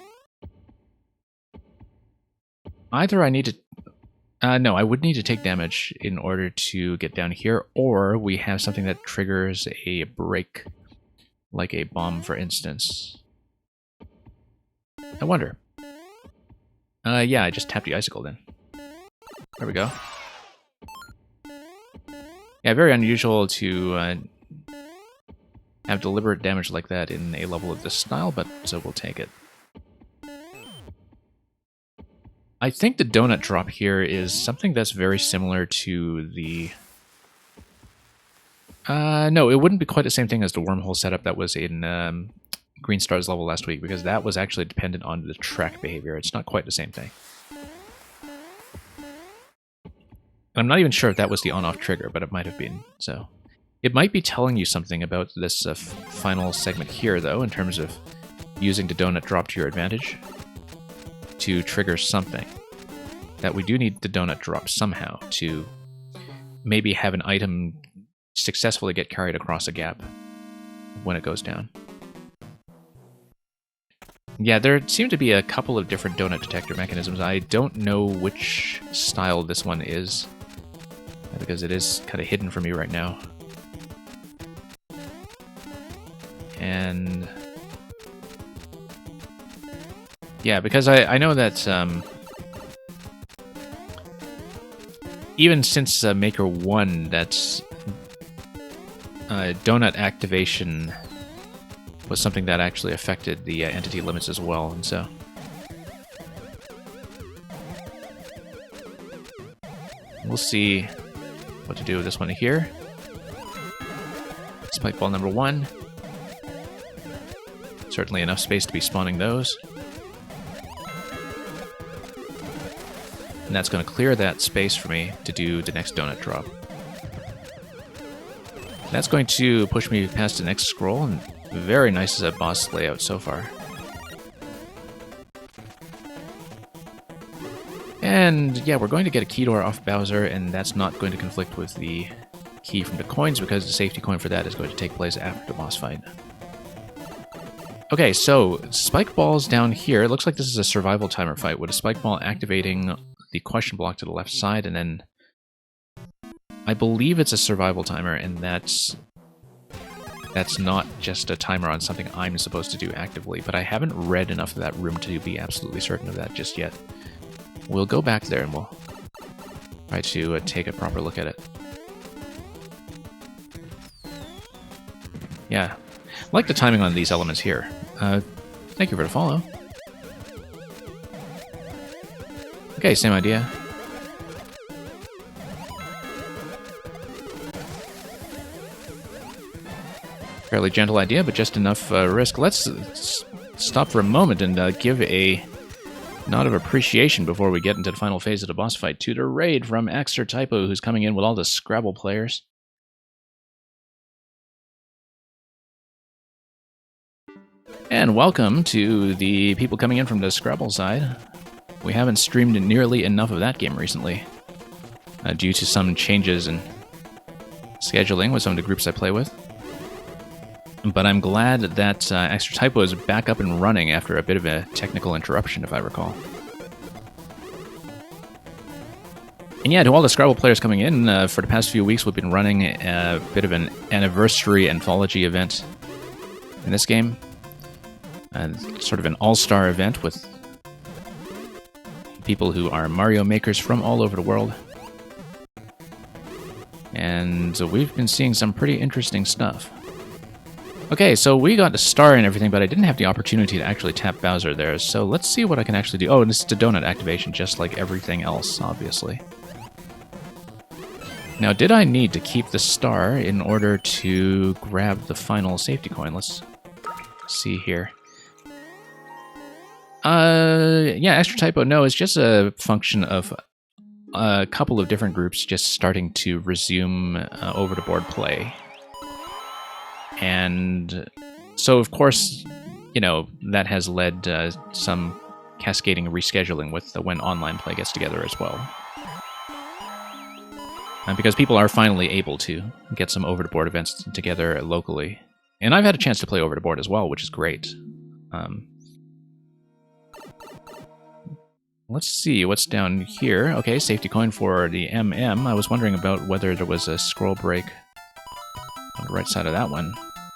Either I need to... no, I would need to take damage in order to get down here, or we have something that triggers a break, like a bomb, for instance. I wonder. Yeah, I just tapped the icicle then. There we go. Yeah, very unusual to have deliberate damage like that in a level of this style, but so we'll take it. I think the donut drop here is something that's very similar to the... no, it wouldn't be quite the same thing as the wormhole setup that was in Green Star's level last week, because that was actually dependent on the track behavior. It's not quite the same thing. I'm not even sure if that was the on-off trigger, but it might have been, so... It might be telling you something about this final segment here, though, in terms of using the donut drop to your advantage to trigger something. That we do need the donut drop somehow to maybe have an item successfully get carried across a gap when it goes down. Yeah, there seem to be a couple of different donut detector mechanisms. I don't know which style this one is, because it is kind of hidden for me right now. And... yeah, because I know that even since Maker 1, that's donut activation was something that actually affected the entity limits as well, and so... we'll see what to do with this one here. Spike ball number 1. Certainly enough space to be spawning those. And that's going to clear that space for me to do the next donut drop. That's going to push me past the next scroll, and very nice as a boss layout so far. And yeah, we're going to get a key door off Bowser, and that's not going to conflict with the key from the coins, because the safety coin for that is going to take place after the boss fight. Okay, so spike balls down here. It looks like this is a survival timer fight, with a spike ball activating the question block to the left side, and then I believe it's a survival timer, and that's not just a timer on something I'm supposed to do actively, but I haven't read enough of that room to be absolutely certain of that just yet. We'll go back there and we'll try to take a proper look at it. Yeah, I like the timing on these elements here. Thank you for the follow. Okay, same idea. Fairly gentle idea, but just enough risk. Let's stop for a moment and give a nod of appreciation before we get into the final phase of the boss fight to the raid from AxorTypo, who's coming in with all the Scrabble players. And welcome to the people coming in from the Scrabble side. We haven't streamed nearly enough of that game recently, due to some changes in scheduling with some of the groups I play with. But I'm glad that AxorTypo is back up and running after a bit of a technical interruption, if I recall. And yeah, to all the Scrabble players coming in, for the past few weeks we've been running a bit of an anniversary anthology event in this game. Sort of an all-star event with people who are Mario makers from all over the world. And we've been seeing some pretty interesting stuff. Okay, so we got the star and everything, but I didn't have the opportunity to actually tap Bowser there, so let's see what I can actually do. Oh, and this is the donut activation, just like everything else, obviously. Now, did I need to keep the star in order to grab the final safety coin? Let's see here. Yeah, extra typo, no, it's just a function of a couple of different groups just starting to resume over-the-board play. And so, of course, you know, that has led some cascading rescheduling with when online play gets together as well. Because people are finally able to get some over-the-board events together locally. And I've had a chance to play over-the-board as well, which is great. Let's see what's down here. Okay, safety coin for the MM. I was wondering about whether there was a scroll break on the right side of that one,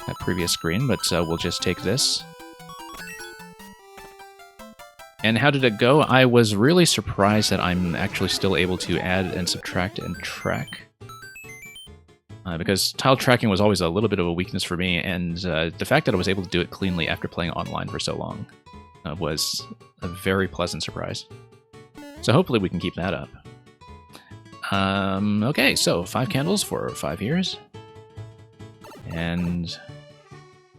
that previous screen, but we'll just take this. And how did it go? I was really surprised that I'm actually still able to add and subtract and track. Because tile tracking was always a little bit of a weakness for me, and the fact that I was able to do it cleanly after playing online for so long was a very pleasant surprise. So hopefully we can keep that up. Okay, so 5 candles for 5 years. And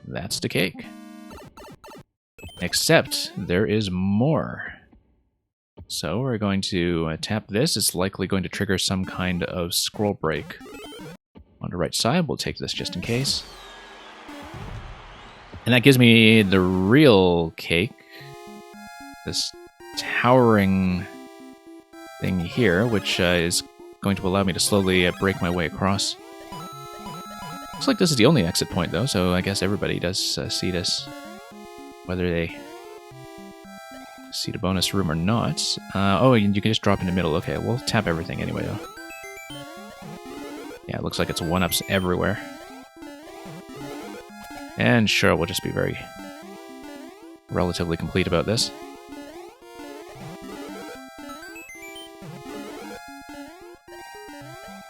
that's the cake. Except there is more. So we're going to tap this. It's likely going to trigger some kind of scroll break on the right side. We'll take this just in case. And that gives me the real cake. This towering thing here, which is going to allow me to slowly break my way across. Looks like this is the only exit point, though, so I guess everybody does see this, whether they see the bonus room or not. Oh, you can just drop in the middle. Okay, we'll tap everything anyway, though. Yeah, it looks like it's one-ups everywhere. And sure, we'll just be very relatively complete about this.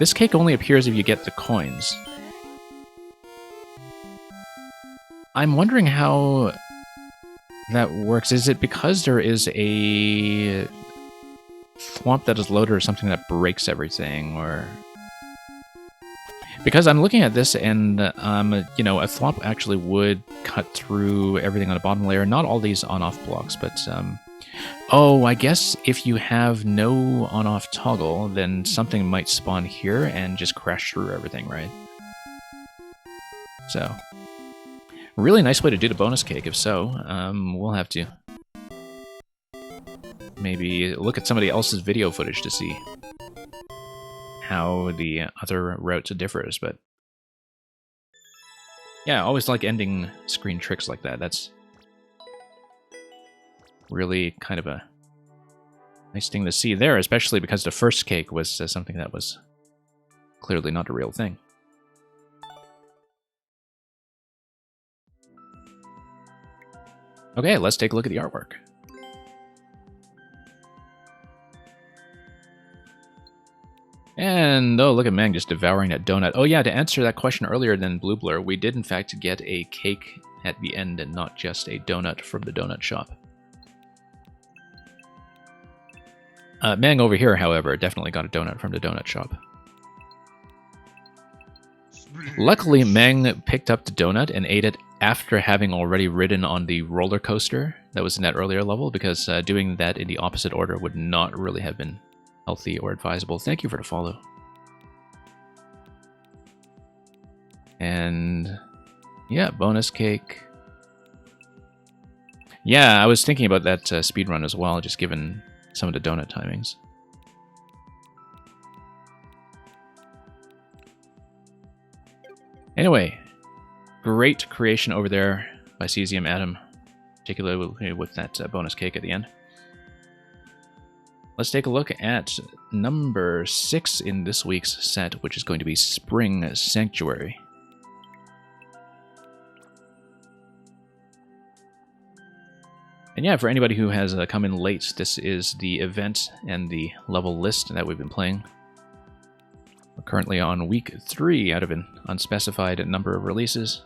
This cake only appears if you get the coins. I'm wondering how that works. Is it because there is a thwomp that is loaded or something that breaks everything, or... Because I'm looking at this and, you know, a thwomp actually would cut through everything on the bottom layer. Not all these on-off blocks, but, oh, I guess if you have no on-off toggle, then something might spawn here and just crash through everything, right? So, really nice way to do the bonus cake, if so. We'll have to maybe look at somebody else's video footage to see how the other route differs, but yeah, I always like ending screen tricks like that. That's really kind of a nice thing to see there, especially because the first cake was something that was clearly not a real thing. Okay, let's take a look at the artwork. And, oh, look at Mang just devouring that donut. Oh yeah, to answer that question earlier than Blue Blur, we did in fact get a cake at the end and not just a donut from the donut shop. Mang over here, however, definitely got a donut from the donut shop. Luckily, Mang picked up the donut and ate it after having already ridden on the roller coaster that was in that earlier level, because doing that in the opposite order would not really have been healthy or advisable. Thank you for the follow. And yeah, bonus cake. Yeah, I was thinking about that speedrun as well, just given some of the donut timings. Anyway, great creation over there by Cesium Atom, particularly with that bonus cake at the end. Let's take a look at number 6 in this week's set, which is going to be Spring Sanctuary. And yeah, for anybody who has come in late, this is the event and the level list that we've been playing. We're currently on week 3 out of an unspecified number of releases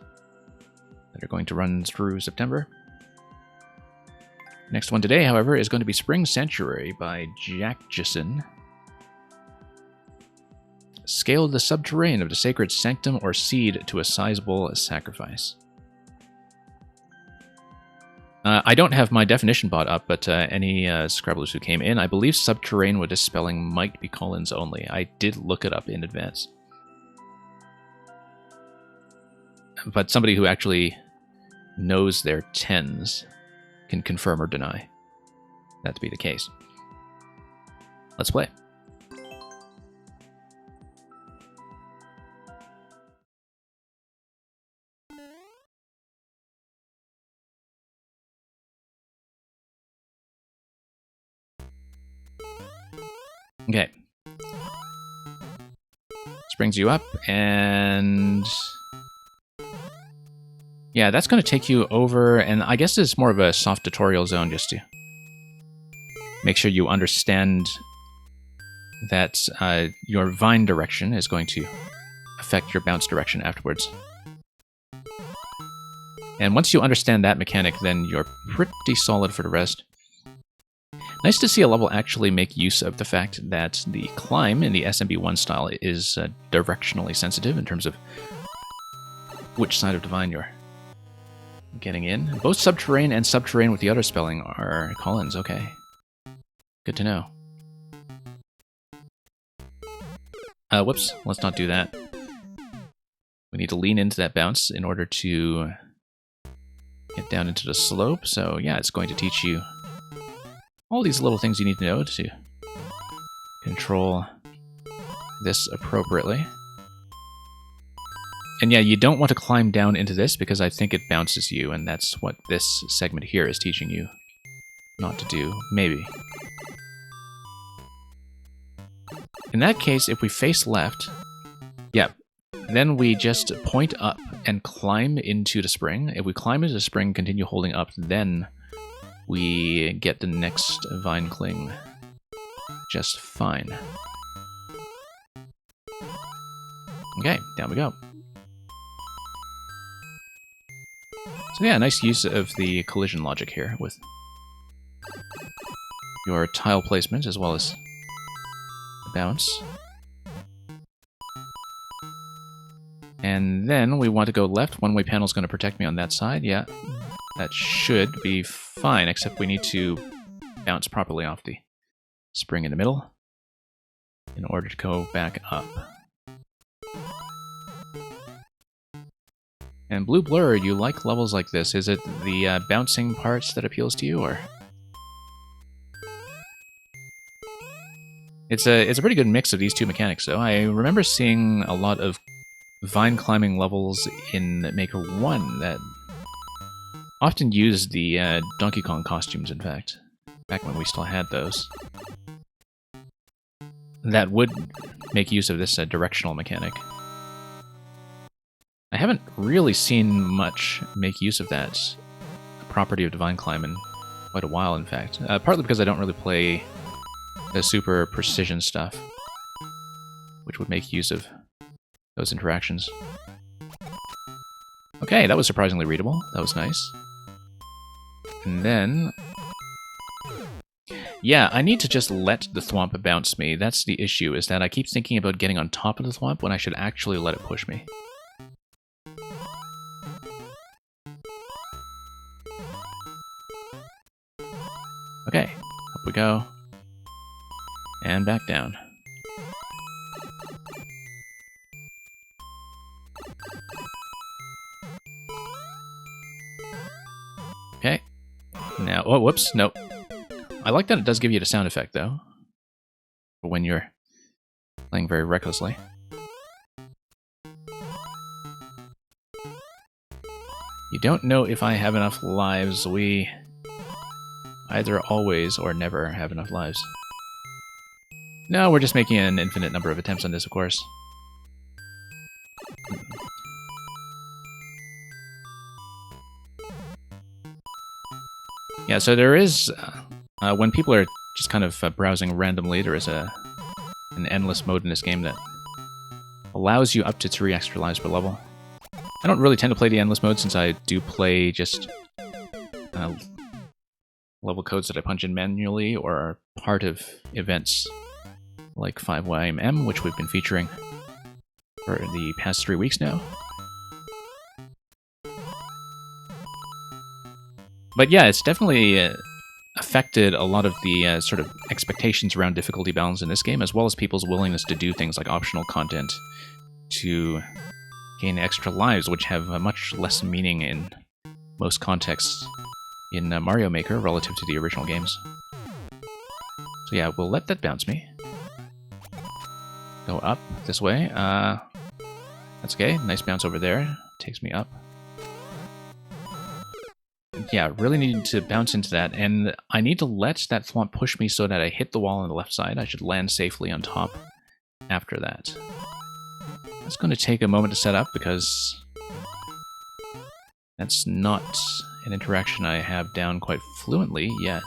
that are going to run through September. Next one today, however, is going to be Spring Sanctuary by Jack Jason. Scale the subterranean of the sacred sanctum or seed to a sizable sacrifice. I don't have my definition bot up, but any Scrabblers who came in, I believe subterranean with this spelling might be Collins only. I did look it up in advance. But somebody who actually knows their tens can confirm or deny that to be the case. Let's play. Okay. This brings you up, and yeah, that's going to take you over, and I guess it's more of a soft tutorial zone just to make sure you understand that your vine direction is going to affect your bounce direction afterwards. And once you understand that mechanic, then you're pretty solid for the rest. Nice to see a level actually make use of the fact that the climb in the SMB1 style is directionally sensitive in terms of which side of Divine you're getting in. Both subterranean and subterranean with the other spelling are Collins, okay. Good to know. Whoops, let's not do that. We need to lean into that bounce in order to get down into the slope, so yeah, it's going to teach you all these little things you need to know to control this appropriately. And yeah, you don't want to climb down into this because I think it bounces you, and that's what this segment here is teaching you not to do. Maybe. In that case, if we face left, yeah, then we just point up and climb into the spring. If we climb into the spring, continue holding up, then we get the next vine cling just fine. Okay, down we go. So yeah, nice use of the collision logic here with your tile placement as well as the bounce. And then we want to go left. One-way panel is going to protect me on that side. Yeah, that should be fine, except we need to bounce properly off the spring in the middle in order to go back up. And Blue Blur, you like levels like this. Is it the bouncing parts that appeals to you, or? It's a pretty good mix of these two mechanics, though. I remember seeing a lot of vine climbing levels in Maker 1 that often used the Donkey Kong costumes, in fact, back when we still had those. That would make use of this directional mechanic. I haven't really seen much make use of that property of Divine Climb in quite a while, in fact. Partly because I don't really play the super precision stuff, which would make use of those interactions. Okay, that was surprisingly readable. That was nice. And then... yeah, I need to just let the thwomp bounce me. That's the issue, is that I keep thinking about getting on top of the thwomp when I should actually let it push me. Okay, up we go. And back down. Okay. Now, oh, whoops, nope. I like that it does give you the sound effect, though, for when you're playing very recklessly. You don't know if I have enough lives. We either always or never have enough lives. No, we're just making an infinite number of attempts on this, of course. Yeah, so there is, when people are just kind of browsing randomly, there is an endless mode in this game that allows you up to 3 extra lives per level. I don't really tend to play the endless mode since I do play just level codes that I punch in manually or are part of events like 5YMM, which we've been featuring for the past 3 weeks now. But yeah, it's definitely affected a lot of the sort of expectations around difficulty balance in this game, as well as people's willingness to do things like optional content to gain extra lives, which have much less meaning in most contexts in Mario Maker relative to the original games. So yeah, we'll let that bounce me. Go up this way. That's okay. Nice bounce over there. Takes me up. Yeah, really need to bounce into that, and I need to let that thwomp push me so that I hit the wall on the left side. I should land safely on top after that. It's going to take a moment to set up because that's not an interaction I have down quite fluently yet.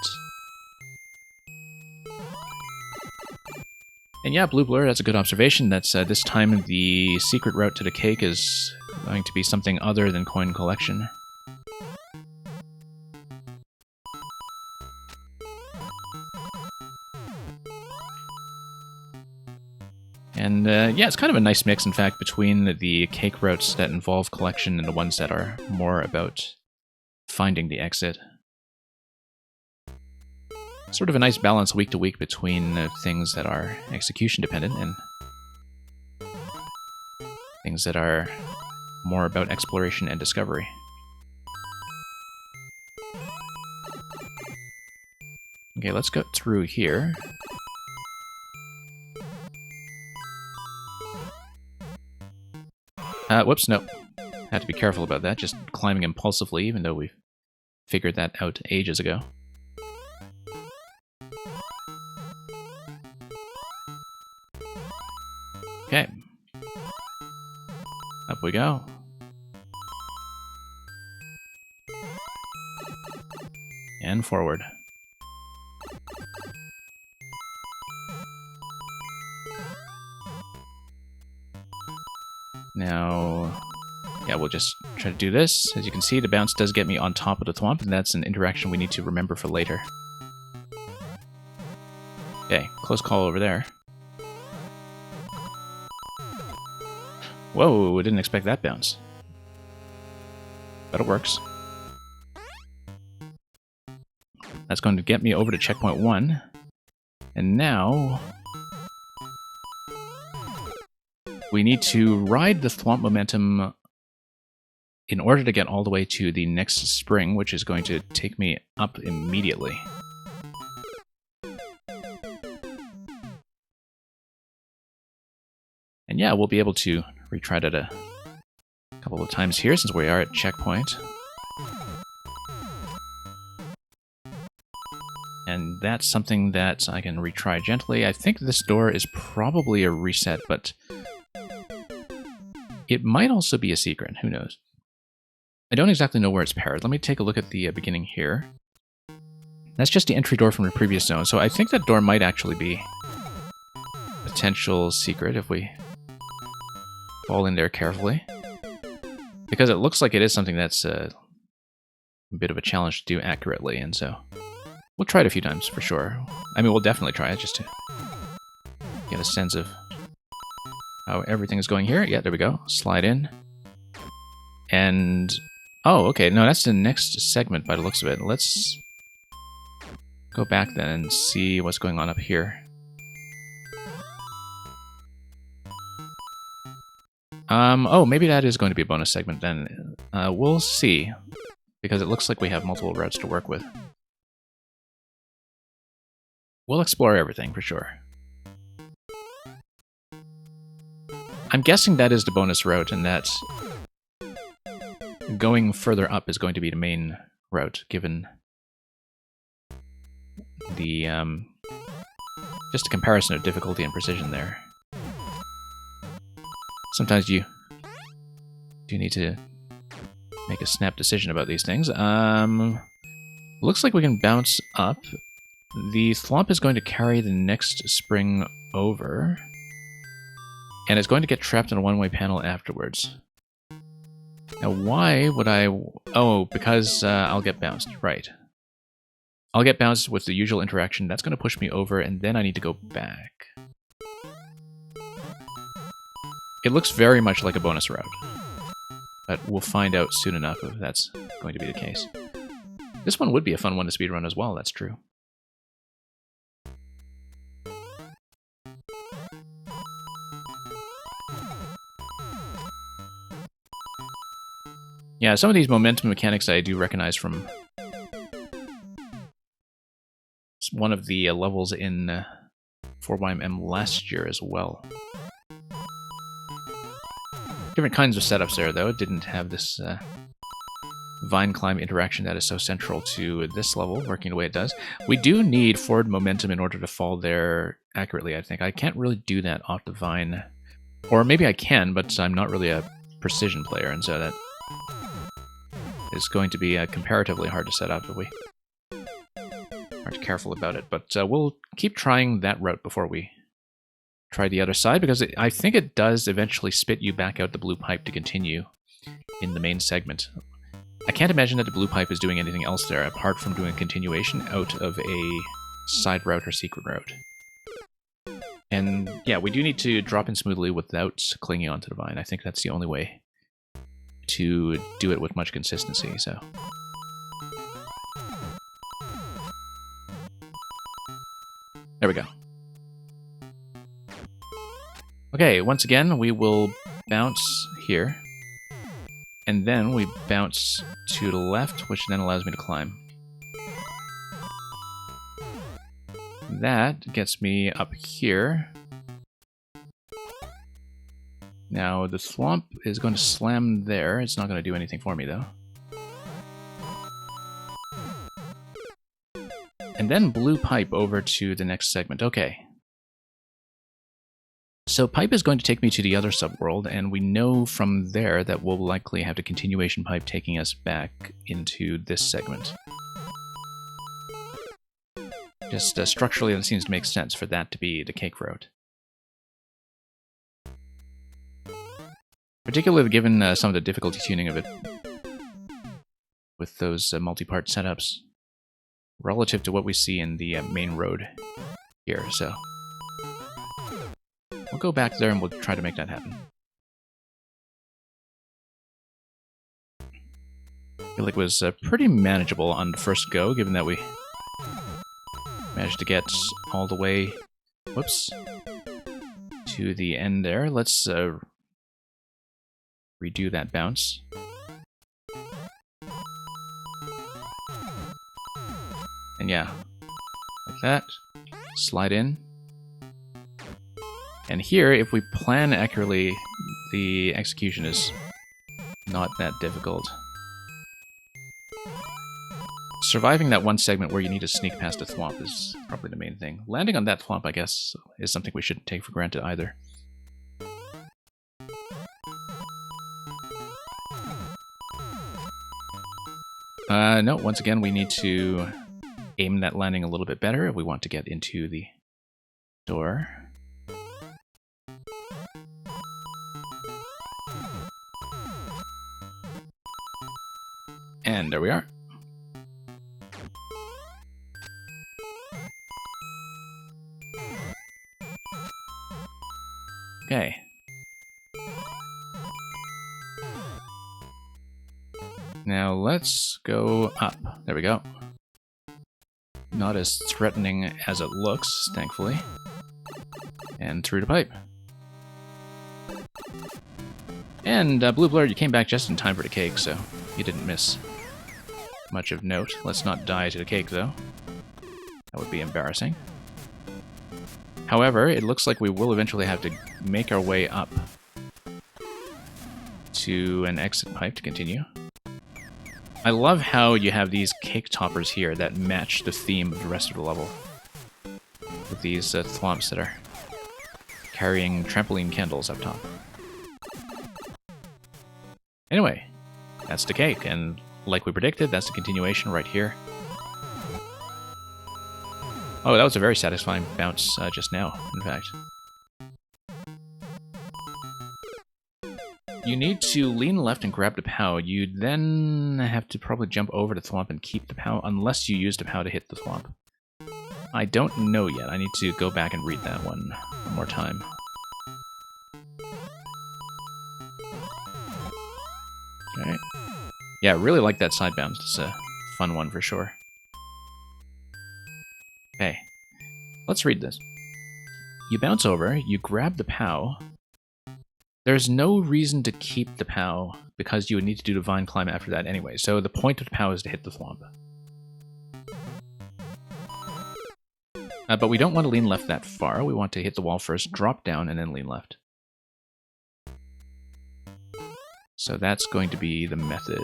And yeah, Blue Blur, that's a good observation. That's this time the secret route to the cake is going to be something other than coin collection. And yeah, it's kind of a nice mix, in fact, between the cake routes that involve collection and the ones that are more about finding the exit. Sort of a nice balance week to week between things that are execution dependent and things that are more about exploration and discovery. Okay, let's go through here. Whoops, no. Had to be careful about that, just climbing impulsively, even though we figured that out ages ago. Okay. Up we go. And forward. Now, yeah, we'll just try to do this. As you can see, the bounce does get me on top of the thwomp, and that's an interaction we need to remember for later. Okay, close call over there. Whoa, I didn't expect that bounce. But it works. That's going to get me over to checkpoint 1. And now we need to ride the thwomp momentum in order to get all the way to the next spring, which is going to take me up immediately. And yeah, we'll be able to retry that a couple of times here since we are at checkpoint. And that's something that I can retry gently. I think this door is probably a reset, but it might also be a secret. Who knows? I don't exactly know where it's paired. Let me take a look at the beginning here. That's just the entry door from the previous zone, so I think that door might actually be a potential secret if we fall in there carefully. Because it looks like it is something that's a bit of a challenge to do accurately, and so we'll try it a few times for sure. I mean, we'll definitely try it just to get a sense of how everything is going here. Yeah, there we go. Slide in. And oh, okay. No, that's the next segment by the looks of it. Let's go back then and see what's going on up here. Oh, maybe that is going to be a bonus segment then. We'll see, because it looks like we have multiple routes to work with. We'll explore everything for sure. I'm guessing that is the bonus route, and that going further up is going to be the main route, given the just a comparison of difficulty and precision there. Sometimes you do need to make a snap decision about these things. Looks like we can bounce up. The Thwomp is going to carry the next spring over, and it's going to get trapped in a one-way panel afterwards. Now, why would I... Oh, because I'll get bounced. Right. I'll get bounced with the usual interaction. That's going to push me over, and then I need to go back. It looks very much like a bonus route, but we'll find out soon enough if that's going to be the case. This one would be a fun one to speedrun as well, that's true. Yeah, some of these momentum mechanics I do recognize from one of the levels in 4YMM last year as well. Different kinds of setups there, though. It didn't have this vine climb interaction that is so central to this level, working the way it does. We do need forward momentum in order to fall there accurately, I think. I can't really do that off the vine. Or maybe I can, but I'm not really a precision player, and so that is going to be comparatively hard to set up if we aren't careful about it. But we'll keep trying that route before we try the other side, because I think it does eventually spit you back out the blue pipe to continue in the main segment. I can't imagine that the blue pipe is doing anything else there apart from doing a continuation out of a side route or secret route. And yeah, we do need to drop in smoothly without clinging onto the vine. I think that's the only way to do it with much consistency, so... There we go. Okay, once again, we will bounce here. And then we bounce to the left, which then allows me to climb. That gets me up here. Now, the Thwomp is going to slam there. It's not going to do anything for me, though. And then blue pipe over to the next segment. Okay. So pipe is going to take me to the other subworld, and we know from there that we'll likely have the continuation pipe taking us back into this segment. Just structurally, it seems to make sense for that to be the cake route. Particularly given some of the difficulty tuning of it with those multi-part setups relative to what we see in the main road here, so... We'll go back there and we'll try to make that happen. I feel like it was pretty manageable on the first go, given that we managed to get all the way, whoops, to the end there. Let's redo that bounce. And yeah, like that. Slide in. And here, if we plan accurately, the execution is not that difficult. Surviving that one segment where you need to sneak past a Thwomp is probably the main thing. Landing on that Thwomp, I guess, is something we shouldn't take for granted either. No, once again, we need to aim that landing a little bit better if we want to get into the door. And there we are. Okay. Now let's go up. There we go. Not as threatening as it looks, thankfully. And through the pipe. And Blue Blur, you came back just in time for the cake, so you didn't miss much of note. Let's not die to the cake, though. That would be embarrassing. However, it looks like we will eventually have to make our way up to an exit pipe to continue. I love how you have these cake toppers here that match the theme of the rest of the level. With these thwomps that are carrying trampoline candles up top. Anyway, that's the cake, and like we predicted, that's the continuation right here. Oh, that was a very satisfying bounce just now, in fact. You need to lean left and grab the POW. You then have to probably jump over the thwomp and keep the POW, unless you use the POW to hit the thwomp. I don't know yet. I need to go back and read that one more time. Okay. Yeah, I really like that side bounce. It's a fun one for sure. Okay. Let's read this. You bounce over, you grab the POW. There's no reason to keep the POW, because you would need to do Divine Climb after that anyway, so the point of the POW is to hit the thwomp. But we don't want to lean left that far. We want to hit the wall first, drop down, and then lean left. So that's going to be the method.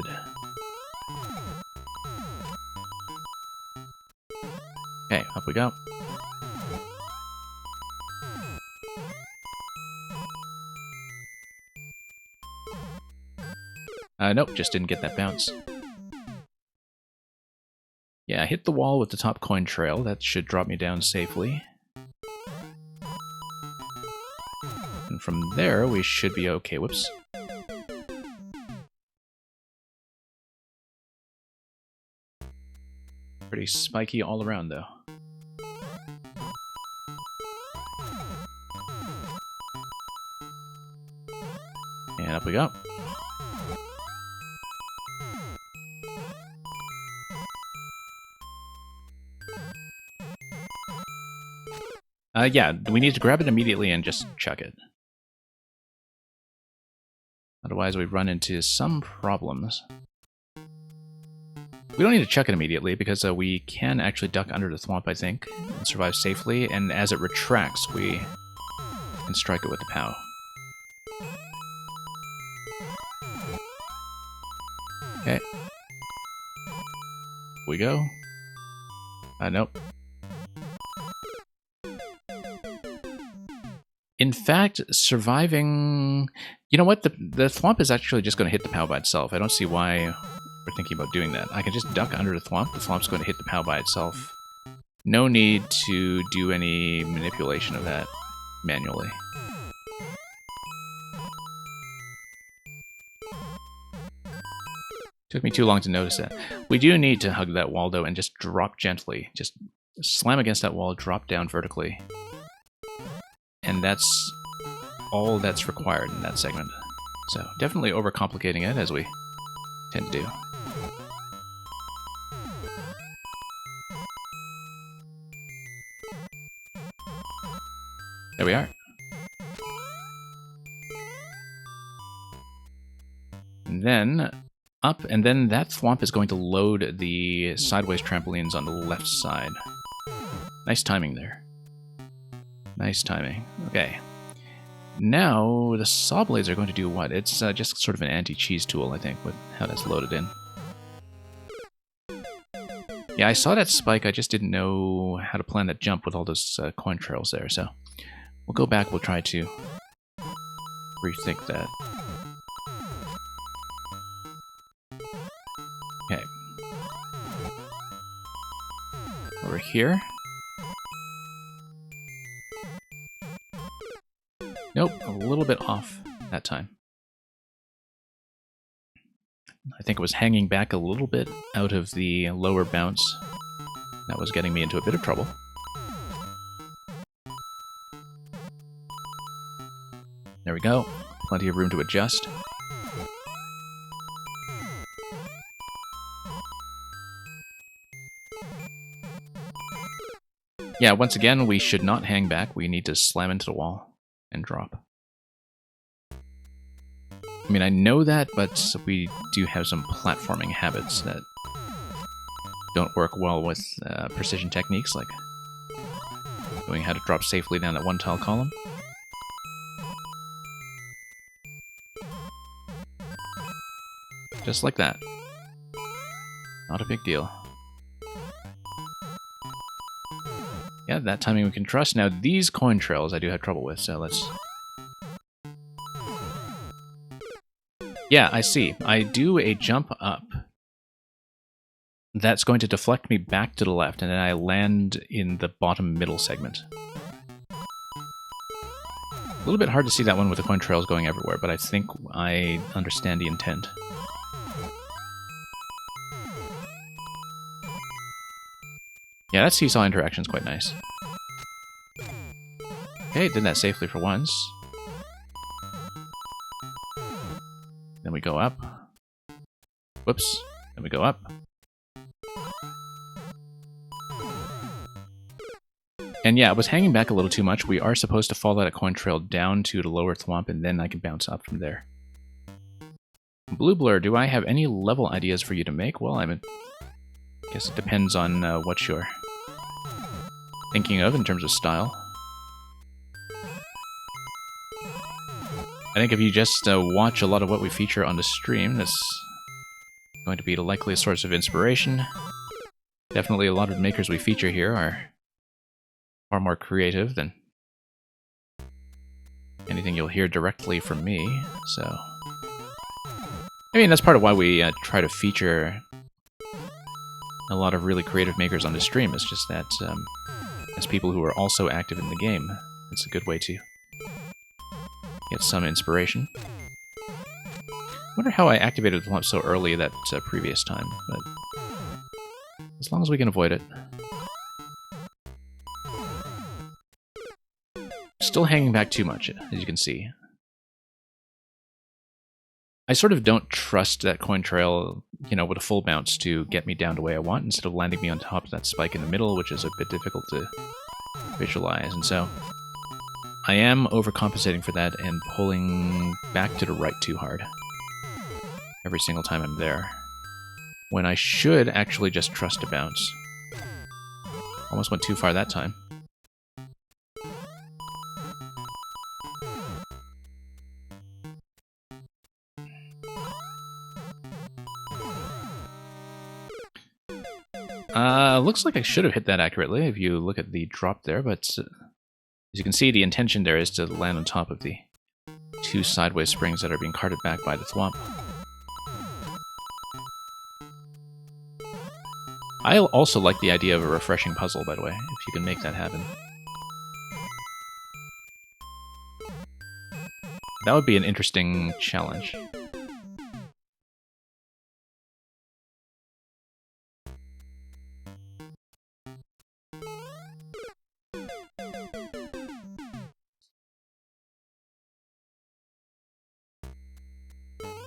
Okay, up we go. Nope, just didn't get that bounce. Yeah, hit the wall with the top coin trail. That should drop me down safely. And from there, we should be okay. Whoops. Pretty spiky all around, though. And up we go. Yeah, we need to grab it immediately and just chuck it. Otherwise, we run into some problems. We don't need to chuck it immediately, because we can actually duck under the thwomp, I think, and survive safely, and as it retracts, we can strike it with the POW. Okay. We go. Nope. In fact, surviving... You know what? The thwomp is actually just going to hit the POW by itself. I don't see why we're thinking about doing that. I can just duck under the thwomp. The thwomp's going to hit the POW by itself. No need to do any manipulation of that manually. Took me too long to notice that. We do need to hug that wall, though, and just drop gently. Just slam against that wall, drop down vertically. And that's all that's required in that segment. So definitely overcomplicating it, as we tend to do. There we are. And then up, and then that thwomp is going to load the sideways trampolines on the left side. Nice timing there. Nice timing. Okay. Now, the saw blades are going to do what? It's just sort of an anti-cheese tool, I think, with how that's loaded in. Yeah, I saw that spike, I just didn't know how to plan that jump with all those coin trails there, so we'll go back, we'll try to rethink that. Okay. Over here. Nope, a little bit off that time. I think it was hanging back a little bit out of the lower bounce. That was getting me into a bit of trouble. There we go. Plenty of room to adjust. Yeah, once again, we should not hang back. We need to slam into the wall and drop. I mean, I know that, but we do have some platforming habits that don't work well with precision techniques, like knowing how to drop safely down that one tile column. Just like that. Not a big deal. Yeah, that timing we can trust. Now, these coin trails I do have trouble with, so let's... Yeah, I see. I do a jump up, that's going to deflect me back to the left, and then I land in the bottom middle segment. A little bit hard to see that one with the coin trails going everywhere, but I think I understand the intent. Yeah, that seesaw interaction is quite nice. Okay, did that safely for once. Then we go up. Whoops. Then we go up. And yeah, I was hanging back a little too much. We are supposed to follow that coin trail down to the lower thwomp, and then I can bounce up from there. Blue Blur, do I have any level ideas for you to make? Well, I guess it depends on what you're thinking of in terms of style. I think if you just watch a lot of what we feature on the stream, that's going to be the likeliest source of inspiration. Definitely a lot of the makers we feature here are far more creative than anything you'll hear directly from me, so... I mean, that's part of why we try to feature a lot of really creative makers on the stream. It's just that, as people who are also active in the game, it's a good way to get some inspiration. I wonder how I activated the launch so early that previous time, but as long as we can avoid it. Still hanging back too much, as you can see. I sort of don't trust that coin trail, you know, with a full bounce to get me down the way I want, instead of landing me on top of that spike in the middle, which is a bit difficult to visualize. And so I am overcompensating for that and pulling back to the right too hard every single time I'm there, when I should actually just trust a bounce. Almost went too far that time. Looks like I should have hit that accurately if you look at the drop there, but as you can see, the intention there is to land on top of the two sideways springs that are being carted back by the thwomp. I also like the idea of a refreshing puzzle, by the way, if you can make that happen. That would be an interesting challenge.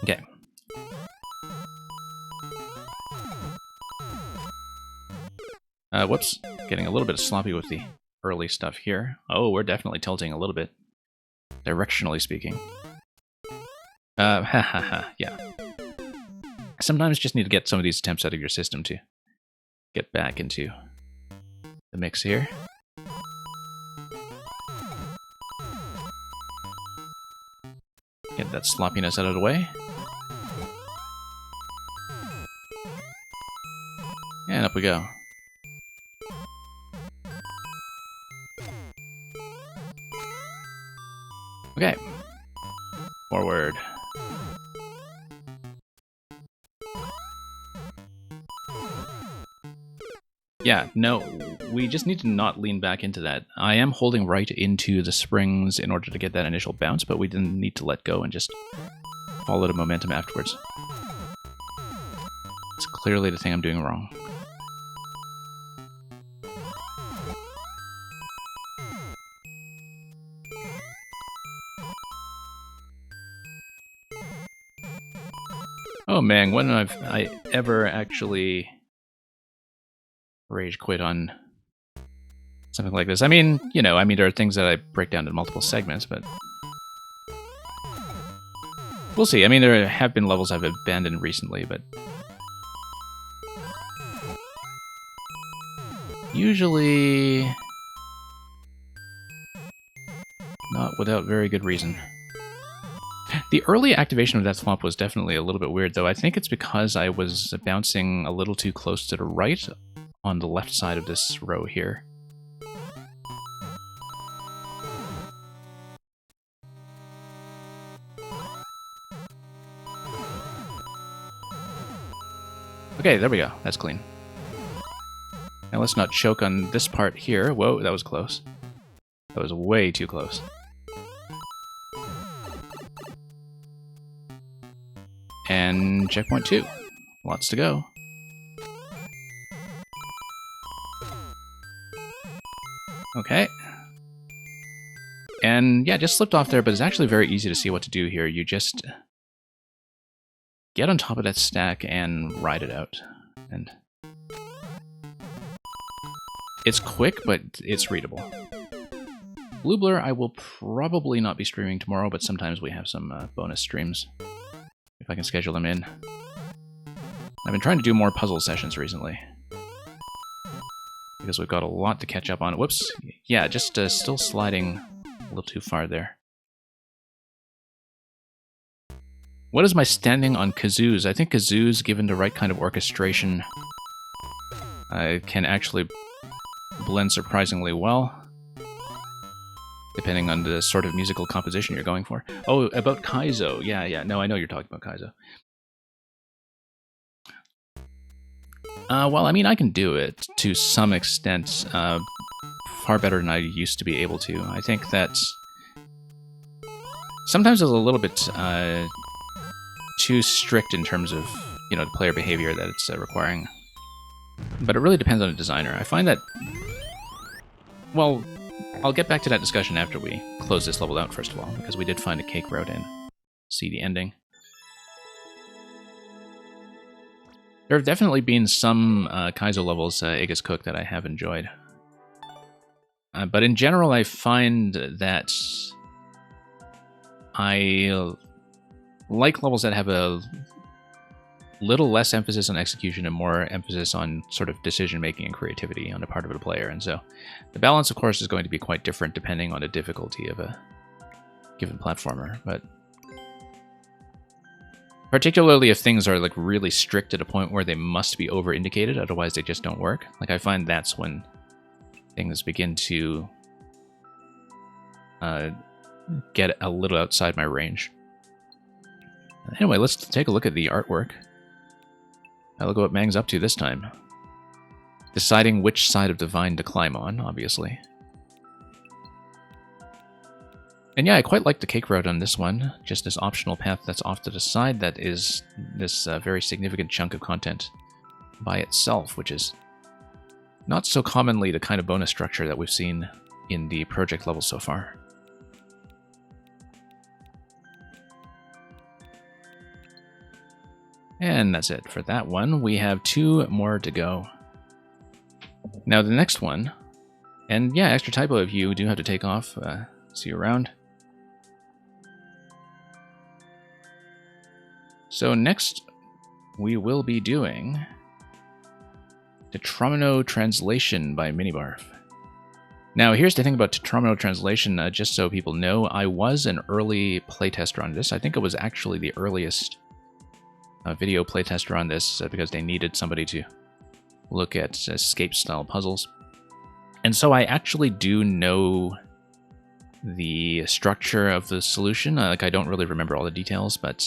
Okay. Whoops. Getting a little bit sloppy with the early stuff here. Oh, we're definitely tilting a little bit. Directionally speaking. Yeah. Sometimes you just need to get some of these attempts out of your system to get back into the mix here. Get that sloppiness out of the way. And up we go. Okay. Forward. Yeah, no, we just need to not lean back into that. I am holding right into the springs in order to get that initial bounce, but we didn't need to let go and just follow the momentum afterwards. It's clearly the thing I'm doing wrong. Oh man, when have I ever actually rage quit on something like this? I mean, you know, there are things that I break down in multiple segments, but we'll see. I mean, there have been levels I've abandoned recently, but usually not without very good reason. The early activation of that thwomp was definitely a little bit weird, though. I think it's because I was bouncing a little too close to the right on the left side of this row here. Okay, there we go. That's clean. Now let's not choke on this part here. Whoa, that was close. That was way too close. And checkpoint 2. Lots to go. Okay. And yeah, just slipped off there, but it's actually very easy to see what to do here. You just get on top of that stack and ride it out. And it's quick, but it's readable. Blue Blur, I will probably not be streaming tomorrow, but sometimes we have some bonus streams, if I can schedule them in. I've been trying to do more puzzle sessions recently, because we've got a lot to catch up on. Whoops. Yeah, just still sliding a little too far there. What is my standing on kazoos? I think kazoos, given the right kind of orchestration, can actually blend surprisingly well, depending on the sort of musical composition you're going for. Oh, about Kaizo. Yeah. No, I know you're talking about Kaizo. Well, I mean, I can do it to some extent, far better than I used to be able to. I think that sometimes it's a little bit too strict in terms of, you know, the player behavior that it's requiring. But it really depends on the designer. I find that, well, I'll get back to that discussion after we close this level out, first of all, because we did find a cake route and see the ending. There have definitely been some Kaizo levels, Aegis Cook, that I have enjoyed. But in general, I find that I like levels that have a little less emphasis on execution and more emphasis on sort of decision-making and creativity on the part of the player. And so the balance, of course, is going to be quite different depending on the difficulty of a given platformer. But particularly if things are like really strict at a point where they must be over-indicated, otherwise they just don't work. Like, I find that's when things begin to get a little outside my range. Anyway, let's take a look at the artwork. Now look at what Mang's up to this time. Deciding which side of the vine to climb on, obviously. And yeah, I quite like the cake route on this one. Just this optional path that's off to the side that is this very significant chunk of content by itself, which is not so commonly the kind of bonus structure that we've seen in the project levels so far. And that's it for that one. We have 2 more to go. Now the next one, and yeah, extra typo if you do have to take off. See you around. So next, we will be doing Tetromino Translation by Minibarf. Now, here's the thing about Tetromino Translation, just so people know, I was an early playtester on this. I think it was actually the earliest video playtester on this because they needed somebody to look at escape-style puzzles. And so I actually do know the structure of the solution. Like, I don't really remember all the details, but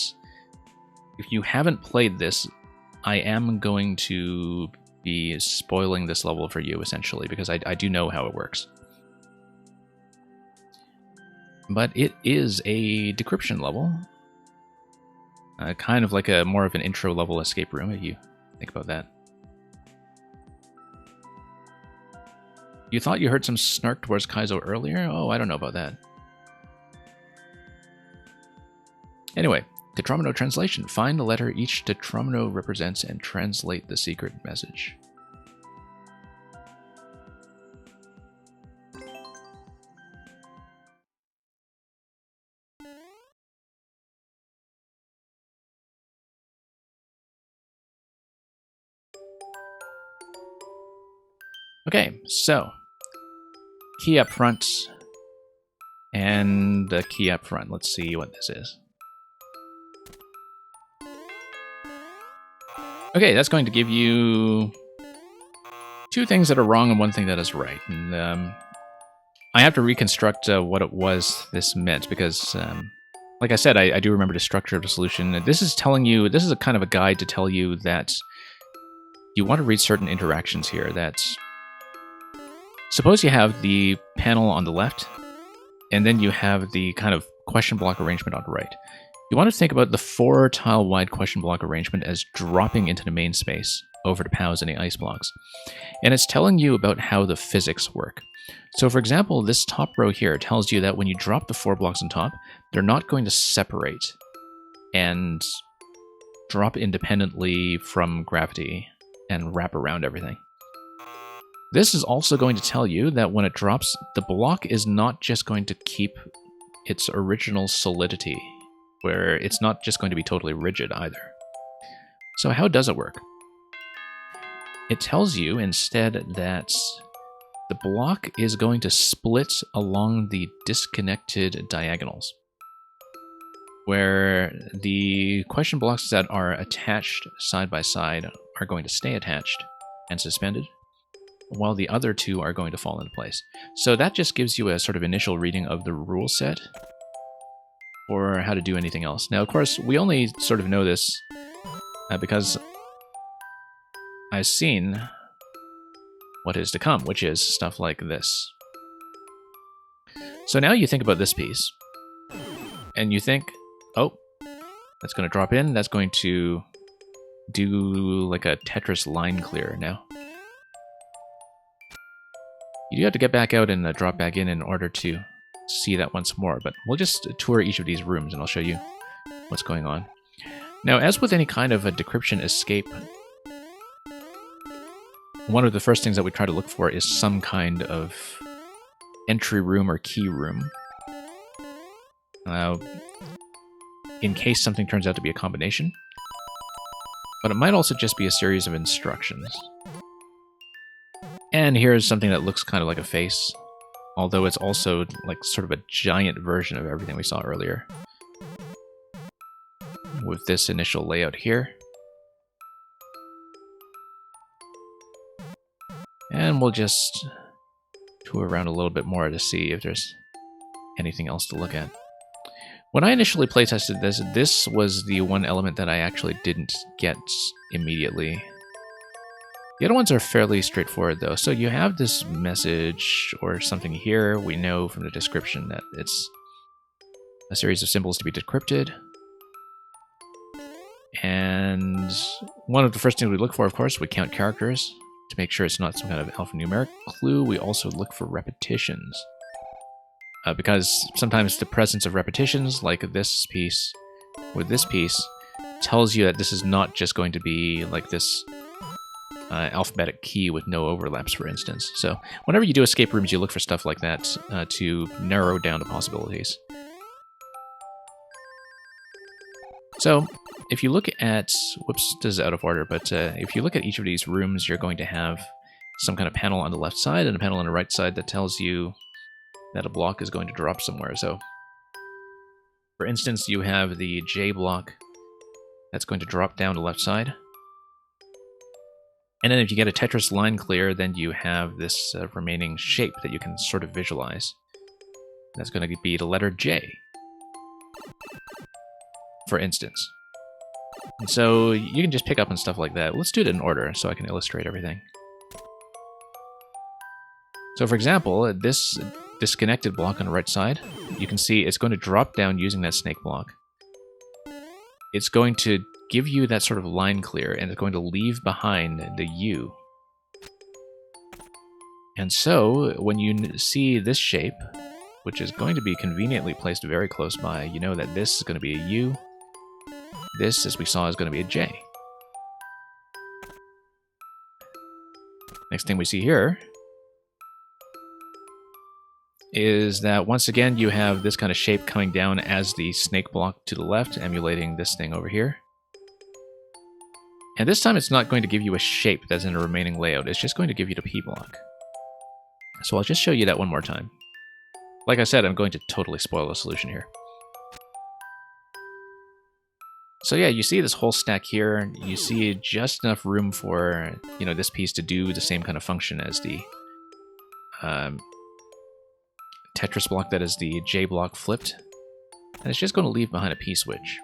if you haven't played this, I am going to be spoiling this level for you, essentially, because I do know how it works. But it is a decryption level. Kind of like a more of an intro-level escape room, if you think about that. You thought you heard some snark towards Kaizo earlier? Oh, I don't know about that. Anyway, Tetromino Translation. Find the letter each tetromino represents and translate the secret message. Okay, so key up front and the key up front. Let's see what this is. Okay, that's going to give you 2 things that are wrong and 1 thing that is right. And I have to reconstruct what it was this meant because, like I said, I do remember the structure of the solution. This is telling you, this is a kind of a guide to tell you that you want to read certain interactions here. That's, suppose you have the panel on the left, and then you have the kind of question block arrangement on the right. You want to think about the 4-tile wide question block arrangement as dropping into the main space over to POWs and the ice blocks. And it's telling you about how the physics work. So for example, this top row here tells you that when you drop the 4 blocks on top, they're not going to separate and drop independently from gravity and wrap around everything. This is also going to tell you that when it drops, the block is not just going to keep its original solidity, where it's not just going to be totally rigid either. So how does it work? It tells you instead that the block is going to split along the disconnected diagonals, where the question blocks that are attached side by side are going to stay attached and suspended, while the other 2 are going to fall into place. So that just gives you a sort of initial reading of the rule set for how to do anything else. Now, of course, we only sort of know this because I've seen what is to come, which is stuff like this. So now you think about this piece, and you think, oh, that's going to drop in, that's going to do like a Tetris line clear now. You do have to get back out and drop back in order to see that once more, but we'll just tour each of these rooms and I'll show you what's going on. Now, as with any kind of a decryption escape, one of the first things that we try to look for is some kind of entry room or key room, in case something turns out to be a combination, but it might also just be a series of instructions. And here's something that looks kind of like a face, although it's also like sort of a giant version of everything we saw earlier, with this initial layout here. And we'll just tour around a little bit more to see if there's anything else to look at. When I initially playtested this, this was the one element that I actually didn't get immediately. The other ones are fairly straightforward though. So you have this message or something here. We know from the description that it's a series of symbols to be decrypted. And one of the first things we look for, of course, we count characters to make sure it's not some kind of alphanumeric clue. We also look for repetitions. Because sometimes the presence of repetitions, like this piece with this piece, tells you that this is not just going to be like this alphabetic key with no overlaps, for instance. So whenever you do escape rooms, you look for stuff like that to narrow down the possibilities. So if you look at, whoops, this is out of order, but if you look at each of these rooms, you're going to have some kind of panel on the left side and a panel on the right side that tells you that a block is going to drop somewhere. So for instance, you have the J block that's going to drop down the left side. And then if you get a Tetris line clear, then you have this remaining shape that you can sort of visualize. That's going to be the letter J, for instance. And so you can just pick up on stuff like that. Let's do it in order so I can illustrate everything. So for example, this disconnected block on the right side, you can see it's going to drop down using that snake block. It's going to give you that sort of line clear, and it's going to leave behind the U. And so when you see this shape, which is going to be conveniently placed very close by, you know that this is going to be a U. This, as we saw, is going to be a J. Next thing we see here is that once again you have this kind of shape coming down as the snake block to the left, emulating this thing over here. And this time it's not going to give you a shape that's in a remaining layout, it's just going to give you the P block. So I'll just show you that one more time. Like I said, I'm going to totally spoil the solution here. So yeah, you see this whole stack here, you see just enough room for, you know, this piece to do the same kind of function as the Tetris block that is the J block flipped. And it's just going to leave behind a P switch.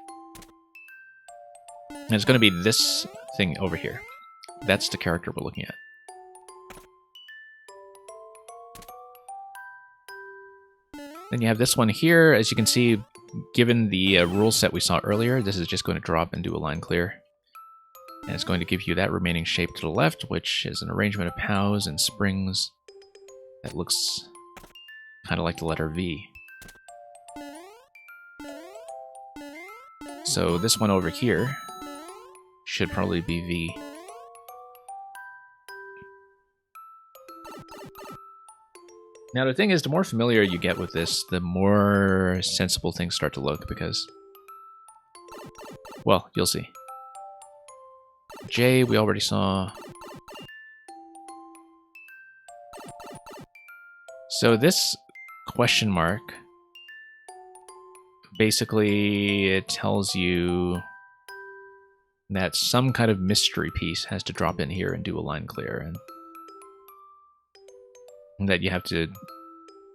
And it's going to be this thing over here. That's the character we're looking at. Then you have this one here. As you can see, given the rule set we saw earlier, this is just going to drop and do a line clear. And it's going to give you that remaining shape to the left, which is an arrangement of pows and springs that looks kind of like the letter V. So this one over here should probably be V. Now the thing is, the more familiar you get with this, the more sensible things start to look, because, well, you'll see. J, we already saw. So this question mark, basically it tells you that some kind of mystery piece has to drop in here and do a line clear, and that you have to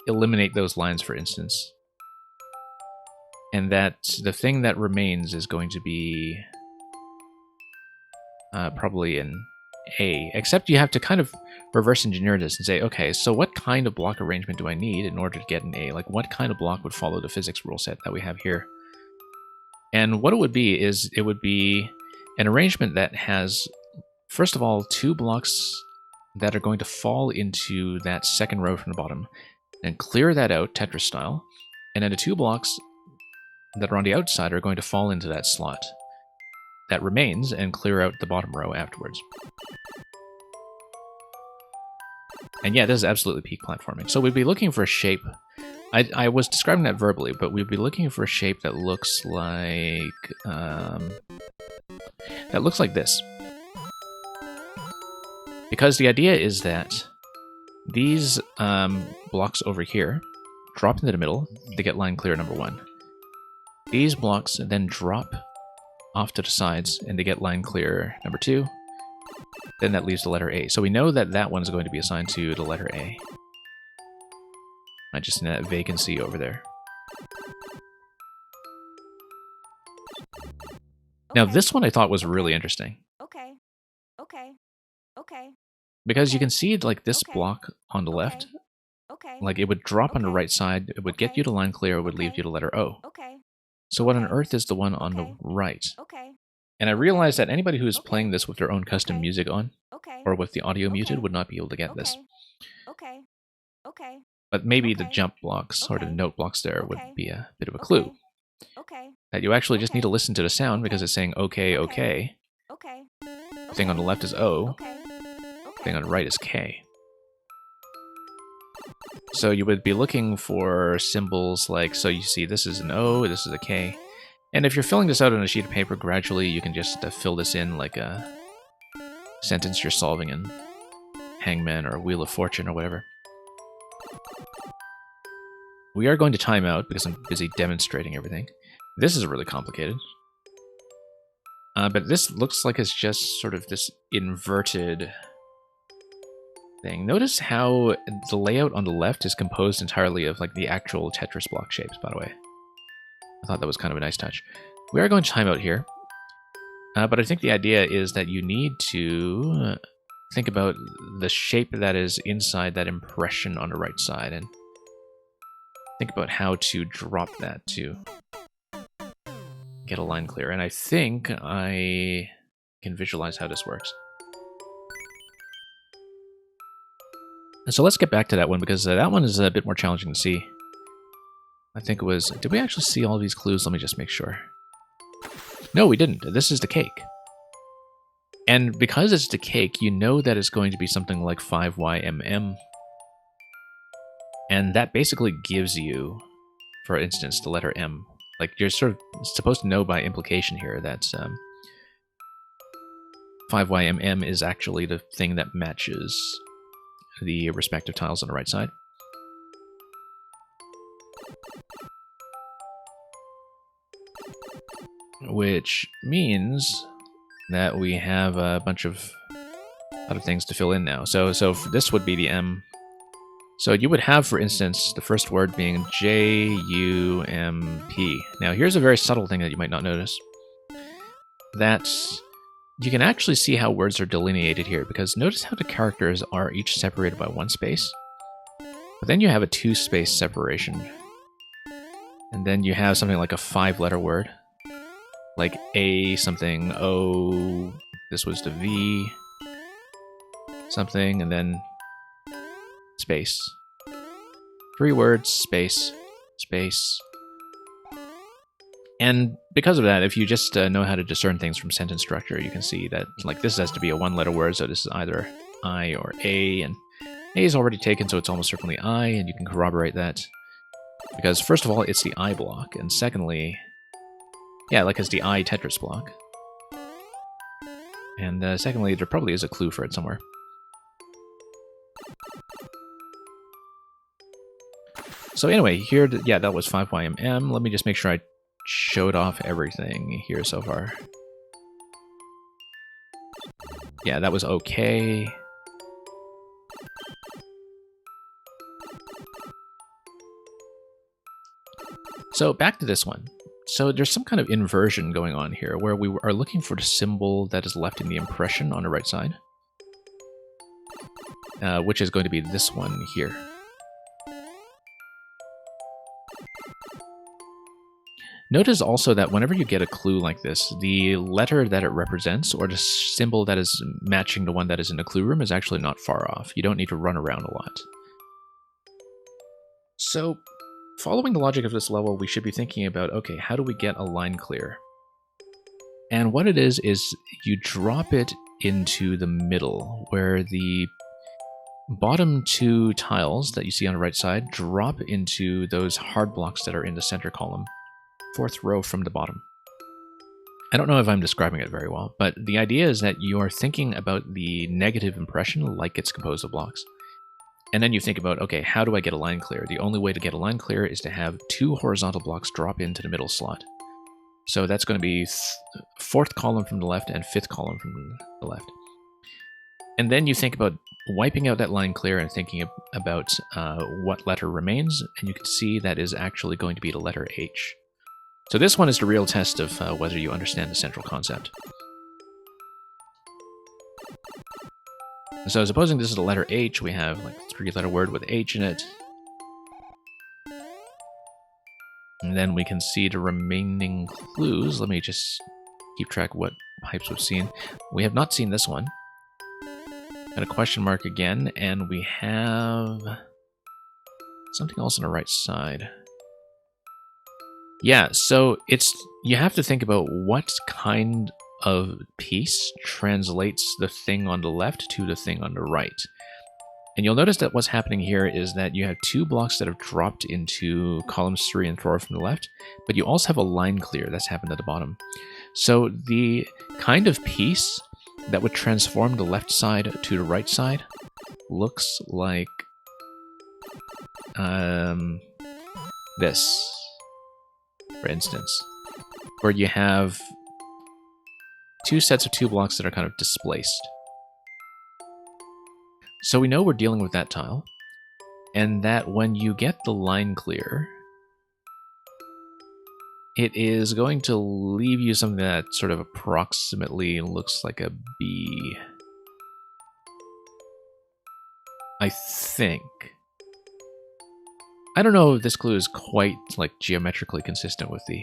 eliminate those lines, for instance. And that the thing that remains is going to be probably an A, except you have to kind of reverse engineer this and say, okay, so what kind of block arrangement do I need in order to get an A? Like, what kind of block would follow the physics rule set that we have here? And what it would be is, it would be an arrangement that has, first of all, 2 blocks that are going to fall into that second row from the bottom, and clear that out Tetris style, and then the 2 blocks that are on the outside are going to fall into that slot that remains and clear out the bottom row afterwards. And yeah, this is absolutely peak platforming. So we'd be looking for a shape. I was describing that verbally, but we'd be looking for a shape that looks like this. Because the idea is that these blocks over here drop into the middle, they get line clear number 1. These blocks then drop off to the sides and they get line clear number 2. Then that leaves the letter A. So we know that that one's going to be assigned to the letter A. Not just in that vacancy over there. Okay. Now this one I thought was really interesting. Okay. Because you can see like this block on the left. Like it would drop on the right side, it would get you to line clear, it would leave you to letter O. So what on earth is the one on the right? And I realized that anybody who is playing this with their own custom music on, or with the audio muted, would not be able to get this. But maybe the jump blocks, or the note blocks there, would be a bit of a clue. That you actually just need to listen to the sound, because it's saying okay, okay. The thing on the left is O, the thing on the right is K. So you would be looking for symbols like, so you see this is an O, this is a K. And if you're filling this out on a sheet of paper, gradually you can just fill this in like a sentence you're solving in Hangman or Wheel of Fortune or whatever. We are going to time out because I'm busy demonstrating everything. This is really complicated. But this looks like it's just sort of this inverted thing. Notice how the layout on the left is composed entirely of like the actual Tetris block shapes, by the way. I thought that was kind of a nice touch. We are going to time out here. But I think the idea is that you need to think about the shape that is inside that impression on the right side, and think about how to drop that to get a line clear. And I think I can visualize how this works. And so let's get back to that one, because that one is a bit more challenging to see. I think it was... Did we actually see all these clues? Let me just make sure. No, we didn't. This is the cake. And because it's the cake, you know that it's going to be something like 5YMM. And that basically gives you, for instance, the letter M. Like, you're sort of supposed to know by implication here that 5YMM is actually the thing that matches the respective tiles on the right side. Which means that we have a bunch of other things to fill in now. So this would be the M. So you would have, for instance, the first word being J-U-M-P. Now here's a very subtle thing that you might not notice. That you can actually see how words are delineated here, because notice how the characters are each separated by one space. But then you have a 2-space separation. And then you have something like a 5-letter word. Like A something, O, this was the V, something, and then space. 3 words, space, space. And because of that, if you just know how to discern things from sentence structure, you can see that like this has to be a 1-letter word, so this is either I or A, and A is already taken, so it's almost certainly I, and you can corroborate that. Because first of all, it's the I block, and secondly, yeah, like it's the I Tetris block. And secondly, there probably is a clue for it somewhere. So anyway, here, yeah, that was 5YMM. Let me just make sure I showed off everything here so far. Yeah, that was okay. So back to this one. So there's some kind of inversion going on here, where we are looking for the symbol that is left in the impression on the right side, which is going to be this one here. Notice also that whenever you get a clue like this, the letter that it represents, or the symbol that is matching the one that is in the clue room, is actually not far off. You don't need to run around a lot. So, following the logic of this level, we should be thinking about, okay, how do we get a line clear? And what it is you drop it into the middle, where the bottom 2 tiles that you see on the right side drop into those hard blocks that are in the center column. 4th row from the bottom. I don't know if I'm describing it very well, but the idea is that you are thinking about the negative impression like it's composed of blocks. And then you think about, okay, how do I get a line clear? The only way to get a line clear is to have 2 horizontal blocks drop into the middle slot. So that's going to be 4th column from the left and 5th column from the left. And then you think about wiping out that line clear and thinking about what letter remains, and you can see that is actually going to be the letter H. So this one is the real test of whether you understand the central concept. So supposing this is the letter H, we have like a 3-letter word with H in it. And then we can see the remaining clues. Let me just keep track of what pipes we've seen. We have not seen this one. Got a question mark again, and we have something else on the right side. Yeah, so you have to think about what kind of piece translates the thing on the left to the thing on the right. And you'll notice that what's happening here is that you have 2 blocks that have dropped into columns 3 and 4 from the left, but you also have a line clear that's happened at the bottom. So the kind of piece that would transform the left side to the right side looks like this, for instance, where you have 2 sets of 2 blocks that are kind of displaced. So we know we're dealing with that tile, and that when you get the line clear, it is going to leave you something that sort of approximately looks like a B. I think. I don't know if this clue is quite like geometrically consistent with the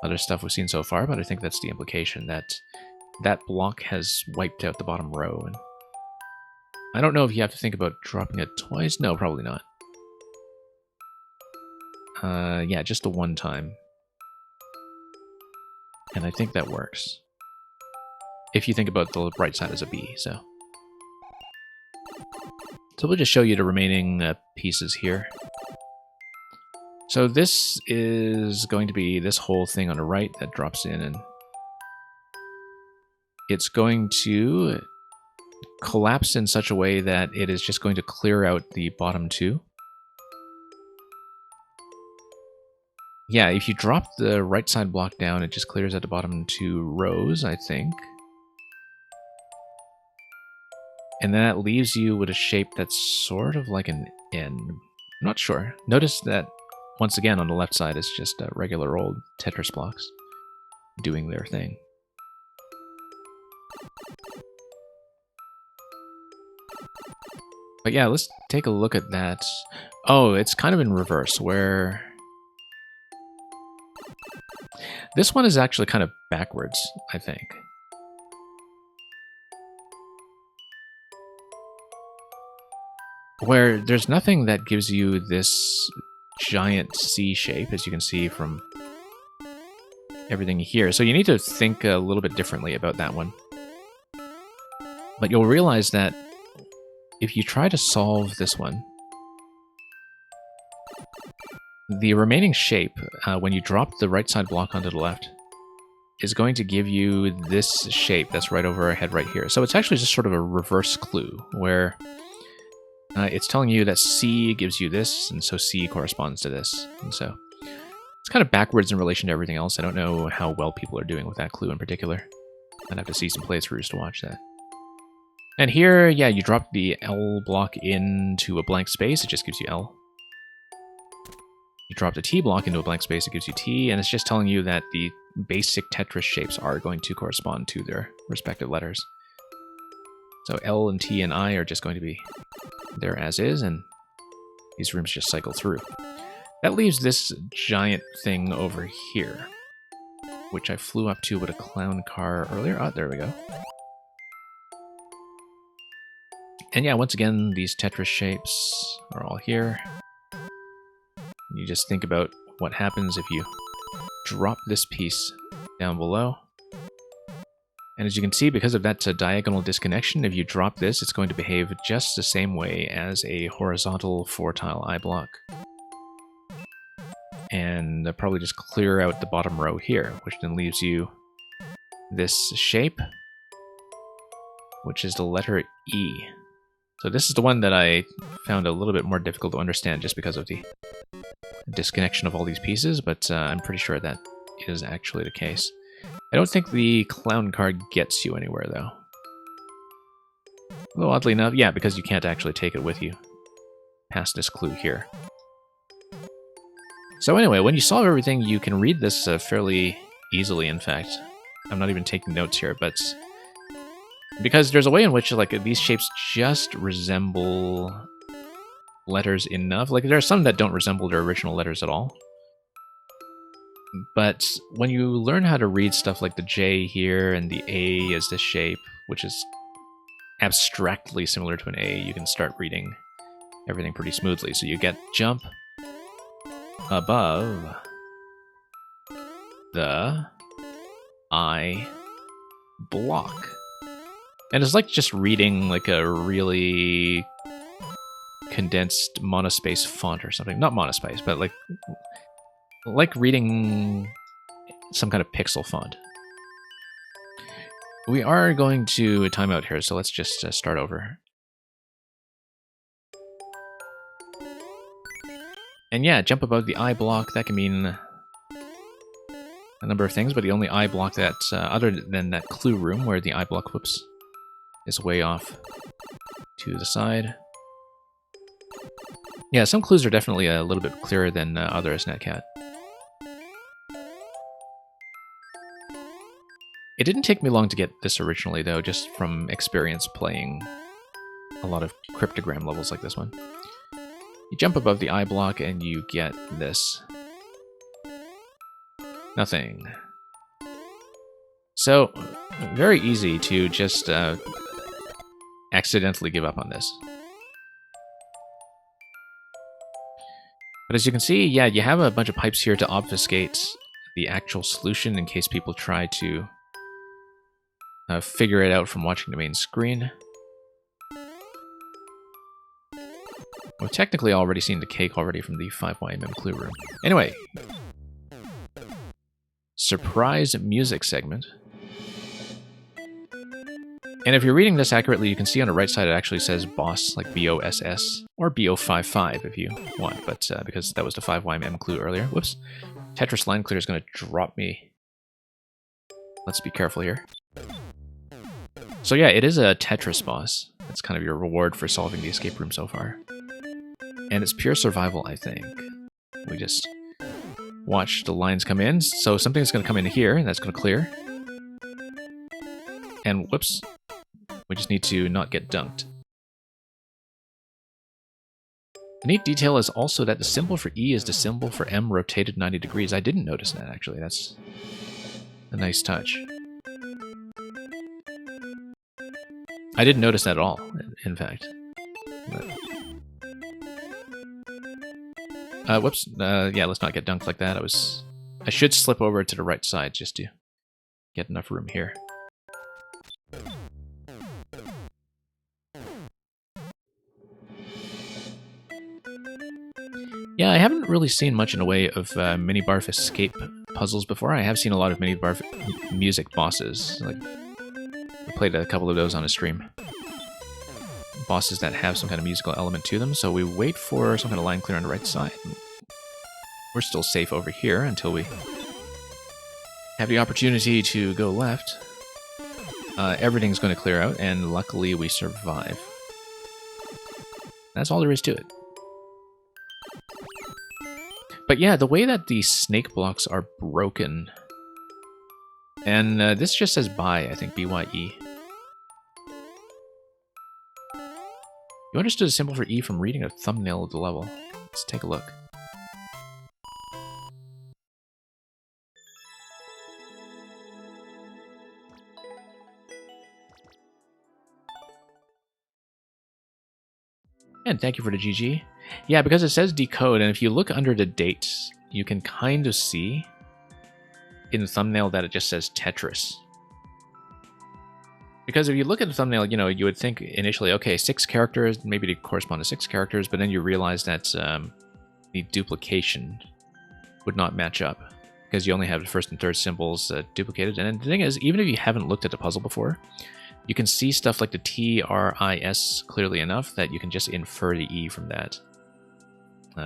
other stuff we've seen so far, but I think that's the implication, that that block has wiped out the bottom row. And I don't know if you have to think about dropping it twice. No, probably not. Yeah, just the one time. And I think that works. If you think about the right side as a B, so. So we'll just show you the remaining pieces here. So this is going to be this whole thing on the right that drops in, and it's going to collapse in such a way that it is just going to clear out the bottom 2. Yeah, if you drop the right side block down, it just clears out the bottom 2 rows, I think. And then that leaves you with a shape that's sort of like an N. I'm not sure. Notice that, once again, on the left side, it's just regular old Tetris blocks doing their thing. But yeah, let's take a look at that. Oh, it's kind of in reverse, where... This one is actually kind of backwards, I think. Where there's nothing that gives you this giant C shape, as you can see from everything here. So you need to think a little bit differently about that one. But you'll realize that if you try to solve this one, the remaining shape, when you drop the right side block onto the left, is going to give you this shape that's right over our head right here. So it's actually just sort of a reverse clue, where it's telling you that C gives you this, and so C corresponds to this. And so it's kind of backwards in relation to everything else. I don't know how well people are doing with that clue in particular. I'd have to see some playthroughs to watch that. And here, yeah, you drop the L block into a blank space, it just gives you L. You drop the T block into a blank space, it gives you T, and it's just telling you that the basic Tetris shapes are going to correspond to their respective letters. So L and T and I are just going to be there as is, and these rooms just cycle through. That leaves this giant thing over here, which I flew up to with a clown car earlier. Oh, there we go. And yeah, once again, these Tetris shapes are all here. You just think about what happens if you drop this piece down below. And as you can see, because of that diagonal disconnection, if you drop this, it's going to behave just the same way as a horizontal 4-tile I block. And probably just clear out the bottom row here, which then leaves you this shape, which is the letter E. So this is the one that I found a little bit more difficult to understand just because of the disconnection of all these pieces, but I'm pretty sure that is actually the case. I don't think the clown card gets you anywhere, though. Although, oddly enough, yeah, because you can't actually take it with you past this clue here. So anyway, when you solve everything, you can read this fairly easily, in fact. I'm not even taking notes here, but... because there's a way in which like these shapes just resemble letters enough. Like there are some that don't resemble their original letters at all. But when you learn how to read stuff like the J here and the A as this shape, which is abstractly similar to an A, you can start reading everything pretty smoothly. So you get jump above the I block. And it's like just reading like a really condensed monospace font or something. Not monospace, but like reading some kind of pixel font. We are going to time out here, so let's just start over. And yeah, jump above the I block, that can mean a number of things, but the only I block that, other than that clue room where the I block, whoops, is way off to the side. Yeah, some clues are definitely a little bit clearer than others, Netcat. It didn't take me long to get this originally, though, just from experience playing a lot of cryptogram levels like this one. You jump above the I block and you get this. Nothing. So, very easy to just accidentally give up on this. But as you can see, yeah, you have a bunch of pipes here to obfuscate the actual solution in case people try to figure it out from watching the main screen. We've technically already seen the cake already from the 5YMM clue room. Anyway, surprise music segment. And if you're reading this accurately, you can see on the right side it actually says boss, like BOSS, or BO55 if you want, but because that was the 5YMM clue earlier. Whoops. Tetris line clear is going to drop me. Let's be careful here. So yeah, it is a Tetris boss. That's kind of your reward for solving the escape room so far. And it's pure survival, I think. We just watch the lines come in. So something's going to come in here, and that's going to clear. And whoops, we just need to not get dunked. The neat detail is also that the symbol for E is the symbol for M rotated 90 degrees. I didn't notice that, actually. That's a nice touch. I didn't notice that at all, in fact. Whoops. Yeah, let's not get dunked like that. I should slip over to the right side just to get enough room here. Yeah, I haven't really seen much in the way of Mini-Barf escape puzzles before. I have seen a lot of Mini-Barf music bosses. Like, I played a couple of those on a stream. Bosses that have some kind of musical element to them, so we wait for some kind of line clear on the right side. We're still safe over here until we have the opportunity to go left. Everything's going to clear out, and luckily we survive. That's all there is to it. But yeah, the way that the snake blocks are broken, and this just says bye, I think, B-Y-E. You understood a symbol for E from reading a thumbnail of the level. Let's take a look. And thank you for the GG. Yeah, because it says decode, and if you look under the dates, you can kind of see in the thumbnail that it just says Tetris. Because if you look at the thumbnail, you know, you would think initially, okay, 6 characters, maybe they correspond to 6 characters, but then you realize that the duplication would not match up, because you only have the first and third symbols duplicated. And the thing is, even if you haven't looked at the puzzle before, you can see stuff like the T, R, I, S clearly enough that you can just infer the E from that.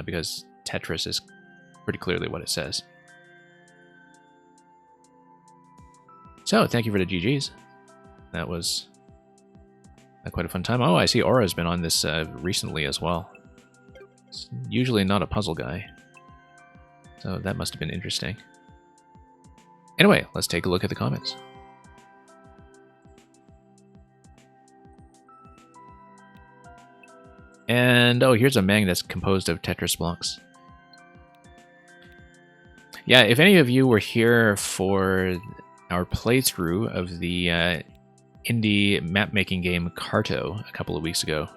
Because Tetris is pretty clearly what it says. So, thank you for the GGs. That was quite a fun time. Oh, I see Aura's been on this recently as well. It's usually not a puzzle guy. So that must have been interesting. Anyway, let's take a look at the comments. And, oh, here's a Mang that's composed of Tetris blocks. Yeah, if any of you were here for our playthrough of the indie map-making game Carto a couple of weeks ago,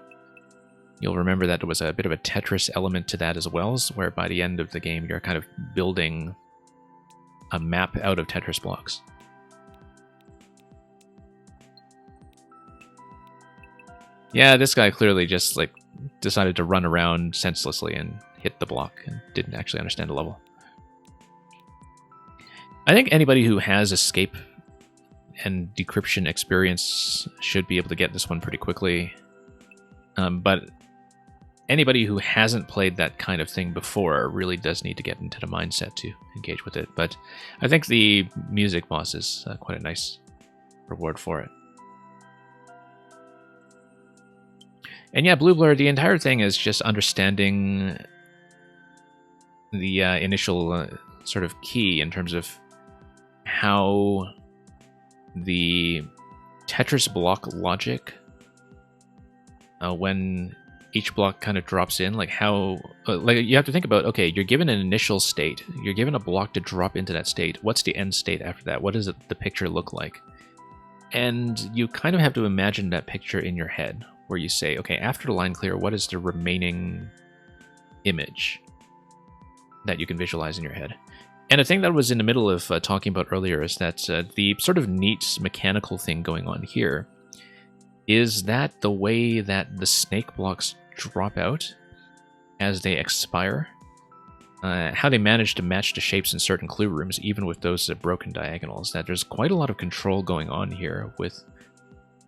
you'll remember that there was a bit of a Tetris element to that as well, where by the end of the game you're kind of building a map out of Tetris blocks. Yeah, this guy clearly just like decided to run around senselessly and hit the block and didn't actually understand the level. I think anybody who has escape and decryption experience should be able to get this one pretty quickly. But anybody who hasn't played that kind of thing before really does need to get into the mindset to engage with it. But I think the music boss is quite a nice reward for it. And yeah, Blue Blur, the entire thing is just understanding the initial sort of key in terms of how the Tetris block logic, when each block kind of drops in, like how, like you have to think about, okay, you're given an initial state, you're given a block to drop into that state. What's the end state after that? What does the picture look like? And you kind of have to imagine that picture in your head, where you say, okay, after the line clear, what is the remaining image that you can visualize in your head? And the thing that I was in the middle of talking about earlier is that the sort of neat mechanical thing going on here is that the way that the snake blocks drop out as they expire, how they manage to match the shapes in certain clue rooms, even with those broken diagonals, that there's quite a lot of control going on here with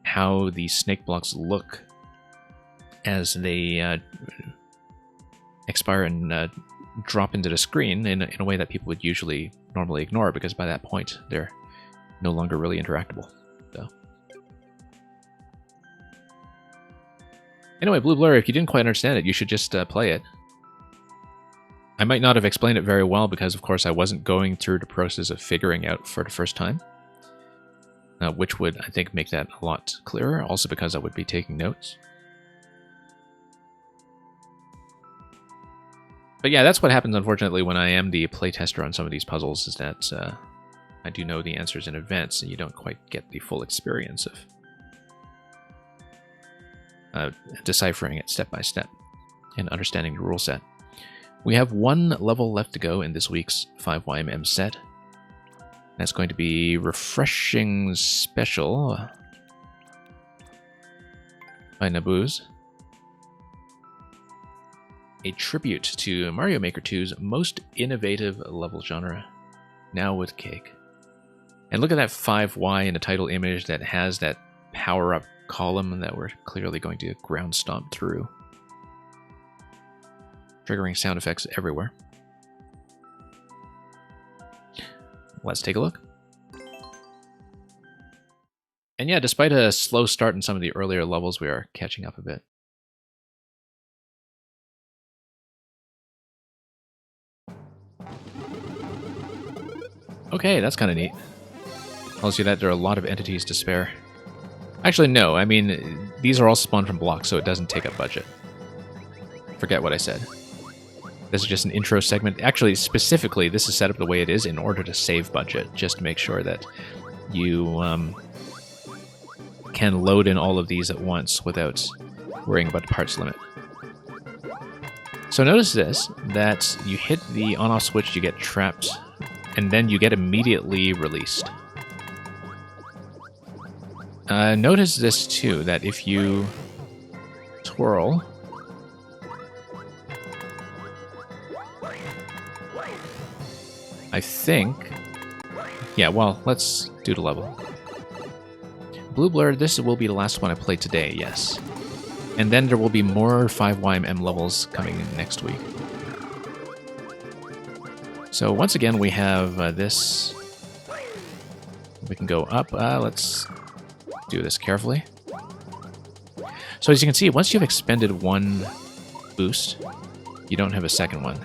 how the snake blocks look as they expire and drop into the screen in a way that people would usually normally ignore, because by that point they're no longer really interactable. So anyway, Blue Blur, if you didn't quite understand it, you should just play it. I might not have explained it very well because, of course, I wasn't going through the process of figuring out for the first time, which would, I think, make that a lot clearer, also because I would be taking notes. But yeah, that's what happens, unfortunately, when I am the playtester on some of these puzzles, is that I do know the answers in advance, and you don't quite get the full experience of deciphering it step by step and understanding the rule set. We have one level left to go in this week's 5YMM set. That's going to be Refreshing Special by Nabooz. A tribute to Mario Maker 2's most innovative level genre, now with cake. And look at that 5Y in the title image that has that power-up column that we're clearly going to ground stomp through. Triggering sound effects everywhere. Let's take a look. And yeah, despite a slow start in some of the earlier levels, we are catching up a bit. Okay, that's kind of neat. Tells you that there are a lot of entities to spare. Actually, no. I mean, these are all spawned from blocks, so it doesn't take up budget. Forget what I said. This is just an intro segment. Actually, specifically, this is set up the way it is in order to save budget, just to make sure that you can load in all of these at once without worrying about the parts limit. So notice this, that you hit the on-off switch, you get trapped, and then you get immediately released. Notice this too, that if you twirl, I think, yeah, well, let's do the level. Blue Blur, this will be the last one I play today, yes. And then there will be more 5YMM levels coming in next week. So once again, we have this. We can go up. Let's do this carefully. So as you can see, once you've expended one boost, you don't have a second one.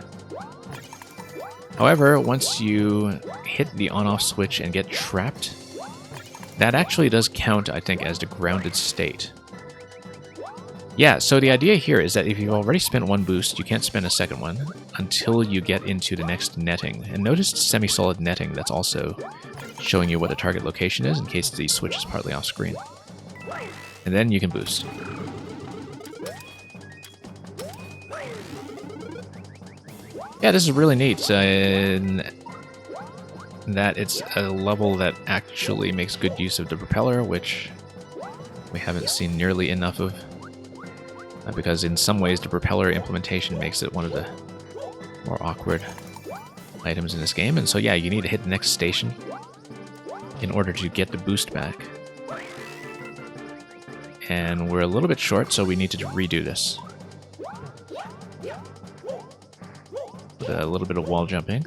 However, once you hit the on-off switch and get trapped, that actually does count, I think, as the grounded state. Yeah, so the idea here is that if you've already spent one boost, you can't spend a second one until you get into the next netting. And notice semi-solid netting that's also showing you what the target location is in case the switch is partly off screen. And then you can boost. Yeah, this is really neat, in that it's a level that actually makes good use of the propeller, which we haven't seen nearly enough of. Because in some ways the propeller implementation makes it one of the more awkward items in this game. And so yeah, you need to hit the next station in order to get the boost back. And we're a little bit short, so we need to redo this. With a little bit of wall jumping.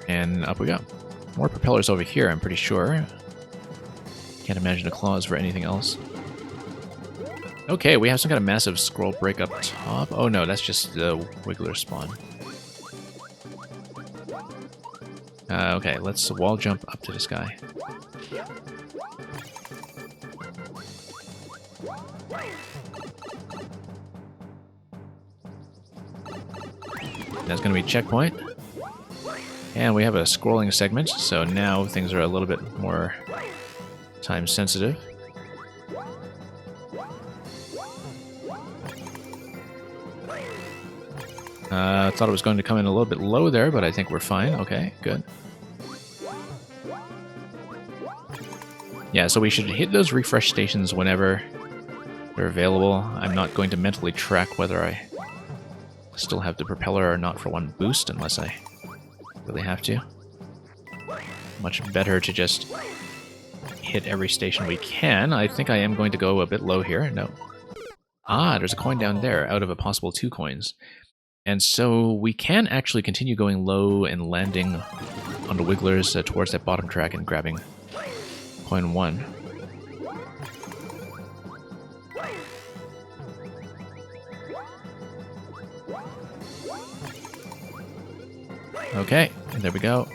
And up we go. More propellers over here, I'm pretty sure. Can't imagine a clause for anything else. Okay, we have some kind of massive scroll break up top. Oh no, that's just the Wiggler spawn. Okay, let's wall jump up to this guy. That's going to be checkpoint. And we have a scrolling segment, so now things are a little bit more time sensitive. I thought it was going to come in a little bit low there, but I think we're fine. Okay, good. Yeah, so we should hit those refresh stations whenever they're available. I'm not going to mentally track whether I still have the propeller or not for one boost, unless I really have to. Much better to just hit every station we can. I think I am going to go a bit low here. No. Ah, there's a coin down there out of a possible 2 coins. And so we can actually continue going low and landing on the Wigglers towards that bottom track and grabbing coin 1. Okay, there we go.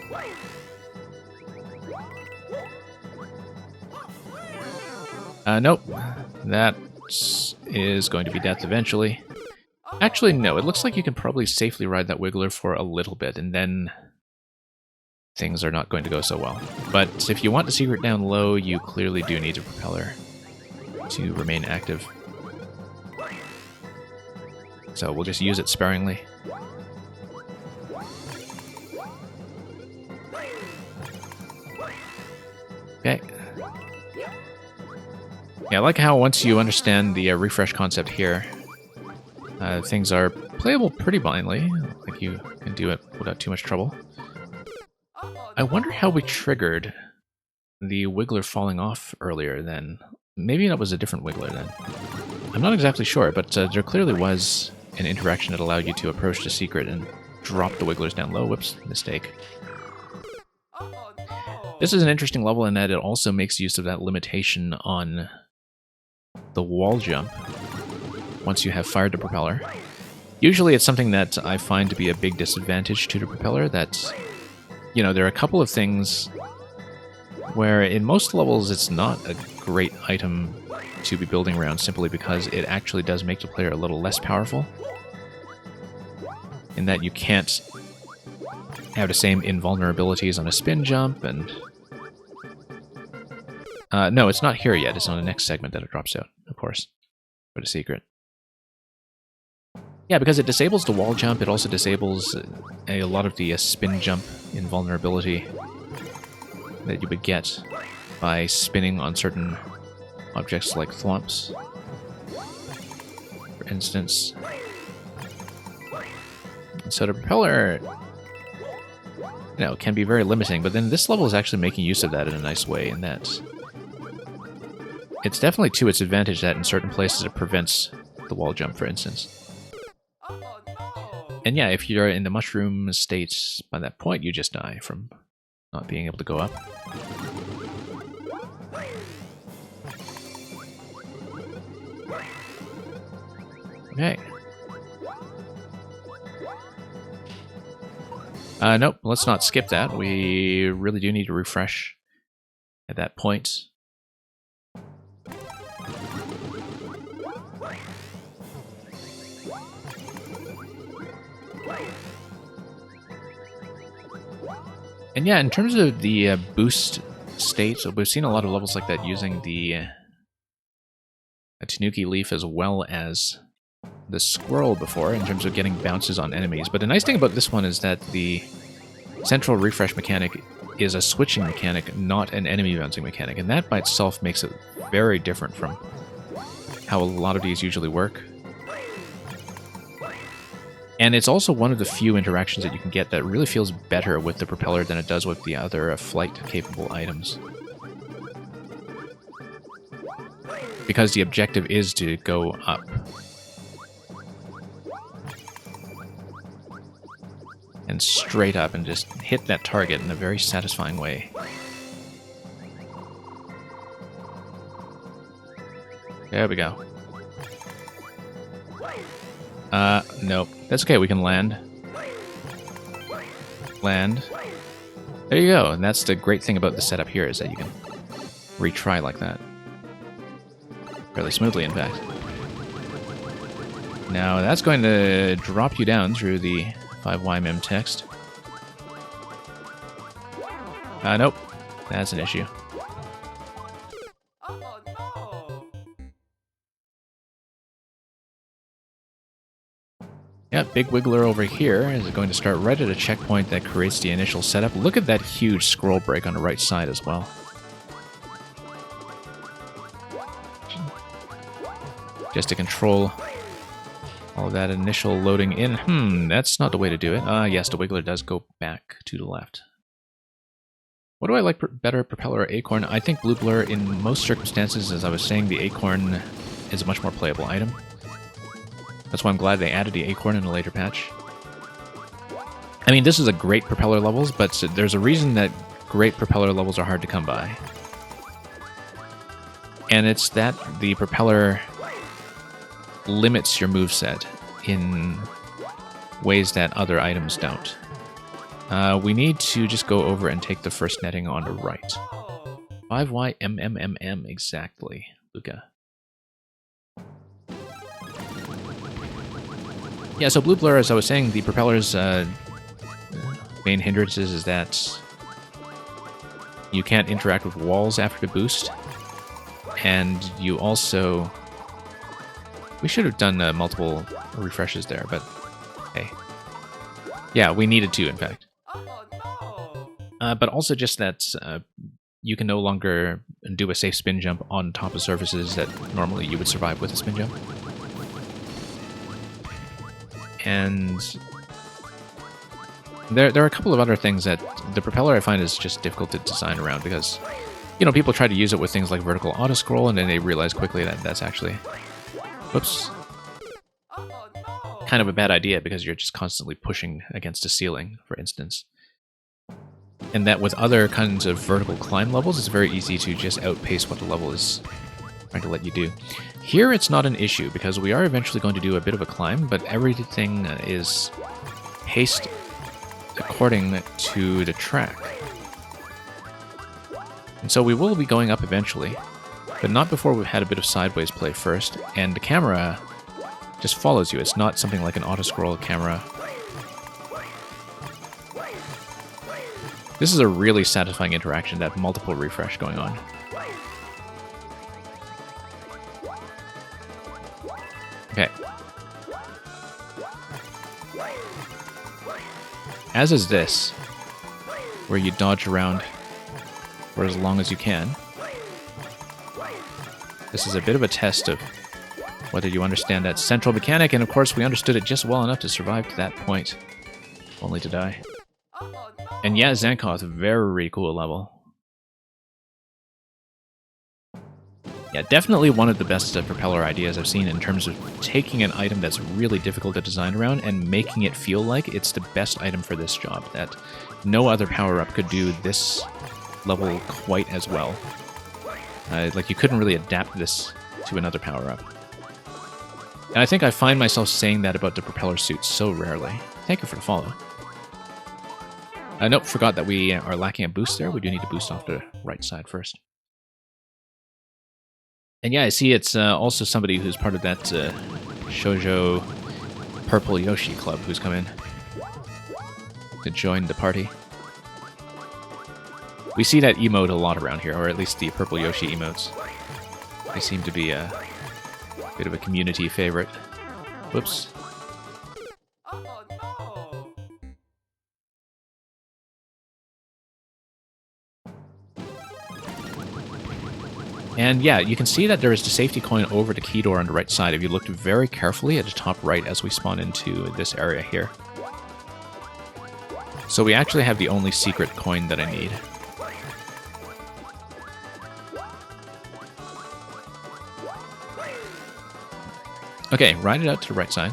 Nope. That is going to be death eventually. Actually, no. It looks like you can probably safely ride that Wiggler for a little bit, and then things are not going to go so well. But if you want the secret down low, you clearly do need a propeller to remain active. So we'll just use it sparingly. Okay. Yeah, I like how once you understand the refresh concept here, things are playable pretty blindly. Like you can do it without too much trouble. I wonder how we triggered the Wiggler falling off earlier then. Maybe that was a different Wiggler then. I'm not exactly sure, but there clearly was an interaction that allowed you to approach the secret and drop the Wigglers down low. Whoops, mistake. This is an interesting level in that it also makes use of that limitation on the wall jump once you have fired the propeller. Usually it's something that I find to be a big disadvantage to the propeller, that, you know, there are a couple of things where in most levels it's not a great item to be building around simply because it actually does make the player a little less powerful, in that you can't have the same invulnerabilities on a spin jump, and no, it's not here yet. It's on the next segment that it drops out, of course, for the secret. Yeah, because it disables the wall jump, it also disables a lot of the spin jump invulnerability that you would get by spinning on certain objects like thwomps, for instance. And so the propeller, you know, can be very limiting, but then this level is actually making use of that in a nice way, in that it's definitely to its advantage that in certain places it prevents the wall jump, for instance. And yeah, if you're in the mushroom state by that point, you just die from not being able to go up. Okay. Nope, let's not skip that. We really do need to refresh at that point. And yeah, in terms of the boost state, so we've seen a lot of levels like that using the Tanuki Leaf as well as the Squirrel before, in terms of getting bounces on enemies. But the nice thing about this one is that the central refresh mechanic is a switching mechanic, not an enemy bouncing mechanic. And that by itself makes it very different from how a lot of these usually work. And it's also one of the few interactions that you can get that really feels better with the propeller than it does with the other flight-capable items. Because the objective is to go up. And straight up and just hit that target in a very satisfying way. There we go. Nope. That's okay, we can land. Land. There you go, and that's the great thing about the setup here, is that you can retry like that. Fairly smoothly, in fact. Now, that's going to drop you down through the 5YMM text. Nope. That's an issue. Yeah, Big Wiggler over here is going to start right at a checkpoint that creates the initial setup. Look at that huge scroll break on the right side as well. Just to control all of that initial loading in. That's not the way to do it. Yes, the Wiggler does go back to the left. What do I like better, Propeller or Acorn? I think Blue Blur, in most circumstances, as I was saying, the Acorn is a much more playable item. That's why I'm glad they added the Acorn in a later patch. I mean, this is a great Propeller levels, but there's a reason that great Propeller levels are hard to come by. And it's that the Propeller limits your moveset in ways that other items don't. We need to just go over and take the first netting on the right. 5YMMMM, exactly. Luca. Yeah, so blue blur, as I was saying, the propeller's main hindrances is that you can't interact with walls after the boost, and you also... We should have done multiple refreshes there, but hey. Yeah, we needed to, in fact. But also just that you can no longer do a safe spin jump on top of surfaces that normally you would survive with a spin jump. And there are a couple of other things that the propeller I find is just difficult to design around because, you know, people try to use it with things like vertical auto-scroll and then they realize quickly that that's actually, whoops, kind of a bad idea because you're just constantly pushing against a ceiling, for instance. And that with other kinds of vertical climb levels, it's very easy to just outpace what the level is trying to let you do. Here it's not an issue because we are eventually going to do a bit of a climb, but everything is paced according to the track. And so we will be going up eventually, but not before we've had a bit of sideways play first, and the camera just follows you. It's not something like an auto-scroll camera. This is a really satisfying interaction, that multiple refresh going on. Okay. As is this, where you dodge around for as long as you can. This is a bit of a test of whether you understand that central mechanic, and of course we understood it just well enough to survive to that point, only to die. And yeah, Zankoth, very cool level. Yeah, definitely one of the best propeller ideas I've seen in terms of taking an item that's really difficult to design around and making it feel like it's the best item for this job, that no other power-up could do this level quite as well. Like, you couldn't really adapt this to another power-up. And I think I find myself saying that about the propeller suit so rarely. Thank you for the follow. Nope, forgot that we are lacking a boost there. We do need to boost off the right side first. And yeah, I see it's also somebody who's part of that Shoujo Purple Yoshi Club who's come in to join the party. We see that emote a lot around here, or at least the Purple Yoshi emotes. They seem to be a bit of a community favorite. Whoops. And yeah, you can see that there is the safety coin over the key door on the right side if you looked very carefully at the top right as we spawn into this area here. So we actually have the only secret coin that I need. Okay, ride it out to the right side.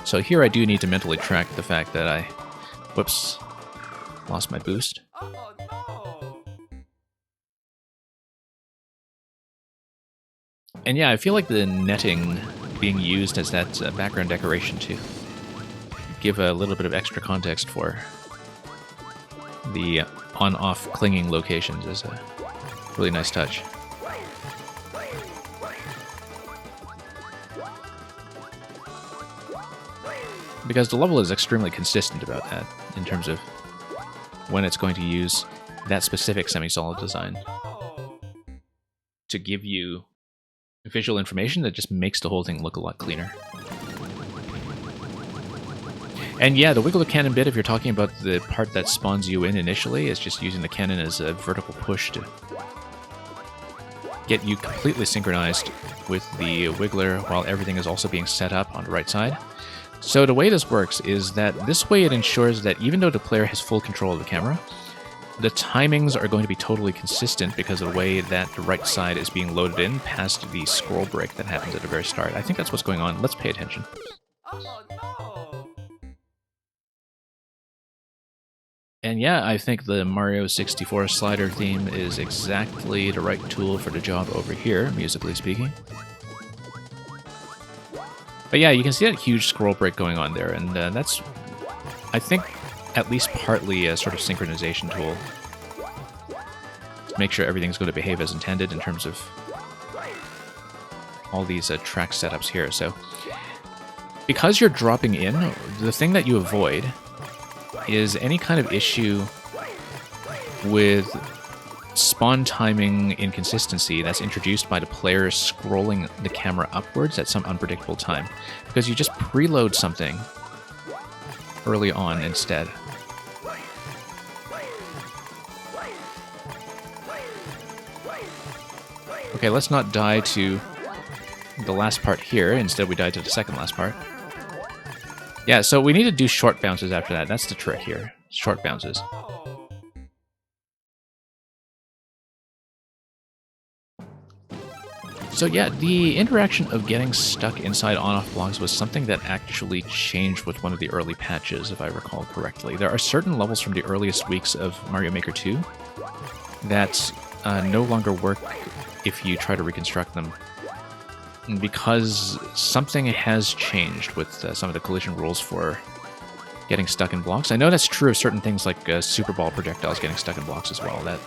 So here I do need to mentally track the fact that I, whoops, lost my boost. And yeah, I feel like the netting being used as that background decoration to give a little bit of extra context for the on-off clinging locations is a really nice touch. Because the level is extremely consistent about that, in terms of when it's going to use that specific semi-solid design to give you visual information that just makes the whole thing look a lot cleaner. And yeah, the wiggle the cannon bit, if you're talking about the part that spawns you in initially, is just using the cannon as a vertical push to get you completely synchronized with the wiggler while everything is also being set up on the right side. So the way this works is that this way it ensures that even though the player has full control of the camera, the timings are going to be totally consistent because of the way that the right side is being loaded in past the scroll break that happens at the very start. I think that's what's going on. Let's pay attention. And yeah, I think the Mario 64 slider theme is exactly the right tool for the job over here, musically speaking. But yeah, you can see that huge scroll break going on there, and that's, I think, at least partly a sort of synchronization tool to make sure everything's going to behave as intended in terms of all these track setups here. So because you're dropping in, the thing that you avoid is any kind of issue with spawn timing inconsistency that's introduced by the player scrolling the camera upwards at some unpredictable time, because you just preload something early on instead. Okay, let's not die to the last part here. Instead, we die to the second last part. Yeah, so we need to do short bounces after that. That's the trick here. Short bounces. So yeah, the interaction of getting stuck inside on-off blocks was something that actually changed with one of the early patches, if I recall correctly. There are certain levels from the earliest weeks of Mario Maker 2 that no longer work if you try to reconstruct them, because something has changed with some of the collision rules for getting stuck in blocks. I know that's true of certain things like Super Ball projectiles getting stuck in blocks as well, that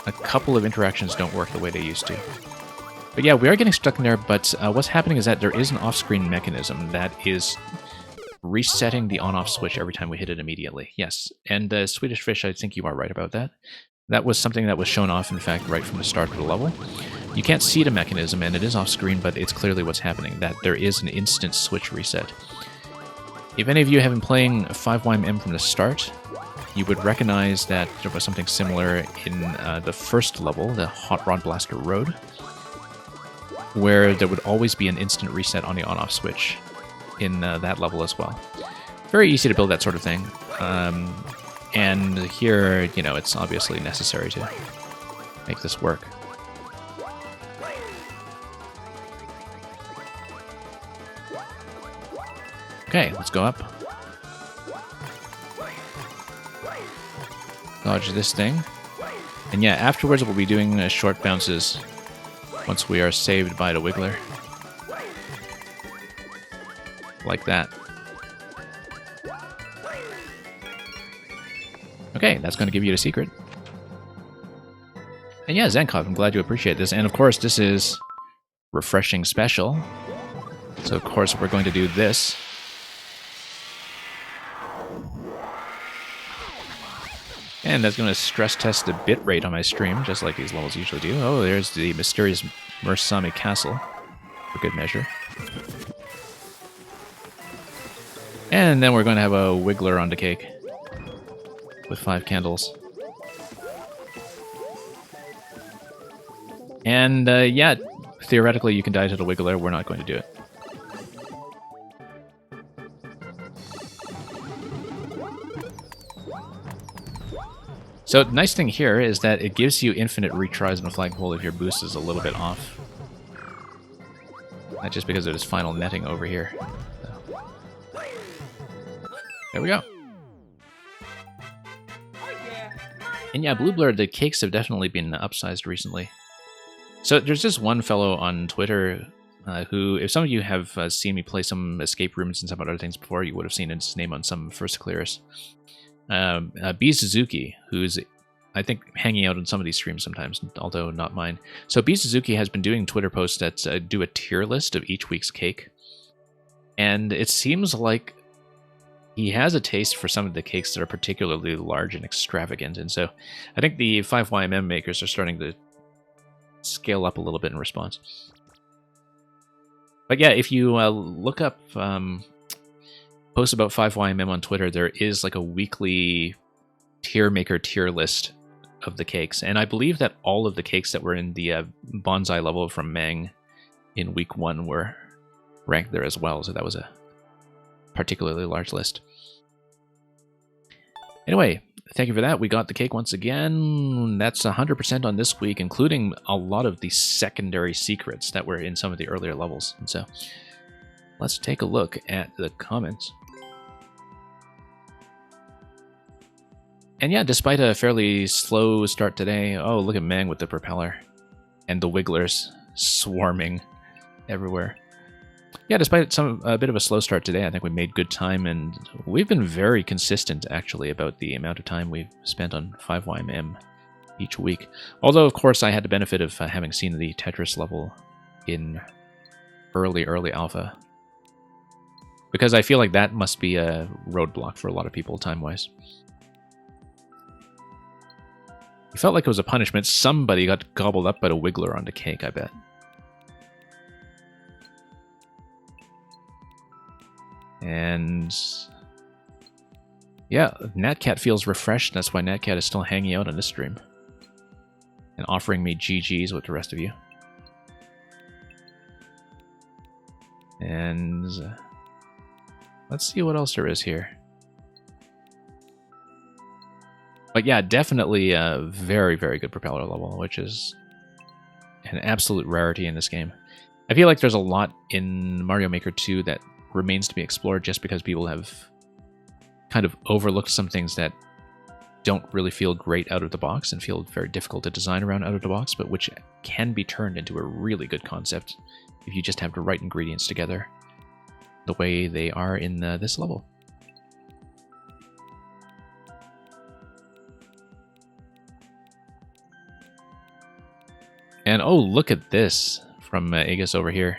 a couple of interactions don't work the way they used to. But yeah, we are getting stuck in there, but what's happening is that there is an off-screen mechanism that is resetting the on-off switch every time we hit it immediately. Yes, and Swedish Fish, I think you are right about that. That was something that was shown off, in fact, right from the start of the level. You can't see the mechanism, and it is off-screen, but it's clearly what's happening, that there is an instant switch reset. If any of you have been playing 5YM from the start, you would recognize that there was something similar in the first level, the Hot Rod Blaster Road, where there would always be an instant reset on the on-off switch in that level as well. Very easy to build that sort of thing. And here, you know, it's obviously necessary to make this work. Okay, let's go up. Dodge this thing. And yeah, afterwards we'll be doing short bounces once we are saved by the Wiggler. Like that. Okay, that's going to give you the secret. And yeah, Zenkov, I'm glad you appreciate this. And of course, this is refreshing special. So of course, we're going to do this. And that's going to stress test the bitrate on my stream, just like these levels usually do. Oh, there's the mysterious Mursami Castle, for good measure. And then we're going to have a Wiggler on the cake, with 5 candles. And yeah, theoretically you can die to the Wiggler, we're not going to do it. So the nice thing here is that it gives you infinite retries in the flagpole if your boost is a little bit off. Not just because of this final netting over here. So. There we go. And yeah, Blue Blur, the cakes have definitely been upsized recently. So there's this one fellow on Twitter who, if some of you have seen me play some escape rooms and some other things before, you would have seen his name on some First Clears. B Suzuki, who's, I think, hanging out on some of these streams sometimes, although not mine. So B Suzuki has been doing Twitter posts that do a tier list of each week's cake. And it seems like he has a taste for some of the cakes that are particularly large and extravagant. And so I think the 5YMM makers are starting to scale up a little bit in response. But yeah, if you look up posts about 5YMM on Twitter, there is like a weekly tier maker tier list of the cakes. And I believe that all of the cakes that were in the bonsai level from Mang in week 1 were ranked there as well. So that was a particularly large list. Anyway, thank you for that. We got the cake once again. That's 100% on this week, including a lot of the secondary secrets that were in some of the earlier levels. And so let's take a look at the comments. And yeah, despite a fairly slow start today, oh, look at Mang with the propeller and the Wigglers swarming everywhere. Yeah, despite a bit of a slow start today, I think we made good time, and we've been very consistent, actually, about the amount of time we've spent on 5YMM each week. Although, of course, I had the benefit of having seen the Tetris level in early alpha. Because I feel like that must be a roadblock for a lot of people time-wise. It felt like it was a punishment. Somebody got gobbled up by a Wiggler on the cake, I bet. And yeah, Natcat feels refreshed. That's why Natcat is still hanging out on this stream and offering me GGs with the rest of you. And let's see what else there is here. But yeah, definitely a very, very good propeller level, which is an absolute rarity in this game. I feel like there's a lot in Mario Maker 2 that remains to be explored just because people have kind of overlooked some things that don't really feel great out of the box and feel very difficult to design around out of the box, but which can be turned into a really good concept if you just have the right ingredients together the way they are in this level. And oh, look at this from Aegis over here.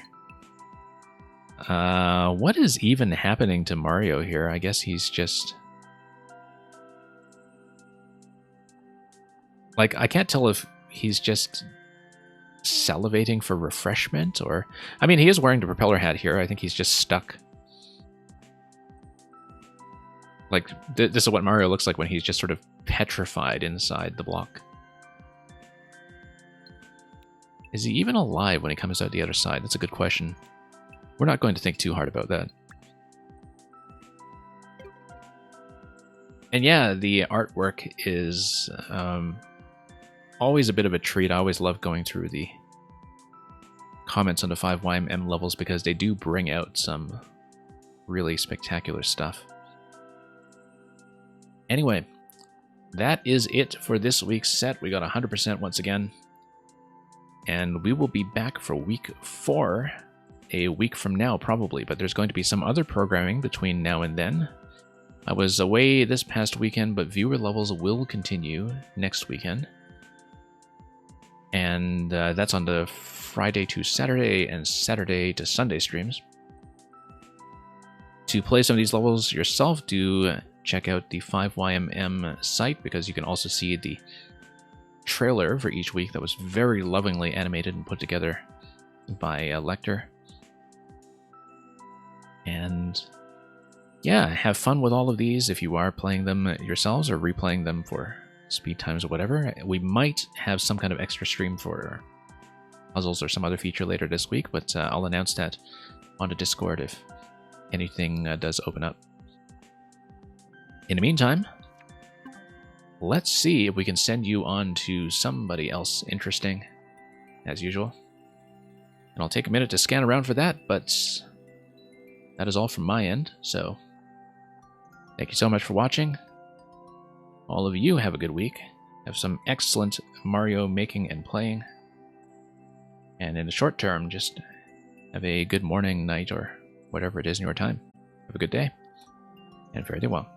What is even happening to Mario here? I guess he's just... like, I can't tell if he's just salivating for refreshment or... I mean, he is wearing the propeller hat here. I think he's just stuck. Like, this is what Mario looks like when he's just sort of petrified inside the block. Is he even alive when he comes out the other side? That's a good question. We're not going to think too hard about that. And yeah, the artwork is always a bit of a treat. I always love going through the comments on the 5YMM levels because they do bring out some really spectacular stuff. Anyway, that is it for this week's set. We got 100% once again. And we will be back for week 4 a week from now, probably. But there's going to be some other programming between now and then. I was away this past weekend, but viewer levels will continue next weekend. And that's on the Friday to Saturday and Saturday to Sunday streams. To play some of these levels yourself, do check out the 5YMM site, because you can also see the trailer for each week that was very lovingly animated and put together by Lecter. And yeah, have fun with all of these if you are playing them yourselves or replaying them for speed times or whatever. We might have some kind of extra stream for puzzles or some other feature later this week, but I'll announce that on the Discord if anything does open up. In the meantime, let's see if we can send you on to somebody else interesting, as usual. And I'll take a minute to scan around for that, but that is all from my end, so thank you so much for watching. All of you have a good week. Have some excellent Mario making and playing. And in the short term, just have a good morning, night, or whatever it is in your time. Have a good day, and fare thee well.